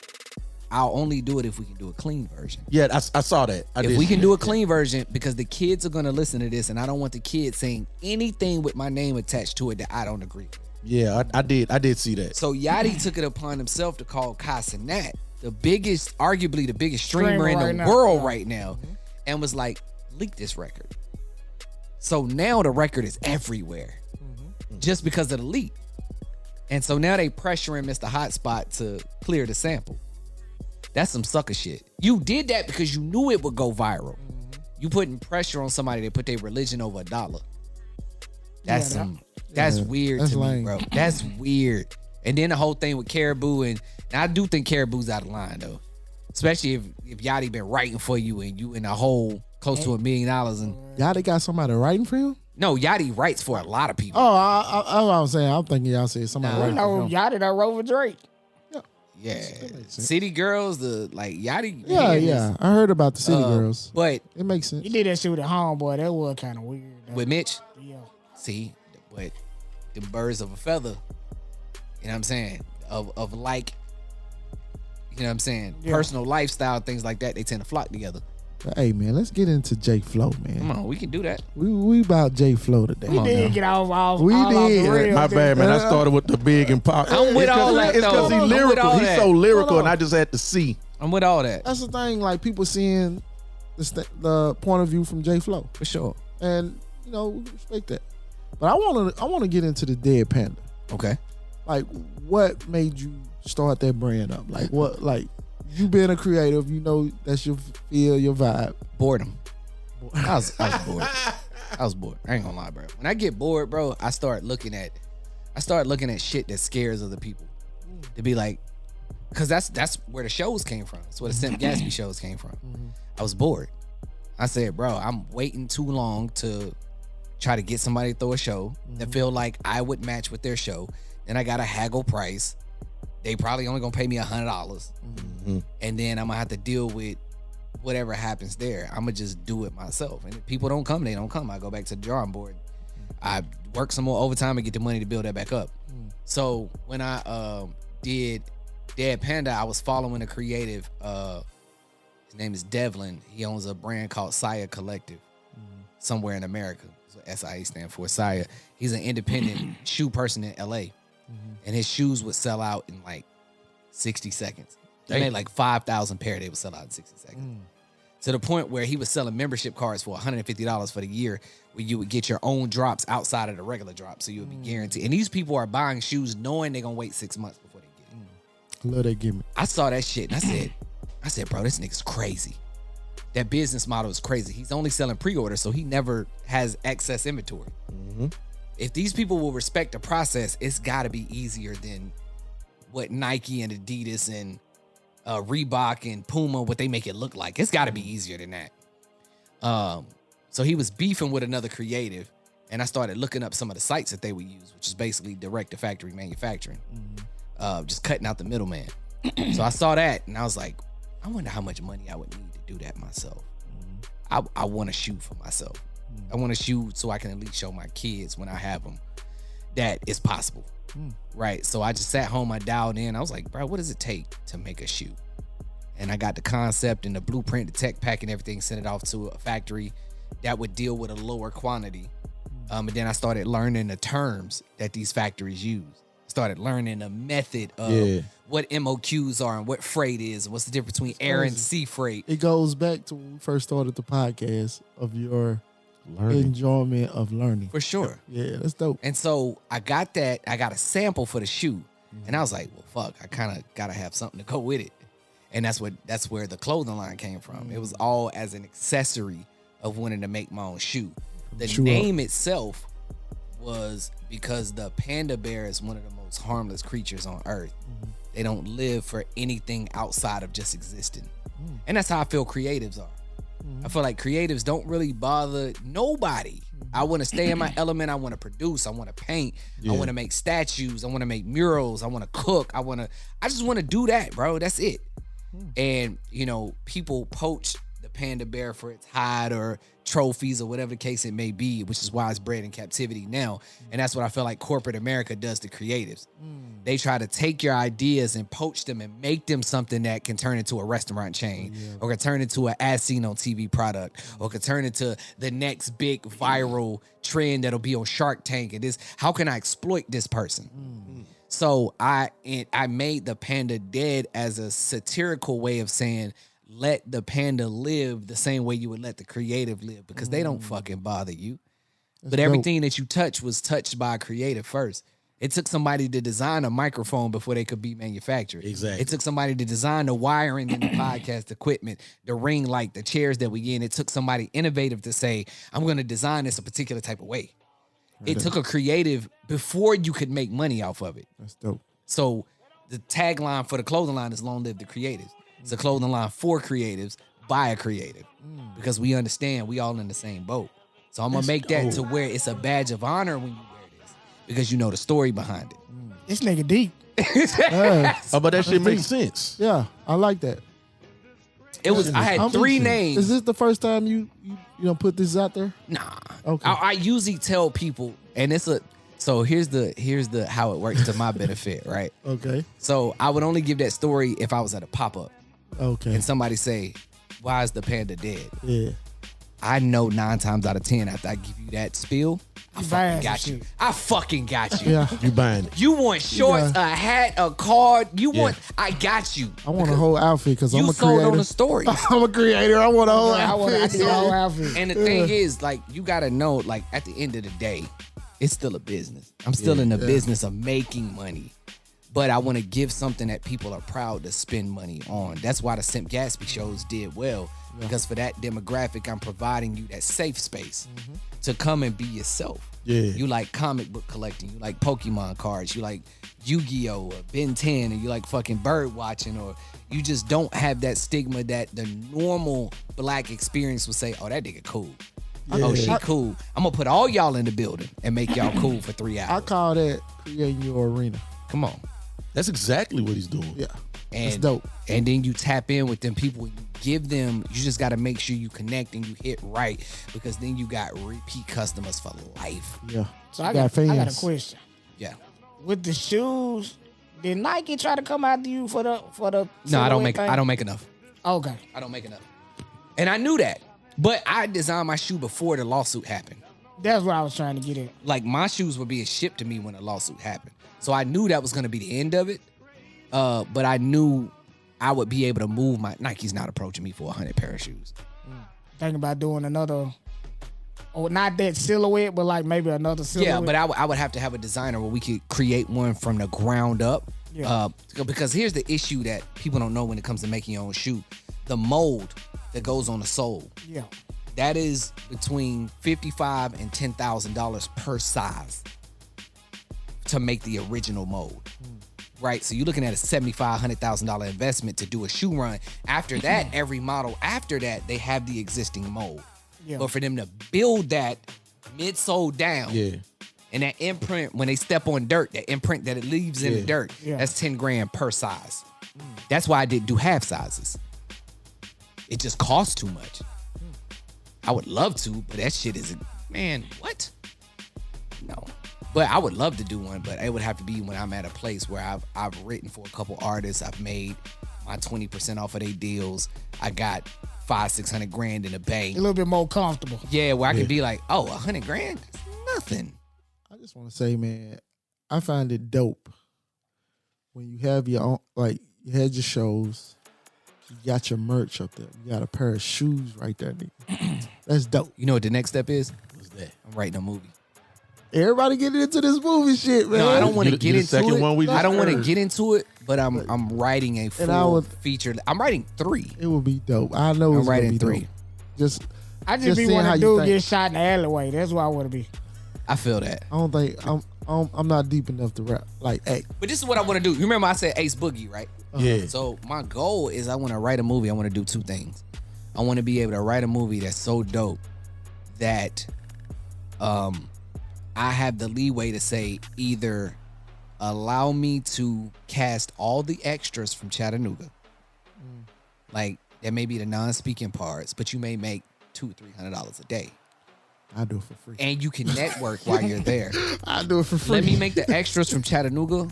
I'll only do it if we can do a clean version. Yeah, I saw that. If we can do a clean version, because the kids are going to listen to this, and I don't want the kids saying anything with my name attached to it that I don't agree with. Yeah, I did see that. So Yachty took it upon himself to call Casanat, arguably the biggest streamer in the right now. world right now, and was like, leak this record. So now the record is everywhere just because of the leak. And so now they pressuring Mr. Hotspot to clear the sample. That's some sucker shit. You did that because you knew it would go viral. You putting pressure on somebody that put their religion over $1. That's weird that's to lame. me, bro. That's weird. And then the whole thing with Caribou, and I do think Caribou's out of line though. Especially if Yachty been writing for you and you in a hole close to $1 million and Y'all they got somebody writing for him? no, Yachty writes for a lot of people. Oh, I what I'm saying. I'm thinking y'all said somebody Nah. writing No, for him. Yachty that wrote with Drake. Yeah. City Girls, the like Yachty. Yeah. I heard about the City Girls. But It makes sense. He did that shit with a homeboy. That was kind of weird. though. with Mitch, Yeah. see, but the birds of a feather, you know what I'm saying? Of like, you know what I'm saying? Yeah. Personal lifestyle, things like that, they tend to flock together. Hey man, let's get into J Flo, man. Come on, we can do that. We about J Flo today. He did get off. We all off did. the rails. My bad, man. I started with the big and pop. I'm with all that, It's because though. he's I'm with lyrical. all He's that. so lyrical, Hold and on. I just had to see. I'm with all that. That's the thing. Like people seeing the point of view from J Flo, For sure. and you know we respect that. But I want to get into the Dead Panda. Okay. Like, what made you start that brand up? Like, what? Like, you being a creative, you know that's your feel, your vibe. Boredom. I was bored. I was bored. I ain't gonna lie, bro. When I get bored, bro, I start looking at shit that scares other people. To be like, cause that's where the shows came from. That's where the Simp Gatsby shows came from. I was bored. I said, bro, I'm waiting too long to try to get somebody to throw a show that feel like I would match with their show. Then I got a haggle price. They probably only gonna pay me $100. And then I'm gonna have to deal with whatever happens there. I'm gonna just do it myself. And if people don't come, they don't come. I go back to the drawing board. I work some more overtime and get the money to build that back up. So when I did Dead Panda, I was following a creative. His name is Devlin. He owns a brand called Saya Collective somewhere in America. That's what SIA stand for. Saya. He's an independent shoe person in LA. And his shoes would sell out in like 60 seconds. They made like 5,000 pair. They would sell out in 60 seconds. To the point where he was selling membership cards for $150 for the year, where you would get your own drops outside of the regular drops. So you would be guaranteed. And these people are buying shoes knowing they're going to wait 6 months before they get it. Love that gimmick. I saw that shit and I said, bro, this nigga's crazy. that business model is crazy. He's only selling pre-order, so he never has excess inventory. If these people will respect the process, it's got to be easier than what Nike and Adidas and Reebok and Puma, what they make it look like. It's got to be easier than that. So he was beefing with another creative, and I started looking up some of the sites that they would use, which is basically direct to factory manufacturing, just cutting out the middleman. So I saw that, and I was like, I wonder how much money I would need to do that myself. I want to shoot for myself. I want to shoot so I can at least show my kids when I have them that it's possible. Right. So I just sat home, I dialed in. I was like, bro, what does it take to make a shoe? And I got the concept and the blueprint, the tech pack and everything, sent it off to a factory that would deal with a lower quantity. And then I started learning the terms that these factories use. Started learning the method of what MOQs are and what freight is and what's the difference between air and sea freight. It goes back to when we first started the podcast of your enjoyment of learning. For sure. Yeah, that's dope. And so I got that. I got a sample for the shoe. And I was like, well, fuck, I kind of got to have something to go with it. And that's where the clothing line came from. It was all as an accessory of wanting to make my own shoe. The name itself was because the panda bear is one of the most harmless creatures on earth. They don't live for anything outside of just existing. And that's how I feel creatives are. I feel like creatives don't really bother nobody. I want to stay in my element. I want to produce. I want to paint. I want to make statues. I want to make murals. I want to cook. I just want to do that, bro. That's it. And, you know, people poach the panda bear for its hide or trophies or whatever the case it may be, which is why it's bred in captivity now. And that's what I feel like corporate America does to creatives. They try to take your ideas and poach them and make them something that can turn into a restaurant chain or can turn into an as seen on TV product or can turn into the next big viral trend that'll be on Shark Tank. And this, how can I exploit this person? So I made the panda dead as a satirical way of saying, let the panda live the same way you would let the creative live, because they don't fucking bother you. But everything that you touch was touched by a creative first. It took somebody to design a microphone before they could be manufactured. Exactly. It took somebody to design the wiring in the podcast equipment, the ring light, the chairs that we in. It took somebody innovative to say, I'm going to design this a particular type of way. It took a creative before you could make money off of it. That's dope. So the tagline for the clothing line is long live the creatives. It's a clothing line for creatives by a creative, because we understand we all in the same boat. So I'm going to make that to where it's a badge of honor when you wear this, because you know the story behind it. This nigga deep. But that shit makes sense. Yeah, I like that. It was. I had three names. Is this the first time you put this out there? Nah. Okay. I usually tell people, and it's a. So here's the how it works to my benefit, right? Okay. So I would only give that story if I was at a pop-up. Okay. And somebody say, why is the panda dead? Yeah. I know 9 times out of 10 after I give you that spiel, I fucking got you. I fucking got you. Yeah. You buying it. You want shorts, a hat, a card. You want, I got you. I want a whole outfit because I'm a sold creator. on the story. I'm a creator. I want a whole I want outfit. the whole outfit. And the thing is, like, you got to know, like, at the end of the day, it's still a business. I'm still in the business of making money. But I want to give something that people are proud to spend money on. That's why the Simp Gatsby shows did well. Because for that demographic, I'm providing you that safe space to come and be yourself. Yeah. You like comic book collecting. You like Pokemon cards. You like Yu-Gi-Oh! Or Ben 10. And you like fucking bird watching. Or you just don't have that stigma that the normal black experience would say, oh, that nigga cool. Oh, she cool. I'm going to put all y'all in the building and make y'all cool for 3 hours. I call that creating your arena. Come on. That's exactly what he's doing. Yeah. And, That's dope. And then you tap in with them people. You give them, you just got to make sure you connect and you hit right, because then you got repeat customers for life. Yeah. So I got a question. Yeah. With the shoes, did Nike try to come after you for the No, I don't make thing? I don't make enough. Okay. I don't make enough. And I knew that. But I designed my shoe before the lawsuit happened. That's what I was trying to get at. Like, my shoes were being shipped to me when the lawsuit happened. So I knew that was going to be the end of it. But I knew I would be able to move my... Nike's not approaching me for 100 pair of shoes. Thinking about doing another... Or not that silhouette, but like maybe another silhouette. Yeah, but I would have to have a designer where we could create one from the ground up. Yeah. Because here's the issue that people don't know when it comes to making your own shoe. the mold that goes on the sole. Yeah. That is between $55,000 and $10,000 per size to make the original mold. Right? So you're looking at a $75,000, $100,000 investment to do a shoe run. After that, every model after that, they have the existing mold. Yeah. But for them to build that midsole down, and that imprint, when they step on dirt, that imprint that it leaves in the dirt, that's 10 grand per size. That's why I didn't do half sizes. It just costs too much. I would love to, but that shit is, man, what? No. But I would love to do one, but it would have to be when I'm at a place where I've written for a couple artists. I've made my 20% off of their deals. I got $500-600 grand in the bank. A little bit more comfortable. Yeah, where I could be like, oh, $100 grand? That's nothing. I just want to say, man, I find it dope when you have your own, like, you had your shows, you got your merch up there, you got a pair of shoes right there, nigga. That's dope. You know what the next step is? What's that? I'm writing a movie. Everybody getting into this movie shit, man. No, I don't want to You the get into second it. one we I don't just want to heard. get into it, but I'm writing a full feature. I'm writing 3. It would be dope. I know I'm it's writing gonna be 3. dope. Just I just Just be seeing when how a you dude think. get shot in the alleyway. That's where I want to be. I feel that. I don't think I'm not deep enough to rap like act. But this is what I want to do. You remember I said Ace Boogie, right? Yeah. So my goal is I want to write a movie. I want to do 2 things. I want to be able to write a movie that's so dope that I have the leeway to say either allow me to cast all the extras from Chattanooga. Like that may be the non-speaking parts, but you may make $200-300 a day. I do it for free. And you can network while you're there. I do it for free. Let me make the extras from Chattanooga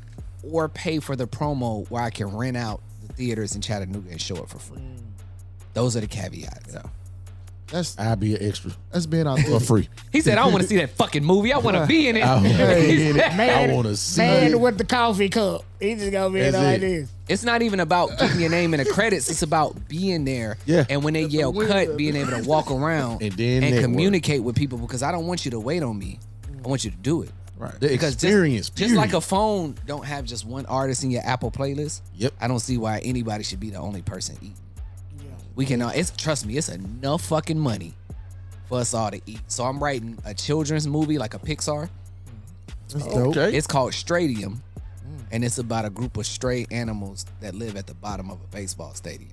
or pay for the promo where I can rent out the theaters in Chattanooga and show it for free. Those are the caveats. I'll be an extra That's being for authentic. free. He said, I don't want to see that fucking movie. I want to be in it. I Man, want to see man it. with the coffee cup. He just gonna be in That's like it. this. It's not even about getting your name in the credits. It's about being there. Yeah. And when they yell cut, being able to walk around And then network. communicate with people, because I don't want you to wait on me. I want you to do it. Right. The Because experience. just like a phone don't have just one artist in your Apple playlist. Yep. I don't see why anybody should be the only person eating. We can trust me, it's enough fucking money for us all to eat. So I'm writing a children's movie like a Pixar. That's dope. Okay. It's called Stradium, and it's about a group of stray animals that live at the bottom of a baseball stadium.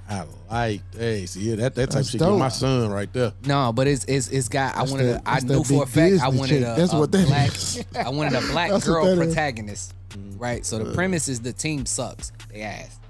I like that. See, that type of That's shit dope. get my son right there. No, but it's got. That's I wanted. that- I that's knew that for a big fact I Disney wanted chick. a, That's a what that black. is. I wanted a black That's what girl that is. protagonist. Right. So the premise is the team sucks. They asked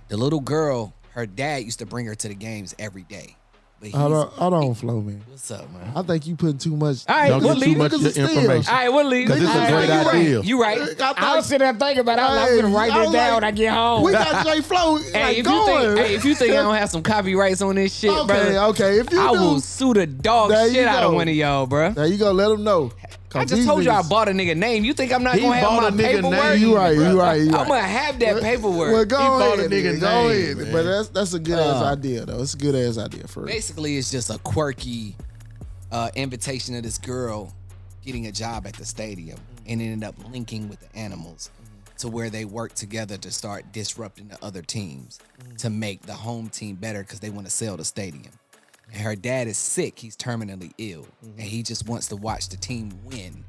the little girl. Her dad used to bring her to the games every day. But he's, Hold on, Flo, man. what's up, man? I think you putting too much. All right, Don't we'll get too leave. much Niggas of are still- information. All right, we'll leave. Because it's a All great right, idea. You right. I was sitting there thinking about it. I'm gonna write I it was down like, when I get home. We got J Flo Hey, going. if you think I don't have some copyrights on this shit, okay, brother, okay. If you I do, will sue the dog There you shit out of go. one of y'all, bro. there you go. Let them know. I just told you I bought a nigga name. You think I'm not He gonna have bought my a nigga paperwork? name. You right. You right. You I'm right. gonna have that paperwork. Well, go bought a ahead, nigga go name, ahead. man. But that's a good ass idea though. It's a good ass idea for real. Basically, it's just a quirky invitation of this girl getting a job at the stadium and ended up linking with the animals to where they work together to start disrupting the other teams to make the home team better because they want to sell the stadium. And her dad is sick. He's terminally ill. And he just wants to watch the team win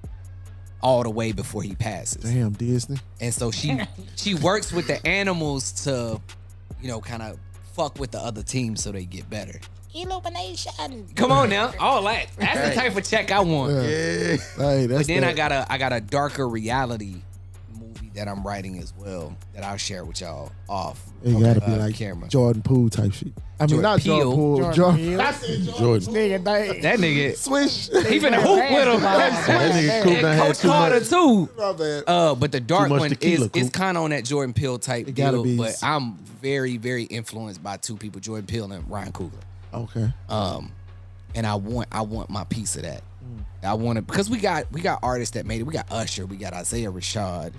all the way before he passes. Damn, Disney. And so she works with the animals to, kind of fuck with the other teams so they get better. Illumination. Come on now, all that. That's the type of check I want. Yeah. Yeah. Hey, that's But then that. I got a darker reality movie that I'm writing as well that I'll share with y'all off. It gotta be like camera. Jordan Poole type shit. I mean, Jordan not Peele. Jordan Poole. Jordan Jordan. Peele. Jordan. Nigga, they, That nigga, Swish. he finna hoop with him. That nigga Coop And done had Coach too Carter much. too. My bad. But the dark much one tequila, is Coop. kind of on that Jordan Peele type It gotta deal. be. But I'm very, very influenced by 2 people, Jordan Peele and Ryan Coogler. Okay. And I want my piece of that. I want it because we got artists that made it. We got Usher, we got Isaiah Rashad,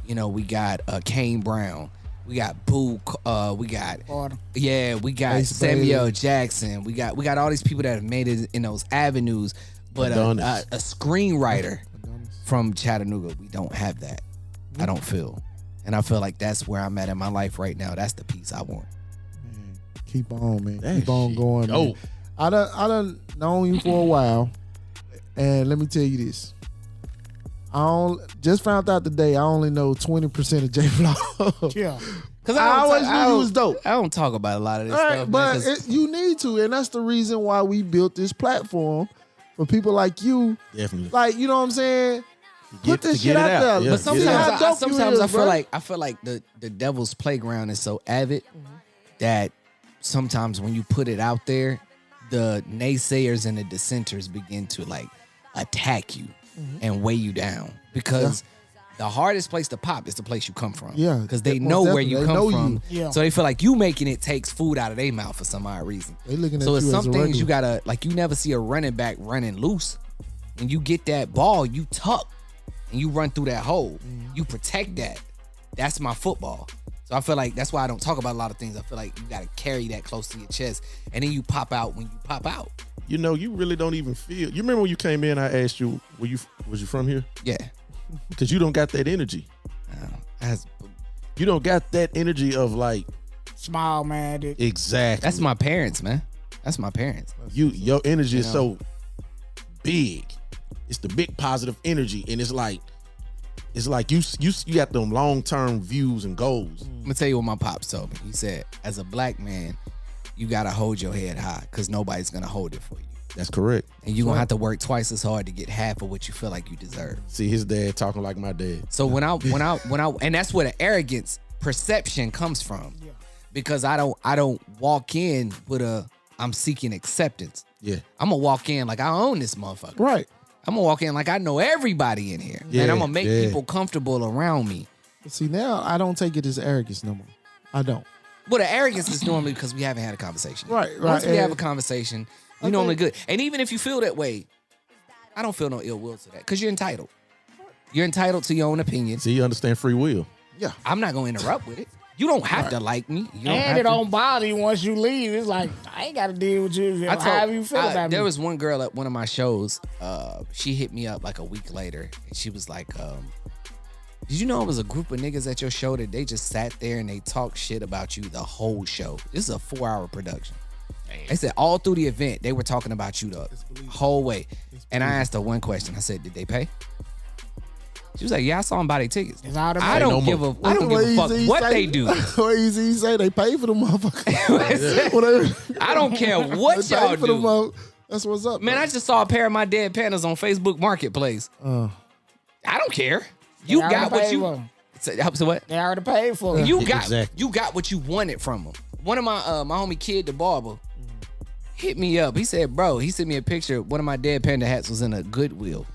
we got Kane Brown, we got Boo, we got Carter. we got Ace Samuel Bailey. Jackson, we got all these people that have made it in those avenues. But Adonis. a screenwriter from Chattanooga, we don't have that. I don't feel, and I feel like that's where I'm at in my life right now. That's the piece I want. Keep on, man. That Keep on shit going, man. dope. I done known you for a while, and let me tell you this. Just found out today I only know 20% of J Flo. Yeah. Because I always knew you was dope. I don't talk about a lot of this All right, stuff. but man, 'cause you need to, and that's the reason why we built this platform for people like you. Definitely. Like, you know what I'm saying? Put this to shit get it out out. there. Yeah, But get it sometimes, out. sometimes I feel like the devil's playground is so avid that sometimes when you put it out there, the naysayers and the dissenters begin to like attack you and weigh you down because the hardest place to pop is the place you come from. Yeah, because they most know where definitely. you They come know from. you. Yeah. So they feel like you making it takes food out of their mouth for some odd reason. They looking at So you it's as some a things regular. you gotta like. You never see a running back running loose. When you get that ball, you tuck and you run through that hole. You protect that. That's my football. So I feel like that's why I don't talk about a lot of things. I feel like you gotta carry that close to your chest, and then you pop out when you pop out. You know, you really don't even feel. You remember when you came in? I asked you, was you from here? Yeah. Because you don't got that energy. That's You don't got that energy of like Small man. exactly. that's my parents, man. That's my parents. Your energy is You so big. It's the big positive energy, and it's like you got them long term views and goals. I'm gonna tell you what my pops told me. He said, as a black man, you gotta hold your head high because nobody's gonna hold it for you. That's correct. And you're gonna have to work twice as hard to get half of what you feel like you deserve. See his dad talking like my dad. So when I and that's where the arrogance perception comes from. Because I don't walk in with I'm seeking acceptance. Yeah. I'm gonna walk in like I own this motherfucker. Right. I'm gonna walk in like I know everybody in here. Yeah, And I'm gonna make yeah. people comfortable around me. But see, now I don't take it as arrogance no more. I don't. Well, the arrogance is normally because we haven't had a conversation. Right, Once right. we have And- a conversation, we Okay. normally good. And even if you feel that way, I don't feel no ill will to that because you're entitled. You're entitled to your own opinion. See, you understand free will. Yeah. I'm not gonna interrupt with it. You don't have to like me. You don't And have it to. don't bother you once you leave. It's like, I ain't got to deal with you. However you feel about there me. was one girl at one of my shows. She hit me up like a week later, and she was like, "Did you know it was a group of niggas at your show that they just sat there and they talked shit about you the whole show? This is a 4-hour production." They said all through the event they were talking about you the whole way. And I asked her one question. I said, "Did they pay?" She was like, "Yeah, I saw them buy their tickets." It's all the I don't give a fuck what they do. What easy say they pay for the motherfucker. Whatever. I don't care what They pay y'all for the do. That's what's up. Man, I just saw a pair of my dead pandas on Facebook Marketplace. I don't care. You They got already what paid you. for 'em. So what? They already paid for it. You got Exactly. you got what you wanted from them. One of my homie Kid the barber hit me up. He said, "Bro," he sent me a picture. One of my dead panda hats was in a Goodwill.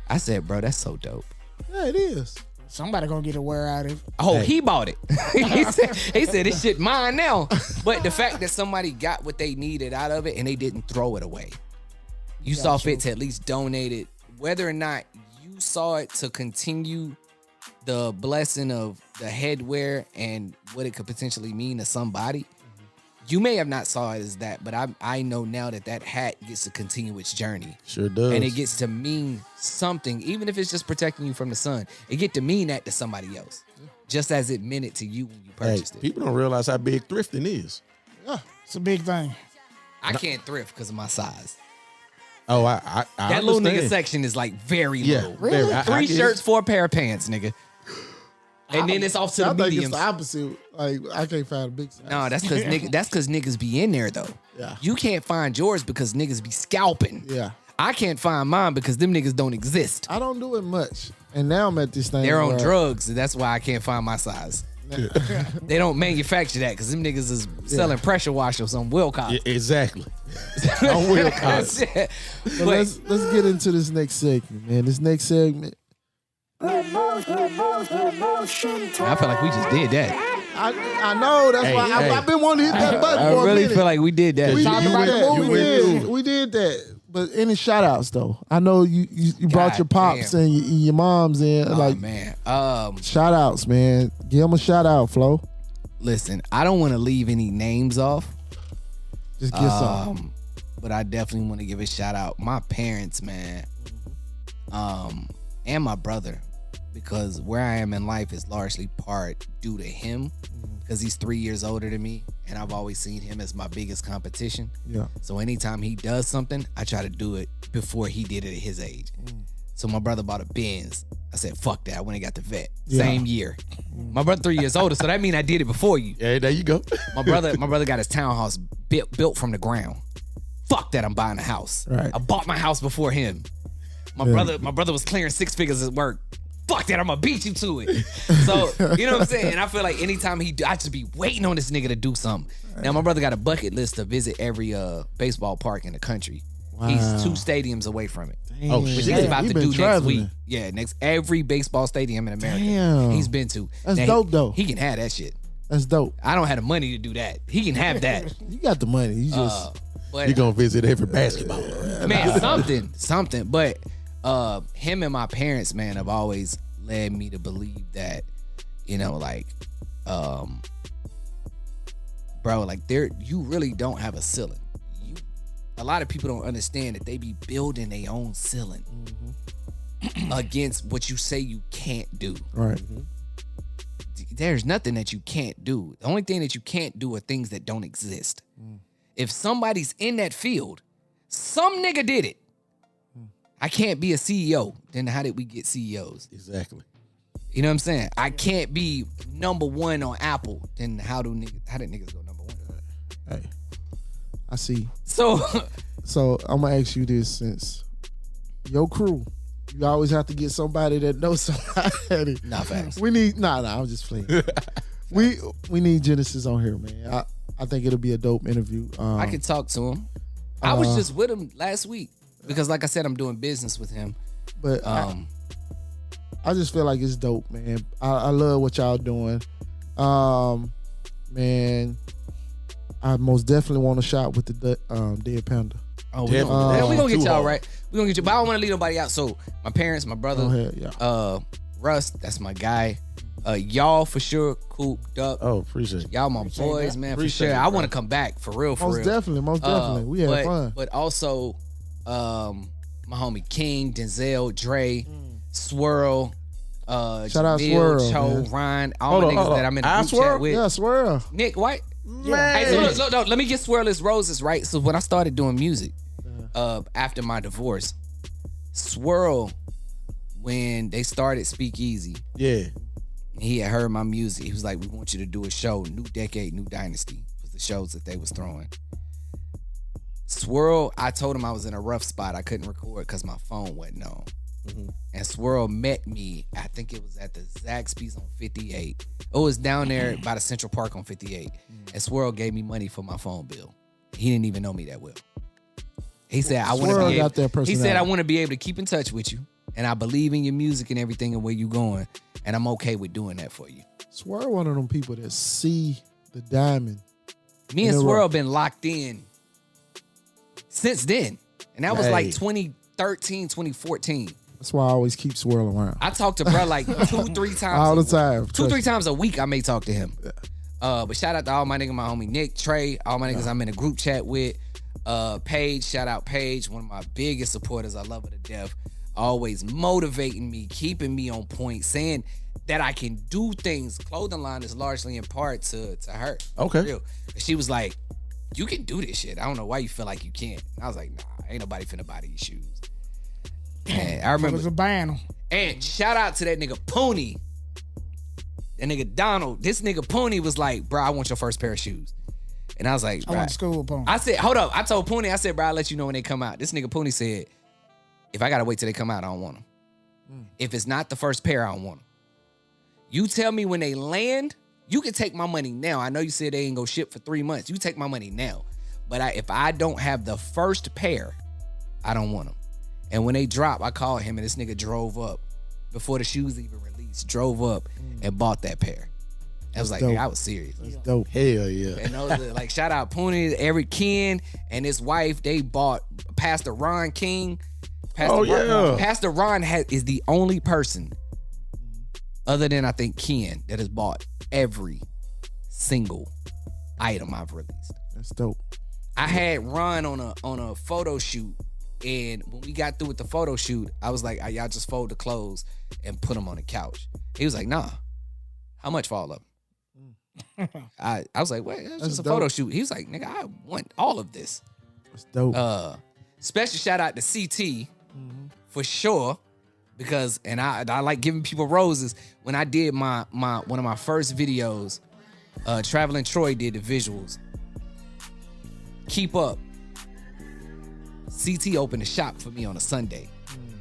I said, "Bro, that's so dope." Yeah, it is. Somebody gonna get a wear out of it. Oh, he bought it. he said this shit mine now. But the fact that somebody got what they needed out of it and they didn't throw it away. You saw fit to at least donate it. Whether or not you saw it to continue the blessing of the headwear and what it could potentially mean to somebody, you may have not saw it as that, but I know now that hat gets to continue its journey. Sure does. And it gets to mean something, even if it's just protecting you from the sun. It get to mean that to somebody else, just as it meant it to you when you Hey, purchased it. people don't realize how big thrifting is. It's a big thing. I can't thrift because of my size. Oh, I That little nigga understand. section is like very Yeah, little. very. I 3 get it. shirts, 4 pair of pants, nigga. And then it's off to I the think it's mediums. the opposite. Like I can't find a big size. No, that's because niggas be in there though. Yeah. You can't find yours because niggas be scalping. Yeah. I can't find mine because them niggas don't exist. I don't do it much. And now I'm at this thing. They're on where- drugs, and that's why I can't find my size. They don't manufacture that because them niggas is selling pressure washers on Wilcox. Yeah, exactly. On Wilcox. But But let's get into this next segment, man. This next segment, I feel like we just did that. I know that's Hey, why hey. I've been wanting to hit that button I for a really minute. feel like we did that. we talked did about the that. movie. We did that. But any shout outs though? I know you brought God your pops damn. and your moms in. Oh like man. shout outs, man. Give them a shout out, Flo. Listen, I don't want to leave any names off. Just get some. But I definitely want to give a shout out my parents, man. And my brother, because where I am in life is largely part due to him. because he's 3 years older than me, and I've always seen him as my biggest competition. Yeah. So anytime he does something, I try to do it before he did it at his age. So my brother bought a Benz. I said, fuck that. I went and got the vet. Yeah. Same year. My brother 3 years older, so that means I did it before you. Yeah, there you go. My brother got his townhouse built from the ground. Fuck that, I'm buying a house. Right. I bought my house before him. My brother was clearing 6 figures at work. Fuck that, I'm gonna beat you to it. So, you know what I'm saying? And I feel like anytime I just be waiting on this nigga to do something. Now, my brother got a bucket list to visit every baseball park in the country. Wow. He's 2 stadiums away from it. Oh, Which shit. he's about He to been do next traveling. week. Yeah, every baseball stadium in America. Damn. He's been to. That's Now, dope, though. He can have that shit. That's dope. I don't have the money to do that. He can have that. You got the money. You just But You gonna visit every basketball. man, something. But him and my parents, man, have always led me to believe that, you know, like, bro, like you really don't have a ceiling. A lot of people don't understand that they be building their own ceiling against what you say you can't do. right. There's nothing that you can't do. The only thing that you can't do are things that don't exist. If somebody's in that field, some nigga did it. I can't be a CEO. Then how did we get CEOs? Exactly. You know what I'm saying? I can't be number 1 on Apple. Then how did niggas go number 1? Hey, I see. So So I'm gonna ask you this: since your crew, you always have to get somebody that knows somebody. Nah, facts. We need I'm just playing. we need Genesis on here, man. I think it'll be a dope interview. I could talk to him. I was just with him last week because, like I said, I'm doing business with him. but I just feel like it's dope, man. I love what y'all doing. Man, I most definitely want to shot with the Dead Panda. Oh, Yeah, we gonna get too y'all hard. right. We gonna get you, but I don't want to leave nobody out. So my parents, my brother, Go ahead, yeah. Russ, that's my guy. Y'all for sure, Coop, Duck. Oh, appreciate it. Y'all my boys, man, for Appreciate sure. it, I bro. want to come back for real, for Most real. definitely. We had fun. But also, my homie King, Denzel, Dre, Swirl, Shout out Jamil, Swirl, Cho, man. Ryan, all my niggas that I'm in I the group chat Swirl? with. Yeah, swear. Nick White. Yeah. Hey, so look, let me get Swirless Roses, right? So when I started doing music, after my divorce, Swirl, when they started Speakeasy, Yeah. he had heard my music. He was like, we want you to do a show. New Decade, New Dynasty was the shows that they was throwing. Swirl, I told him I was in a rough spot. I couldn't record because my phone wasn't on. And Swirl met me, I think it was at the Zaxby's on 58. It was down there by the Central Park on 58. And Swirl gave me money for my phone bill. He didn't even know me that well. He said, I want to Swirl be got that able, he said, personality. I want to be able to keep in touch with you. And I believe in your music and everything and where you going. And I'm okay with doing that for you. Swear one of them people that see the diamond. Me and In the Swirl rough. been locked in since then. And that was Hey. like 2013, 2014. That's why I always keep Swirl around. I talked to bro like 2-3 times. All the time. 2-3 times a week I may talk to him. But shout out to all my niggas, my homie Nick, Trey, all my niggas I'm in a group chat with. Paige, shout out Paige, one of my biggest supporters. I love her to death. Always motivating me, keeping me on point, saying that I can do things. Clothing line is largely in part to her. Okay. For real. She was like, you can do this shit. I don't know why you feel like you can't. And I was like, nah, ain't nobody finna buy these shoes. And I It was remember, a ban. and shout out to that nigga Pony. That nigga Donald. This nigga Pony was like, bro, I want your first pair of shoes. And I was like, I bruh. went to school upon. I said, hold up. I told Pony, I said, bro, I'll let you know when they come out. This nigga Pony said, if I gotta wait till they come out, I don't want them. If it's not the first pair, I don't want them. You tell me when they land, you can take my money now. I know you said they ain't gonna ship for 3 months. You take my money now. But if I don't have the first pair, I don't want them. And when they drop, I called him and this nigga drove up before the shoes even released, drove up and bought that pair. I was like, dope. nigga, I was serious. That's dope. Hell yeah. And those are, like, shout out Pony, Eric Ken and his wife. They bought Pastor Ron King. Pastor Oh, Ron, yeah. Pastor Ron is the only person, other than I think Ken, that has bought every single item I've released. That's dope. I had Ron on a photo shoot, and when we got through with the photo shoot, I was like, y'all just fold the clothes and put them on the couch. He was like, nah. How much for all of them? I was like, wait, that's just a dope. photo shoot. He was like, nigga, I want all of this. That's dope. Special shout out to CT for sure. Because I like giving people roses. When I did my one of my first videos, Traveling Troy did the visuals. Keep up. CT opened a shop for me on a Sunday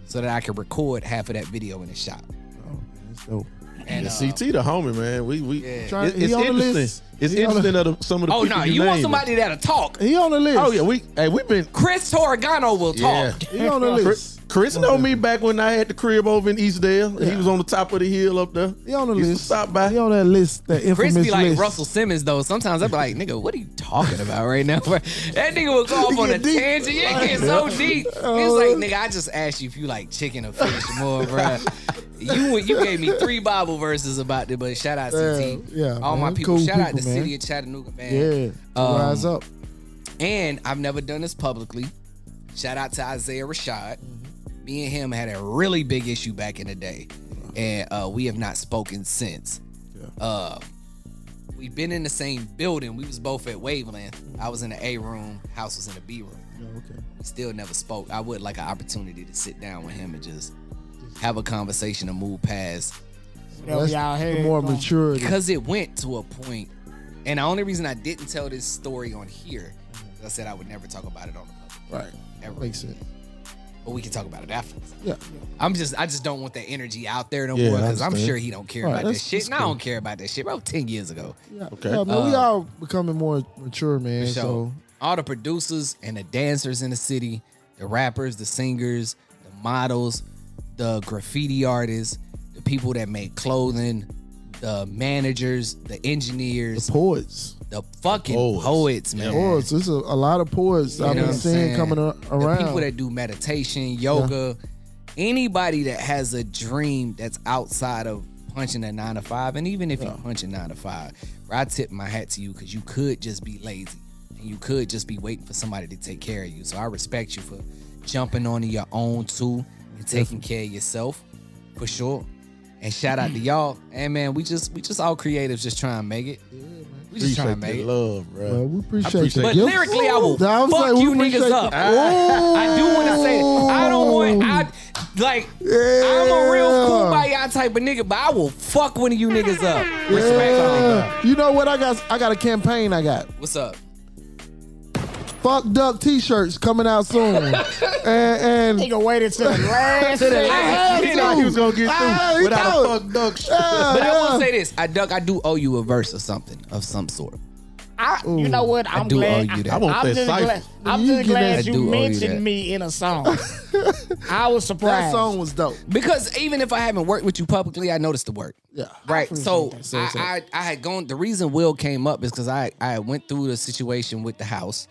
so that I could record half of that video in the shop. Oh, man, that's dope. And CT the homie, man. We Yeah. it's He on the interesting. list. It's He on the- interesting of some of the Oh people no, you want named. somebody that'll talk. He on the list. Oh yeah, we've been Chris Torregano will yeah. talk. He on the list. Chris know me back when I had the crib over in Eastdale. Yeah. He was on the top of the hill up there. He on the Used to list. stop by. He on that list. That infamous Chris be like list. Russell Simmons though. Sometimes I be like, nigga, what are you talking about right now? That nigga will go off on a get deep. tangent. Yeah, get so deep. He was like, nigga, I just asked you if you like chicken or fish more, bro. You gave me 3 Bible verses about it, but shout out CT. Yeah, all man. my people. Cool Shout out the people, man. city of Chattanooga, man. Yeah. Rise up. And I've never done this publicly. Shout out to Isaiah Rashad. Me and him had a really big issue back in the day, and we have not spoken since. We've been in the same building. We was both at Wavelength. I was in the A room, house was in the B room. Okay. We still never spoke. I would like an opportunity to sit down with him and just have a conversation and move past. Whatever y'all The had more going. maturity. Because it went to a point, and the only reason I didn't tell this story on here, is I said I would never talk about it on the public. Right. Ever. Makes sense. But we can talk about it afterwards. Yeah. I just don't want that energy out there no Yeah, more I because I'm understand. sure he don't care Right, about that that's- shit. that's And I cool. don't care about that shit, bro. 10 years ago. Yeah. Okay. Yeah, man, we all becoming more mature, man. So, So all the producers and the dancers in the city, the rappers, the singers, the models, the graffiti artists, the people that make clothing, the managers, the engineers, the poets. the fucking Poets. poets, man. Poets. There's a lot of poets You I've know been what I'm seeing saying? coming The around. people that do meditation, yoga, anybody that has a dream that's outside of punching a 9 to 5, and even if you punch a 9 to 5, bro, I tip my hat to you because you could just be lazy and you could just be waiting for somebody to take care of you. So I respect you for jumping onto your own too and taking care of yourself for sure. And shout out to y'all. And man, we just all creatives just trying to make it. We just trying to Appreciate make the it. love, bro. Well, we appreciate, appreciate the But gift. lyrically, I will I was fuck like, we you niggas appreciate up. the- I do want to say it. I don't want. I'm a real kumbaya type of nigga, but I will fuck one of you niggas up. Respect. Yeah. You know what? I got a campaign. I got What's up? fuck duck t-shirts coming out soon. and Nigga waited till the last second. He thought he was gonna get Ah, through he without a thought- fuck duck shit. But I yeah. will say this, I do owe you a verse or something of some sort. You know what? I'm do glad. owe you that. I want I'm that just cipher. glad, I'm You just get glad that. you I do owe you mentioned that. me in a song. I was that surprised. song was dope. Because even if I haven't worked with you publicly, I noticed the work. Yeah. Right. So that. I had gone. The reason Will came up is because I went through the situation with the house.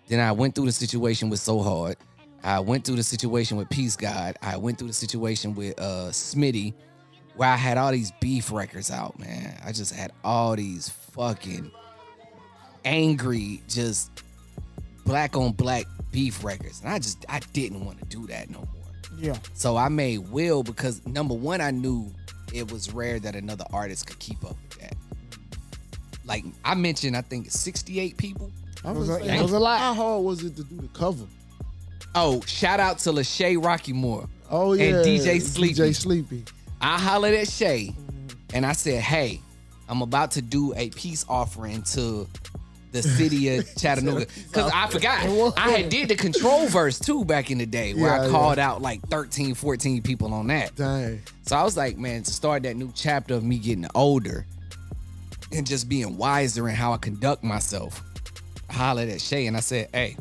Then I went through the situation with So Hard. I went through the situation with Peace God. I went through the situation with Smitty, where I had all these beef records out, man. I just had all these fucking angry, just black on black beef records. And I didn't want to do that no more. Yeah. So I made Will because number one, I knew it was rare that another artist could keep up with that. Like I mentioned, I think 68 people. I It was saying, a lot. How hard was it to do the cover? Oh, shout out to Lachey Rocky Moore. Oh yeah, And DJ Sleepy. DJ Sleepy. I hollered at Shay and I said, hey, I'm about to do a peace offering to the city of Chattanooga. Because I forgot. I had did the control verse too back in the day where Yeah, I called out like 13, 14 people on that. Dang. So I was like, man, to start that new chapter of me getting older and just being wiser in how I conduct myself, I hollered at Shay and I said, hey,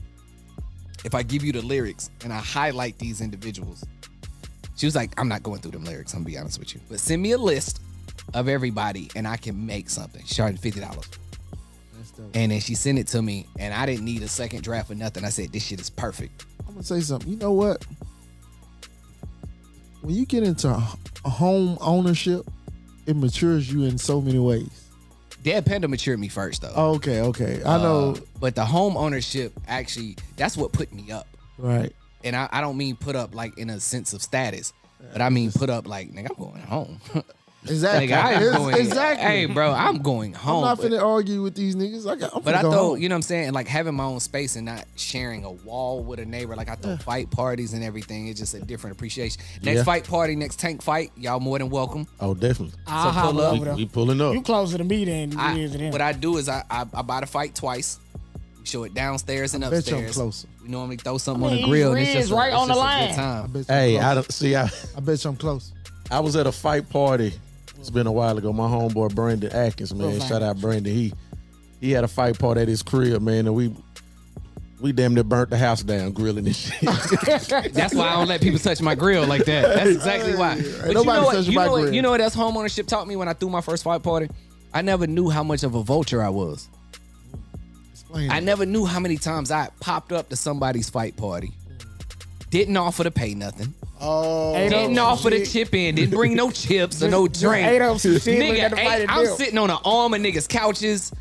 if I give you the lyrics and I highlight these individuals, she was like, I'm not going through them lyrics, I'm gonna be honest with you. But send me a list of everybody and I can make something. She charged $50. That's dope. And then she sent it to me and I didn't need a second draft or nothing. I said, this shit is perfect. I'm gonna say something. You know what? When you get into a home ownership, it matures you in so many ways. Dead Panda matured me first though. Okay. I know. But the home ownership actually, that's what put me up. Right. And I don't mean put up like in a sense of status, but I mean put up like, nigga, I'm going home. Exactly. Like, I am going, exactly. Hey, bro, I'm going I'm home. not but- finna argue with these niggas. But I throw, you know what I'm saying? Like having my own space and not sharing a wall with a neighbor. Like I throw fight parties and everything. It's just a different appreciation. Next Yeah. fight party, next tank fight, y'all more than welcome. Oh, definitely. I'll pull holler up. over there. We pulling up. You closer to me than you is to them. What I do is I buy the fight twice. We show it downstairs and Bet you I'm upstairs. closer. We normally throw something I on mean, the grill. And ribs it's just right on the a line. good time. I bet you Hey, I'm I close. don't see. I bet you I'm close. I was at a fight party. It's been a while ago. My homeboy Brandon Atkins, man. Shout out Brandon. He had a fight party at his crib, man, and we damn near burnt the house down grilling this shit. That's why I don't let people touch my grill like that. That's exactly why. But nobody touching my grill. You know what that's homeownership taught me when I threw my first fight party? I never knew how much of a vulture I was. Explain I it. never knew how many times I popped up to somebody's fight party. Didn't offer to pay nothing. Oh, Didn't offer to chip in. Didn't bring no chips or no drink. Ate up some shit. look at Nigga, the fight and I'm dip. sitting on an arm of niggas' couches.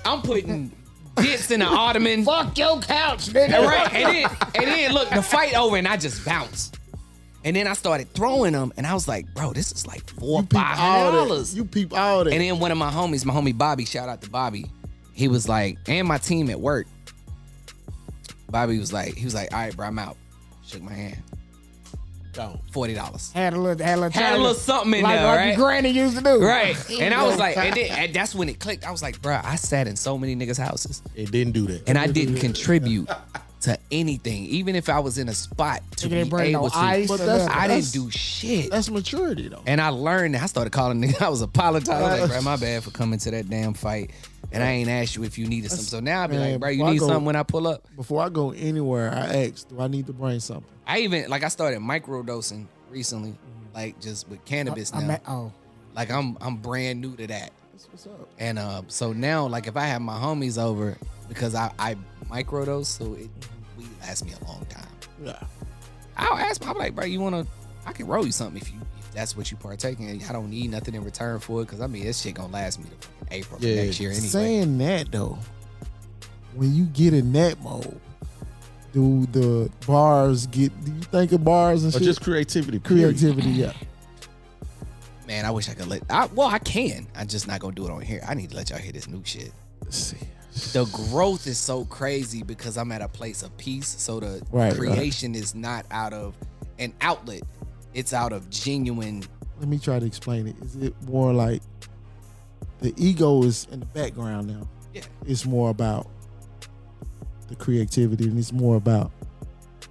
I'm putting dits in the ottoman. Fuck your couch, nigga. Right, and then look, the fight over and I just bounced. And then I started throwing them, and I was like, bro, this is like $400-$500. You peep all that. And then one of my homies, my homie Bobby, shout out to Bobby, he was like, and my team at work, Bobby was like, all right, bro, I'm out. Shook my hand. $40. Had a Had a little something in like, there, like right? your granny used to do. Right. And I was like, and that's when it clicked. I was like, bro, I sat in so many niggas' houses, It didn't do that. and I didn't contribute to anything, even if I was in a spot to They didn't be bring no able to. ice. But or that's- nothing. I That's- didn't do shit. That's maturity though. And I learned, I started calling niggas. I was apologizing. Like, bro, my bad for coming to that damn fight. And I ain't asked you if you needed something. So now I be Man, like, bro, you before I need go- something when I pull up? Before I go anywhere, I ask, do I need to bring something? I started microdosing recently, like just with cannabis now. Like I'm brand new to that. That's what's up. And so now, like if I have my homies over, because I microdose, so it weed lasts me a long time. Yeah. I'll ask my, I'm like, bro, I can roll you something if that's what you partake in. I don't need nothing in return for it, because I mean, this shit gonna last me to April of next year anyway. Saying that though, when you get in that mode, do the bars get? Do you think of bars and Or shit? just creativity. period. Creativity, yeah. Man, I wish I could I can. I'm just not gonna do it on here. I need to let y'all hear this new shit. Let's see. The growth is so crazy because I'm at a place of peace. So the Right, creation is not out of an outlet. It's out of genuine. Let me try to explain it. Is it more like the ego is in the background now? Yeah. It's more about the creativity, and it's more about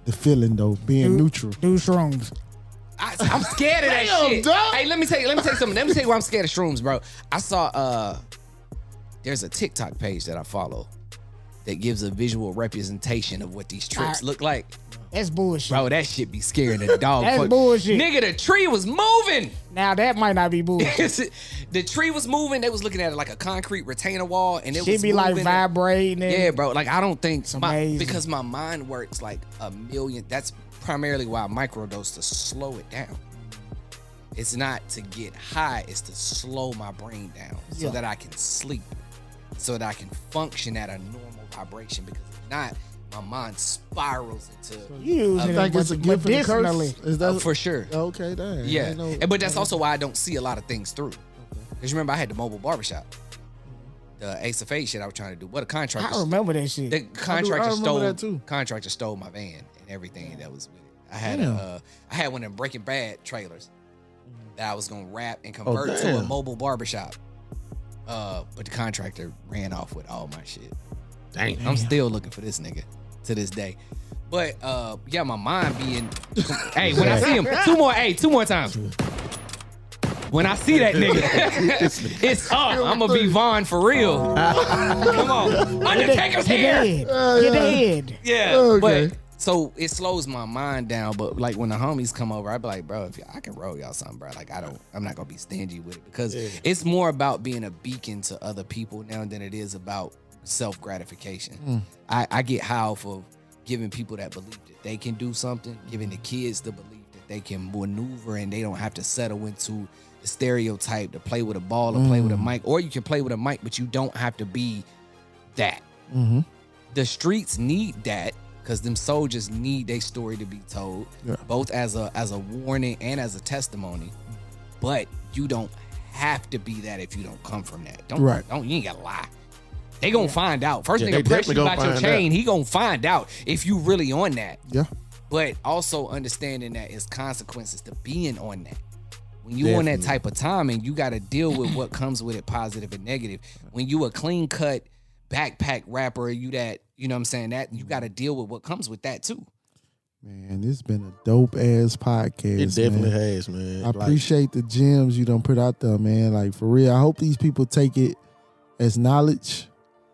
the feeling though, being neutral. Do shrooms. I'm scared of that Damn, shit. dog. Hey, let me tell you something. Let me tell you why I'm scared of shrooms, bro. I saw there's a TikTok page that I follow that gives a visual representation of what these trips look like. That's bullshit. Bro, that shit be scaring the dog. That's fuck. bullshit. Nigga, the tree was moving. Now that might not be bullshit. The tree was moving. They was looking at it like a concrete retainer wall, and it She was be like moving. vibrating. And Yeah, bro. Like I don't think amazing. because my mind works like a million. That's primarily why I microdose, to slow it down. It's not to get high. It's to slow my brain down so that I can sleep, so that I can function at a normal vibration. Because if not, my mind spirals into You using I think it's a gift and a medicinally. curse. Is that for sure. Okay, damn. Yeah, I ain't know- And- but that's also why I don't see a lot of things through. Because remember, I had the mobile barbershop, the Ace of Fade shit I was trying to do. What a contractor! I remember that shit. The contractor remember stole that too. Contractor stole my van and everything that was with it. I Damn. had one of them Breaking Bad trailers that I was gonna wrap and convert to a damn. mobile barbershop. But the contractor ran off with all my shit. Dang. I'm still looking for this nigga to this day. But yeah, my mind being hey, when I see him, two more times. When I see that nigga, it's up. I'm gonna be Vaughn for real. Come on. Undertaker's You're here. dead. You're dead. Yeah. Okay. But so it slows my mind down. But like when the homies come over, I be like, bro, if I can roll y'all something, bro. Like I'm not gonna be stingy with it, because it's more about being a beacon to other people now than it is about self gratification. I get high off of giving people that believe that they can do something, giving the kids the belief that they can maneuver and they don't have to settle into the stereotype to play with a ball or play with a mic, or you can play with a mic, but you don't have to be that. The streets need that, because them soldiers need their story to be told, both as a warning and as a testimony. but you don't have to be that if you don't come from that. Right. You ain't gotta lie. They gonna find out. First Yeah, nigga they press you definitely about gonna your find chain, out. he gonna find out if you really on that. Yeah. But also understanding that it's consequences to being on that. When you on that Definitely. type of time and you got to deal with what comes with it, positive and negative. When you a clean cut backpack rapper, you that, you know what I'm saying, that you got to deal with what comes with that too. Man, this been a dope ass podcast. It definitely man. has, man. I Like, appreciate the gems you done put out there, man. Like, for real, I hope these people take it as knowledge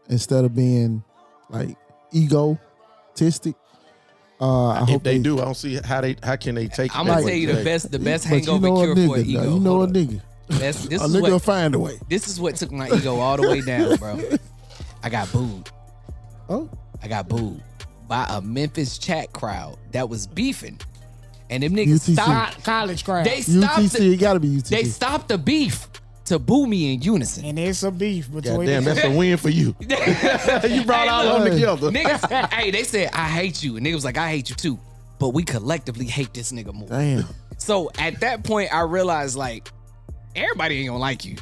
instead of being like egotistic. I if hope they do, I don't see how can they take. I'm it gonna that tell way you the today. best But hangover you know cure a for nigga, an ego. though. You know a Hold on. nigga. This A is nigga will what find a way. this is what took my ego all the way down, bro. I got booed. Oh, I got booed by a Memphis chat crowd that was beefing, and them niggas UTC. stopped. College crowd. They stopped. UTC, it gotta be UTC. They stopped the beef to boo me in unison. and it's a beef between God damn, that's a win for you. You brought all of them together. Niggas, hey, they said I hate you, and niggas was like I hate you too, but we collectively hate this nigga more. Damn. So at that point, I realized like everybody ain't gonna like you.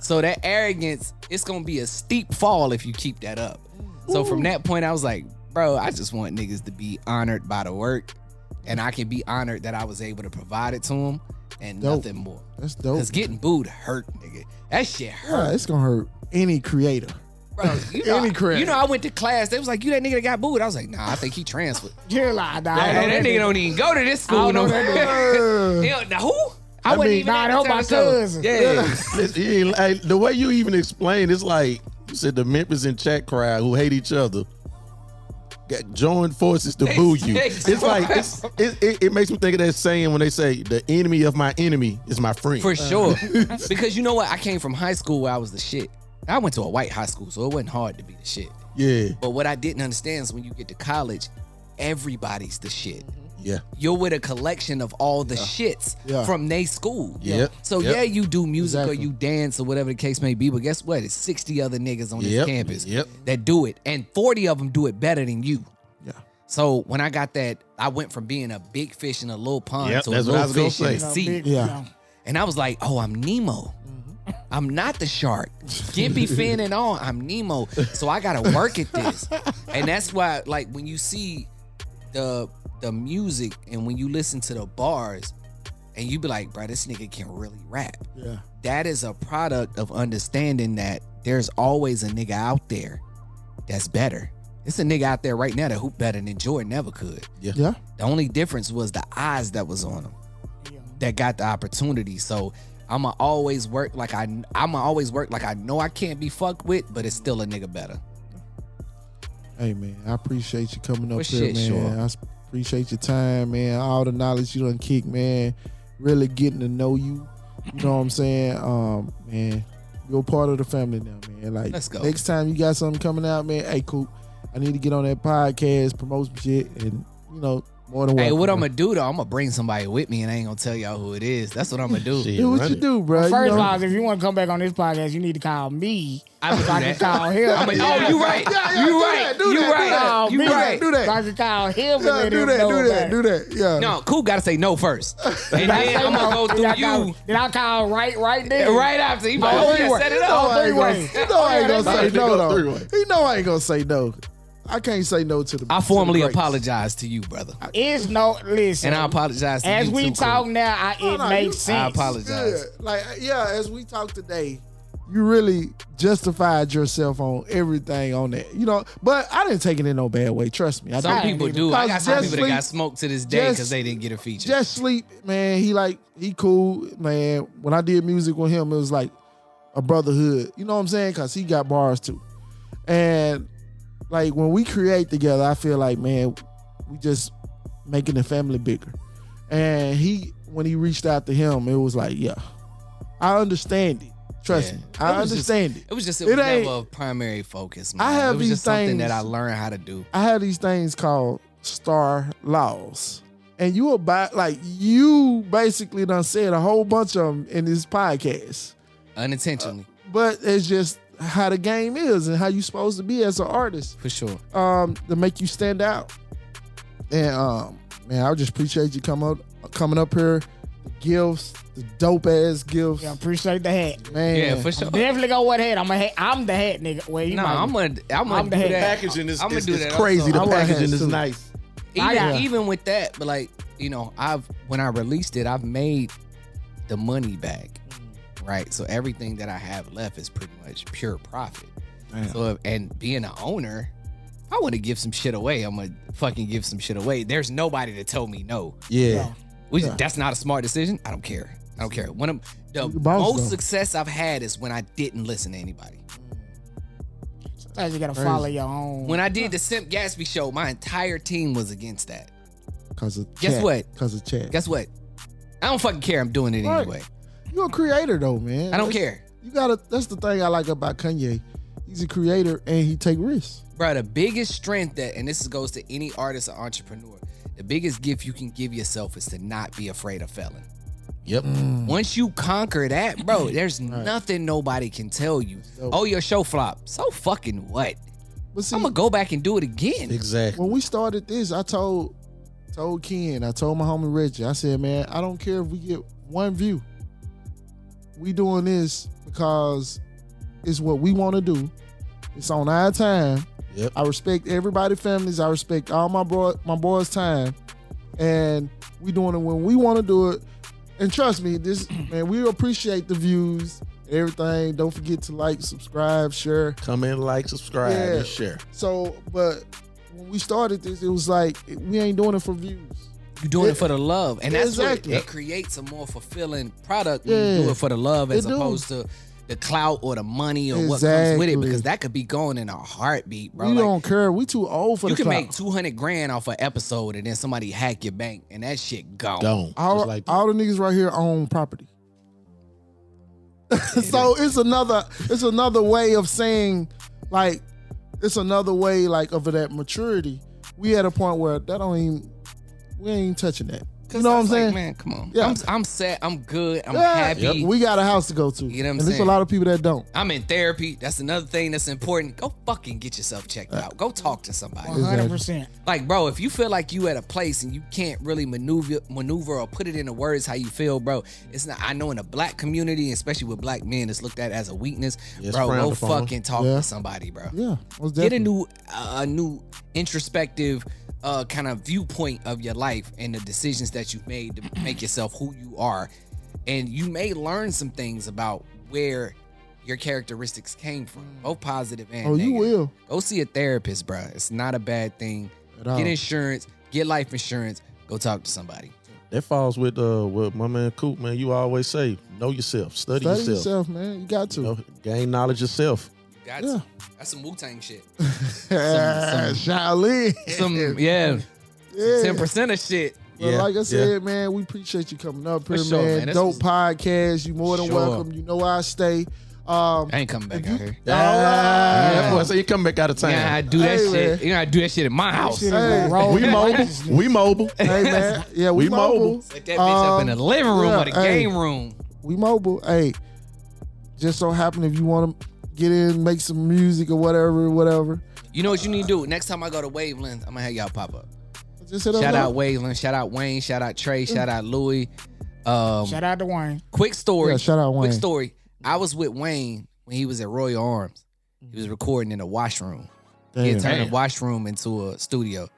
So that arrogance, it's gonna be a steep fall if you keep that up. So from that point, I was like, bro, I just want niggas to be honored by the work, and I can be honored that I was able to provide it to them, and Dope. nothing more. That's dope. Cause getting booed hurt, nigga. That shit hurt. Yeah, it's gonna hurt any creator. Bro, you know, Any credit. you know, I went to class. They was like, "You that nigga that got booed." I was like, "Nah, I think he transferred." You're like, nah, Hey, that nigga don't even go to this school I no don't more. know Hell, now who? I wasn't mean, even nah, at that the was my time, so- cousin. Yeah, Listen, you ain't- hey, the way you even explain, it's like you said the Memphis and chat crowd who hate each other got joined forces to boo you. It's like it makes me think of that saying when they say the enemy of my enemy is my friend. for sure. Because you know what? I came from high school where I was the shit. I went to a white high school, so it wasn't hard to be the shit. Yeah, But what I didn't understand is when you get to college, everybody's the shit. yeah. You're with a collection of all the shits Yeah. from they school. Yep. So Yep. yeah, you do music Exactly. or you dance or whatever the case may be, but guess what? It's 60 other niggas on this Yep. campus Yep. that do it, and 40 of them do it better than you. Yeah. So when I got that, I went from being a big fish in a little pond Yep, to a that's what I little was fish gonna in say. the sea. Big, Yeah. And I was like, oh, I'm Nemo. I'm not the shark. Gimpy fin and all, I'm Nemo. So I gotta work at this. And that's why, like, when you see the music and when you listen to the bars and you be like, bro, this nigga can really rap. Yeah. That is a product of understanding that there's always a nigga out there that's better. It's a nigga out there right now that hoop better than Jordan ever could. Yeah. The only difference was the eyes that was on him that got the opportunity. So I'ma always work like I know I can't be fucked with, but it's still a nigga better. Hey man, I appreciate you coming up For here, shit, man. sure. I appreciate your time, man. All the knowledge you done kick, man. Really getting to know you. You know what I'm saying? Man, you're part of the family now, man. Like Let's go. next time you got something coming out, man. Hey, cool. I need to get on that podcast, promote some shit, and you know, more than Hey, welcome, what I'm man. gonna do though? I'm gonna bring somebody with me, and I ain't gonna tell y'all who it is. That's what I'm gonna do. Shit. Do what Run you it. do, bro. First you of know? all, if you want to come back on this podcast, you need to call me. I would do So I can that. call him. Oh, you right. Yeah, You do right. that, do You that, right. Call You me. right. Do that. So I can call him and Yeah, let do him that, know do about that, it. do that. Yeah. No, cool. Gotta say no first, and Did I then say I'm gonna no? go Did I through call- you Did I call right there? right after. He like, Oh, oh, three yeah, way. set it You know up. I ain't gonna, three-way. you know I ain't gonna that's say right. no Go though. three-way. You know I ain't gonna say no. I can't say no to the. I to the formally greats. apologize to you, brother, It's no listen. and I apologize to As you we too, talk Cool. now, it No, makes you- sense. I apologize. Good. Like, yeah, as we talk today, you really justified yourself on everything on that. You know, but I didn't take it in no bad way. Trust me. I Some didn't. people do. I got Because some Just people that got Sleep- smoked to this day because Just- they didn't get a feature. Just Sleep, man. He cool, man. When I did music with him, it was like a brotherhood. You know what I'm saying? Because he got bars too. And like when we create together, I feel like, man, we just making the family bigger. And when he reached out to him, it was like, yeah, I understand it. Trust Yeah. me, I It was just- understand it. It was just It it was ain't- never a primary focus, man. I have it was these just something things- that I learned how to do. I have these things called star laws. And you about like you basically done said a whole bunch of them in this podcast. Unintentionally, But it's just how the game is and how you supposed to be as an artist for sure. to make you stand out. And man, I just appreciate you coming up here, the gifts, the dope ass gifts. Yeah, appreciate the hat. Man, Yeah, for sure. Definitely go with hat. I'm the hat nigga. Well, you No, might I'm be. gonna the do head. that. Packaging is, I'ma is, do is that crazy. also. The I want packaging hats is too. nice. Even with that, but like, you know, when I released it, I've made the money back. Right. So everything that I have left is pretty much pure profit. Damn. So and being an owner, if I want to give some shit away, I'm gonna fucking give some shit away. There's nobody that told me no. Yeah. That's not a smart decision. I don't care. One of the You the boss, most though. success I've had is when I didn't listen to anybody. Sometimes you gotta follow your own. When I did the Simp Gatsby show, my entire team was against that. Cause of Guess chat. what? Cause of chat. Guess what? I don't fucking care. I'm doing it Right. anyway. You're a creator though, man. I don't care. You gotta. That's the thing I like about Kanye. He's a creator and he take risks. Bro, the biggest strength and this goes to any artist or entrepreneur, the biggest gift you can give yourself is to not be afraid of failing. Yep. Once you conquer that, bro, there's nothing nobody can tell you. Oh, your show flop. So fucking what? But see, I'm gonna go back and do it again. Exactly. when we started this, I told Ken, I told my homie Reggie, I said, man, I don't care if we get one view. We doing this because it's what we want to do. It's on our time. Yep. I respect everybody's families. I respect all my boys' time, and we doing it when we want to do it. And trust me, man, we appreciate the views, everything. Don't forget to like, subscribe, share. Comment, like, subscribe, Yeah. and share. So, but when we started this, it was like we ain't doing it for views. You're doing it for the love. And that's Exactly. what it creates a more fulfilling product when you Yeah. do it for the love as It do. opposed to the clout or the money or what comes with it, Exactly. because that could be going in a heartbeat, bro. We Like, don't care. We too old for you the can clout. make 200 grand off an episode and then somebody hack your bank and that shit gone. Gone. all, Just like that. all the niggas right here own property. So it's another way of saying, like, it's another way like of that maturity. We at a point where we ain't touching that. You know what I'm It's like, saying? man, come on. Yeah. I'm set. I'm good. I'm Yeah. happy. Yep. We got a house to go to. You know what I'm and there's a saying? lot of people that don't. I'm in therapy. That's another thing that's important. Go fucking get yourself checked out. Go talk to somebody. 100%. Like, bro, if you feel like you at a place and you can't really maneuver or put it into words how you feel, bro, it's not. I know in the black community, especially with black men, it's looked at as a weakness. Yes, Bro, frowned go upon. fucking talk Yeah. to somebody, bro. Yeah. Most Get definitely. a new introspective kind of viewpoint of your life and the decisions that you've made to make yourself who you are. And you may learn some things about where your characteristics came from, both positive and Oh, you negative. will. Go see a therapist, bro. It's not a bad thing. At all. Get insurance, get life insurance, go talk to somebody. That falls with what my man Coop, man. You always say, know yourself, study Study yourself. yourself, man. You got to. You know, gain knowledge yourself. Got Yeah. to. That's some Wu-Tang shit. Shaolin. Some, yeah, Yeah. 10% of shit. But Yeah, like I said, man, we appreciate you coming up For here, sure, man. man. This Dope was- podcast. You more than Sure. welcome. You know where I stay. I ain't coming back out here. That boy say you come back out of town. Yeah, I do that Hey, shit. man. You gotta do that shit at my house. Shit is Hey, gonna roll we with mobile. righteousness. We mobile. Hey, man. Yeah, we We mobile. Set that bitch up in the living room or the hey. game room. We mobile. Hey, just so happen if you want to get in, make some music or whatever. You know what you need to do? Next time I go to Wavelength, I'm gonna have y'all pop up. Just hit us Shout up. out Wavelength, shout out Wayne, shout out Trey, shout out Louis. Shout out to Wayne. Quick story. Yeah, shout out Quick Wayne. story. I was with Wayne when he was at Royal Arms. He was recording in a washroom. He had Damn. turned a washroom into a studio.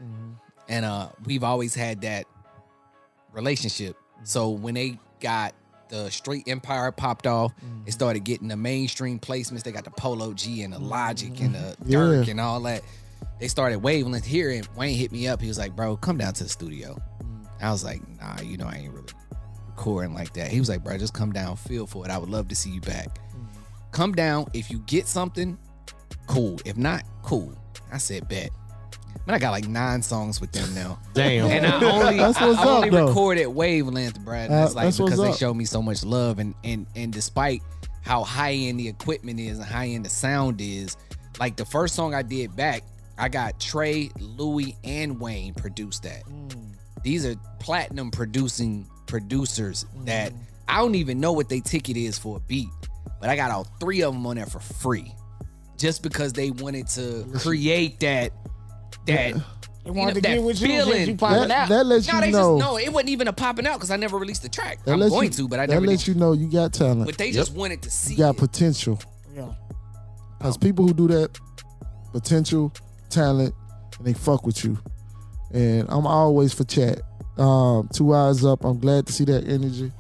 And we've always had that relationship. So when they got the Street Empire popped off, they started getting the mainstream placements. They got the Polo G and the Logic and the Dirk and all that. They started Wavelength here, and Wayne hit me up. He was like, bro, come down to the studio. I was like, nah, you know, I ain't really recording like that. He was like, bro, just come down, feel for it. I would love to see you back. Come down. If you get something, cool. If not, cool. I said, bet. Man, I got like 9 songs with them now. Damn. And I only, That's what's I only up, though. recorded Wavelength, Brad. That's like that's what's because they up. showed me so much love, and despite how high end the equipment is and high end the sound is, like the first song I did back, I got Trey, Louis, and Wayne produced that. These are platinum producers that I don't even know what their ticket is for a beat, but I got all 3 of them on there for free, just because they wanted to create that They wanted to that get with you feeling. since you popping out. That lets No, you they know. just no. It wasn't even a popping out because I never released the track. That I'm lets going you- to, but I that never. lets Did. you know you got talent. But they just wanted to see. You got it. potential. Yeah. Because people who do that, potential, talent, and they fuck with you. And I'm always for chat. 2 Eyes Up. I'm glad to see that energy.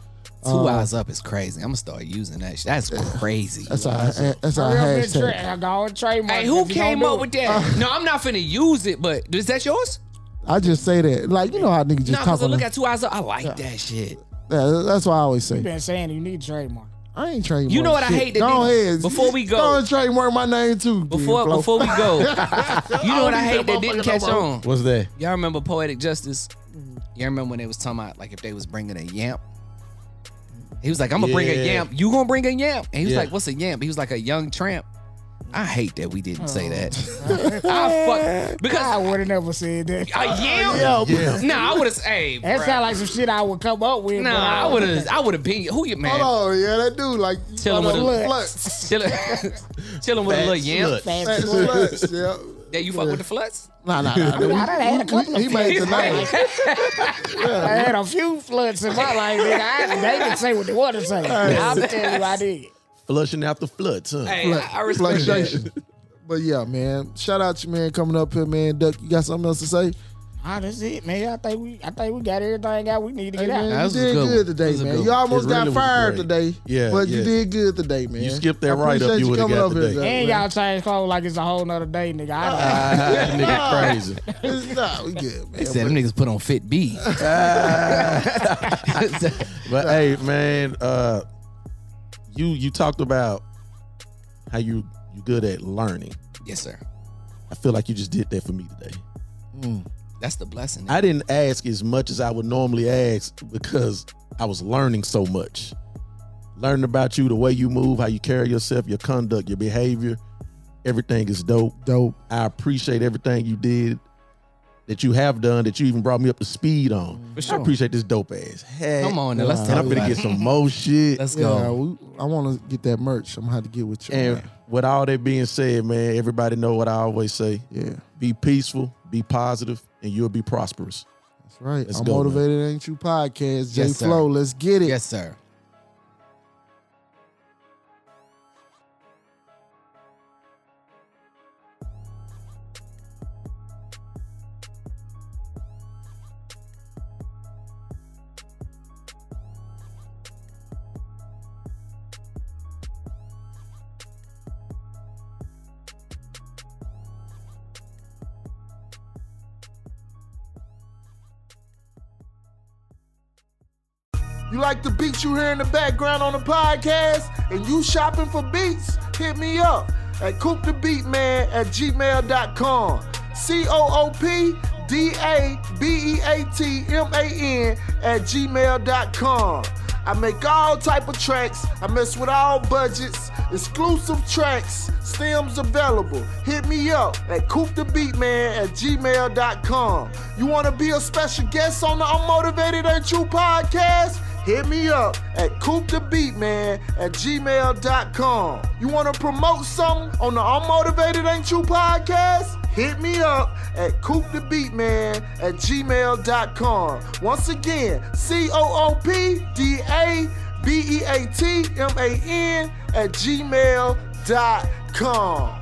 2 Eyes Up is crazy. I'm gonna start using that shit. That's crazy. That's our Hurry up and hashtag. go and trademark. Hey, who if you came don't up do with it. that? No, I'm not finna use it, but is that yours? I just say that. Like, you know how niggas No, just talk because I on look them. at 2 Eyes Up. I like that shit. Yeah, that's what I always You say. been saying you need trademark. I ain't trademark. You know what I shit. hate that Go niggas- ahead. before we go- Go and trademark my name too. Before we go, you know what I hate that didn't catch on? What's that? Y'all remember Poetic Justice? Y'all remember when they was talking about like if they was bringing a yamp? He was like, I'm gonna bring a Yeah. yamp. You gonna bring a yamp? And he was Yeah. like, what's a yamp? He was like a young tramp. I hate that we didn't say that. I fuck I because would have never said that. a yamp. Yeah. Nah, I would have. Hey, That bruh. sound like some shit I would come up with. Nah, I would have. I would have been. Who you man? Hold on, yeah, that dude like Chilling with a sluts. chilling with a little Fat yamp. slut. Fat Fat slut. sluts, yeah. That you fuck with the floods? Nah. I done had a couple He of made floods. tonight. I had a few floods in my life, nigga. They can say what they want to say. I'll tell you I did. Flushing out the floods, huh? Hey, I respect that. Fluctuation. But yeah, man. Shout out to you, man, coming up here, man. Duck, you got something else to say? That's it, man. I think we got everything out we need to Hey, get out. man, That you was a did good good one. today, That was a man. good You one. almost It got really was fired great. today. Yeah, But you yeah. did good today, man. You skipped that I right up, appreciate you would've coming got up here, today. Duck, And man. y'all change clothes like it's a whole nother day, nigga. Nigga crazy. Nah, we good, man. He said them niggas put on Fit B. But hey, man, you talked about how you good at learning. Yes, sir. I feel like you just did that for me today. That's the blessing. I didn't ask as much as I would normally ask because I was learning so much. Learning about you, the way you move, how you carry yourself, your conduct, your behavior. Everything is dope. Dope. I appreciate everything you did, that you have done, that you even brought me up to speed on. For sure. I appreciate this dope ass hat. Come on now, let's And talk I'm gonna about get it. some more shit. Let's Yeah, go. I want to get that merch. I'm gonna have to get with you. And man. with all that being said, man, everybody know what I always say. Yeah, Be peaceful, be positive, and you'll be prosperous. that's right. Let's I'm go, man. Motivated Ain't You podcast. J Yes, sir. Flo, let's get it. Yes, sir. You like the beats you hear in the background on the podcast and you shopping for beats? Hit me up at coopthebeatman@gmail.com. COOPDABEATMAN@gmail.com. I make all type of tracks. I mess with all budgets. Exclusive tracks. Stems available. Hit me up at coopthebeatman@gmail.com. You want to be a special guest on the Unmotivated Ain't You podcast? Hit me up at coopthebeatman@gmail.com. You want to promote something on the Unmotivated Ain't You podcast? Hit me up at coopthebeatman@gmail.com. Once again, COOPDABEATMAN@gmail.com.